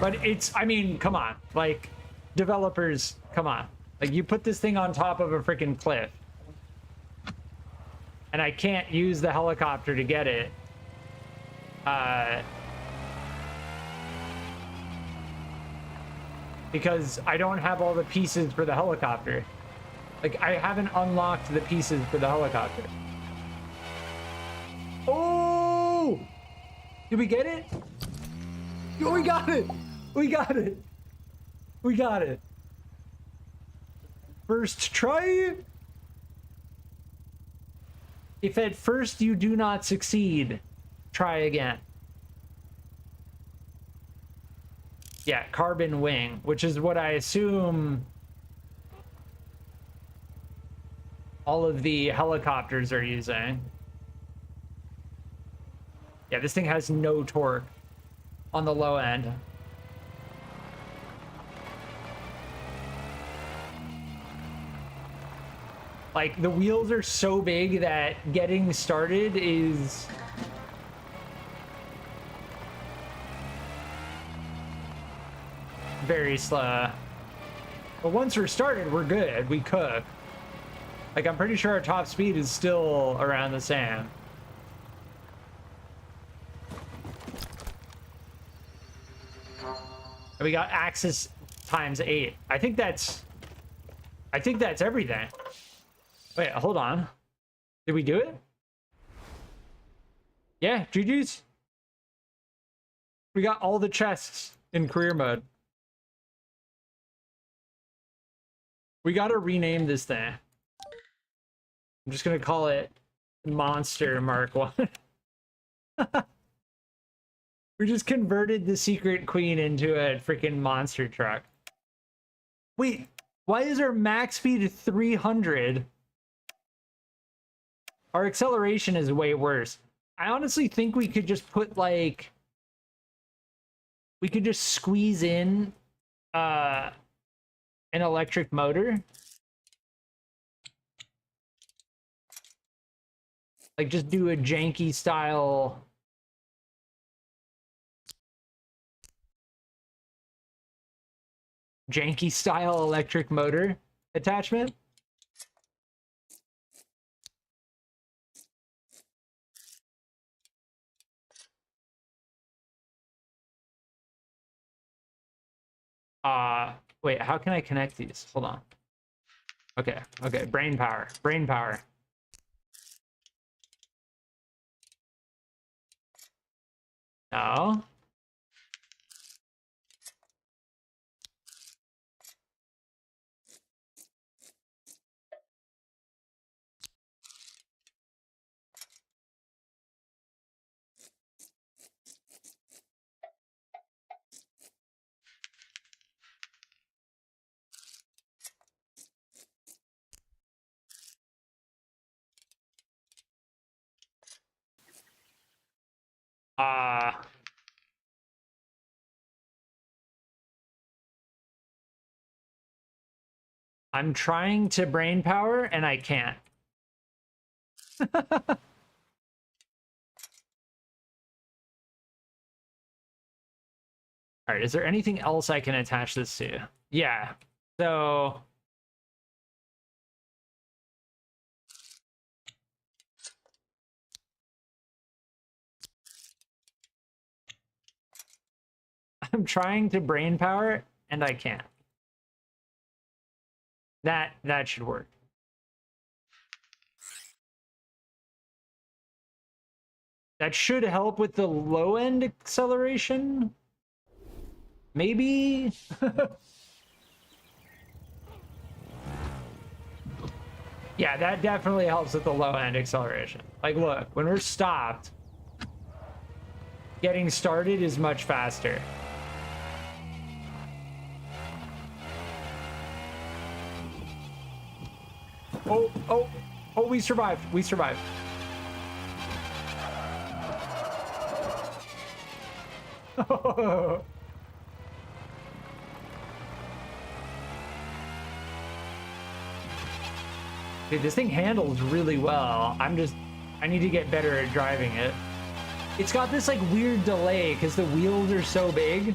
But it's, I mean, come on. Like, developers, come on. Like, you put this thing on top of a freaking cliff. And I can't use the helicopter to get it. Because I don't have all the pieces for the helicopter. Like, I haven't unlocked the pieces for the helicopter. Oh! Did we get it? Oh, we got it! We got it! We got it! First try? If at first you do not succeed, try again. Yeah, carbon wing, which is what I assume all of the helicopters are using. Yeah, this thing has no torque on the low end. Like, the wheels are so big that getting started is... very slow. But once we're started, we're good. We cook. Like, I'm pretty sure our top speed is still around the same. And we got axis times 8. I think that's everything. Wait, hold on. Did we do it? Yeah, GG's. We got all the chests in career mode. We gotta rename this thing. I'm just gonna call it Monster Mark 1. We just converted the Secret Queen into a freaking monster truck. Wait, why is our max speed 300? Our acceleration is way worse. I honestly think we could just put, like... we could just squeeze in an electric motor. Like, just do a janky style... janky style electric motor attachment. Wait, how can I connect these? Hold on. Okay, brain power. No. I'm trying to brain power and I can't. All right, is there anything else I can attach this to? Yeah, so I'm trying to brain power and I can't. That should work. That should help with the low end acceleration. Maybe. Yeah, that definitely helps with the low end acceleration. Like, look, when we're stopped, getting started is much faster. Oh, we survived. We survived. Dude, this thing handles really well. I need to get better at driving it. It's got this like weird delay because the wheels are so big.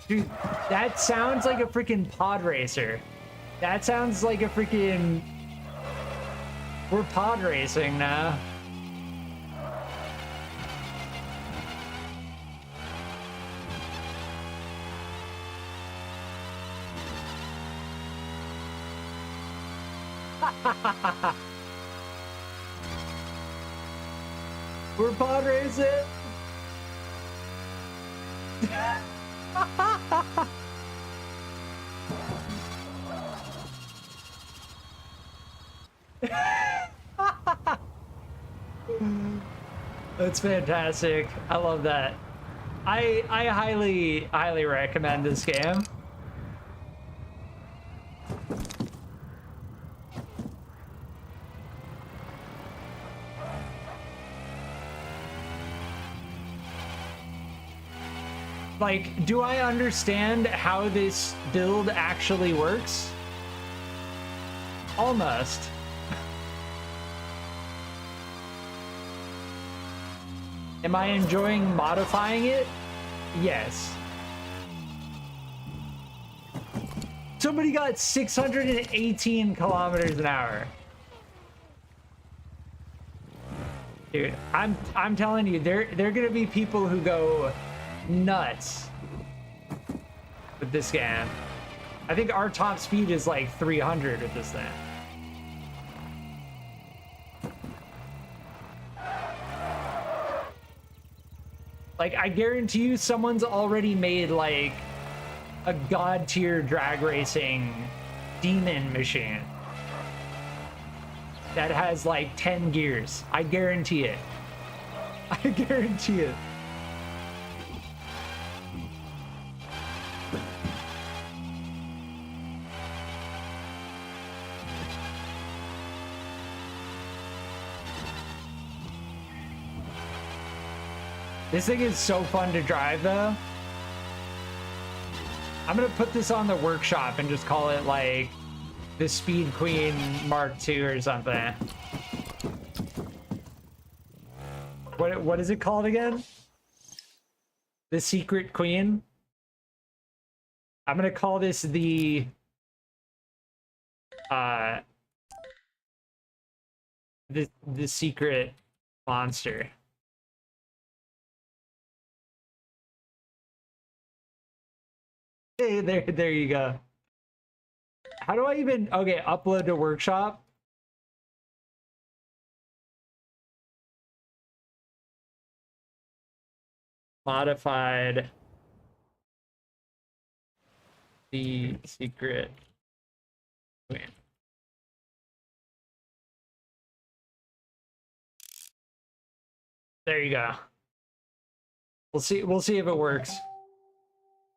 Dude, that sounds like a freaking pod racer. That sounds like a freaking... We're pod racing now. We're pod racing. That's fantastic. I love that. I highly recommend this game. Like, do I understand how this build actually works? Almost. Am I enjoying modifying it? Yes. Somebody got 618 kilometers an hour. Dude, I'm telling you, there are gonna be people who go nuts with this game. I think our top speed is like 300 with this thing. Like, I guarantee you someone's already made like a god tier drag racing demon machine that has like 10 gears. I guarantee it. I guarantee it. This thing is so fun to drive, though. I'm gonna put this on the workshop and just call it like the Speed Queen Mark II or something. What is it called again? The Secret Queen? I'm gonna call this the secret monster. Hey, there you go. How do I even... Okay, upload to workshop. Modified. The secret queen. There you go. We'll see if it works.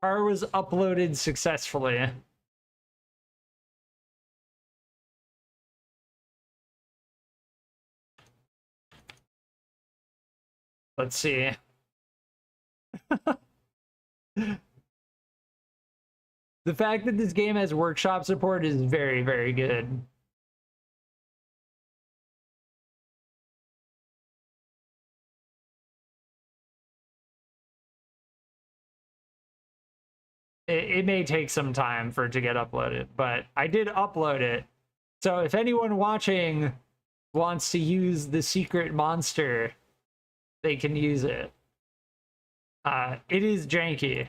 Car was uploaded successfully. Let's see. The fact that this game has workshop support is very, very good. it may take some time for it to get uploaded, but I did upload it. So if anyone watching wants to use the secret monster, they can use it. It is janky.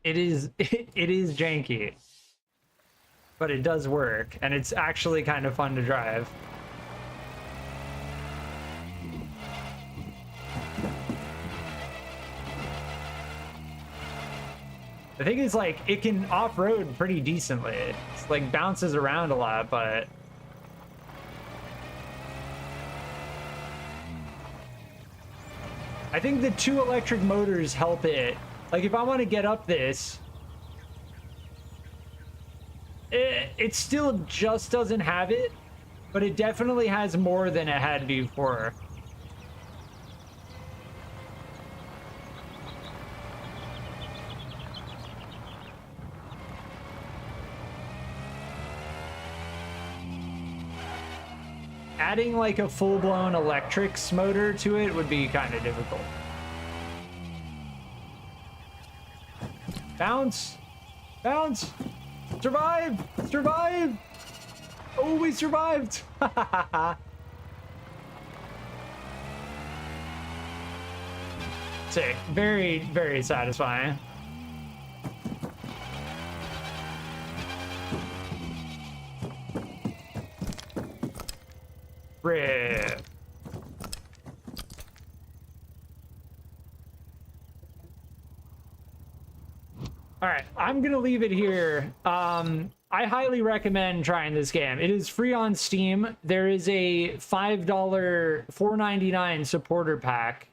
It is janky, but it does work, and it's actually kind of fun to drive. The thing is, like, it can off-road pretty decently. It's like bounces around a lot, but I think the 2 electric motors help it. Like, if I want to get up this, it still just doesn't have it, but it definitely has more than it had before. Adding like a full-blown electrics motor to it would be kind of difficult. Bounce! Bounce! Survive! Survive! Oh, we survived! Sick. Very, very satisfying. Rip. All right, I'm gonna leave it here. I highly recommend trying this game. It is free on Steam. There is a $5 $4.99 supporter pack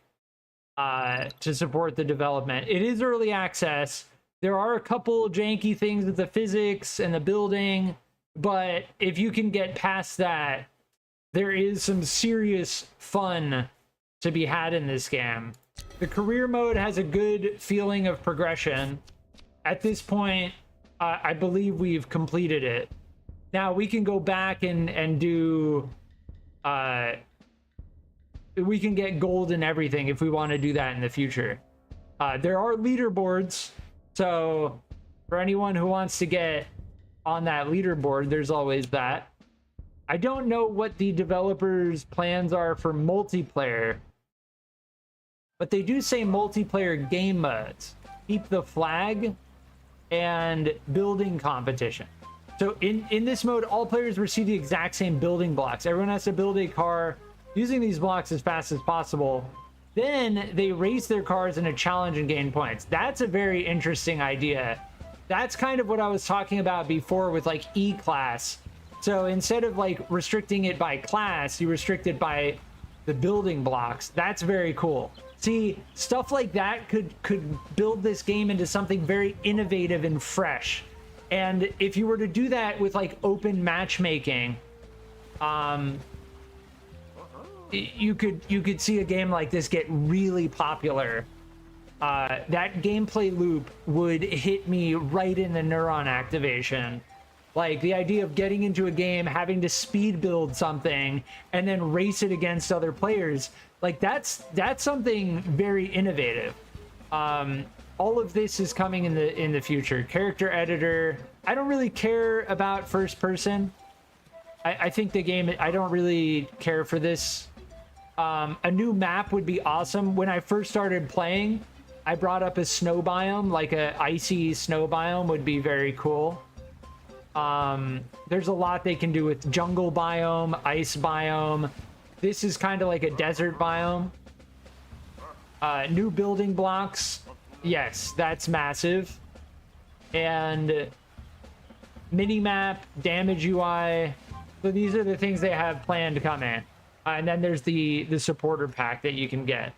to support the development. It is early access. There are a couple janky things with the physics and the building, but if you can get past that, there is some serious fun to be had in this game. The career mode has a good feeling of progression. At this point, I believe we've completed it. Now we can go back and do... we can get gold and everything if we want to do that in the future. There are leaderboards, so for anyone who wants to get on that leaderboard, there's always that. I don't know what the developers' plans are for multiplayer, but they do say multiplayer game modes, keep the flag, and building competition. So in this mode, all players receive the exact same building blocks. Everyone has to build a car using these blocks as fast as possible. Then they race their cars in a challenge and gain points. That's a very interesting idea. That's kind of what I was talking about before with like E-class. So instead of like restricting it by class, you restrict it by the building blocks. That's very cool. See, stuff like that could build this game into something very innovative and fresh. And if you were to do that with like open matchmaking, you could see a game like this get really popular. That gameplay loop would hit me right in the neuron activation. Like the idea of getting into a game, having to speed build something, and then race it against other players. Like that's something very innovative. All of this is coming in the future. Character editor. I don't really care about first person. I think the game, I don't really care for this. A new map would be awesome. When I first started playing, I brought up a snow biome, like a icy snow biome would be very cool. There's a lot they can do with jungle biome, ice biome. This is kind of like a desert biome. New building blocks. Yes, that's massive. And mini-map, damage UI. So these are the things they have planned to come in. And then there's the supporter pack that you can get.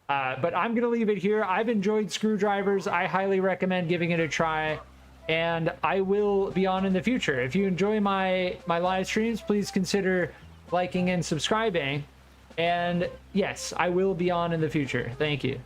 But I'm going to leave it here. I've enjoyed Screwdrivers. I highly recommend giving it a try. And I will be on in the future. If you enjoy my live streams, please consider liking and subscribing. And yes, I will be on in the future. Thank you.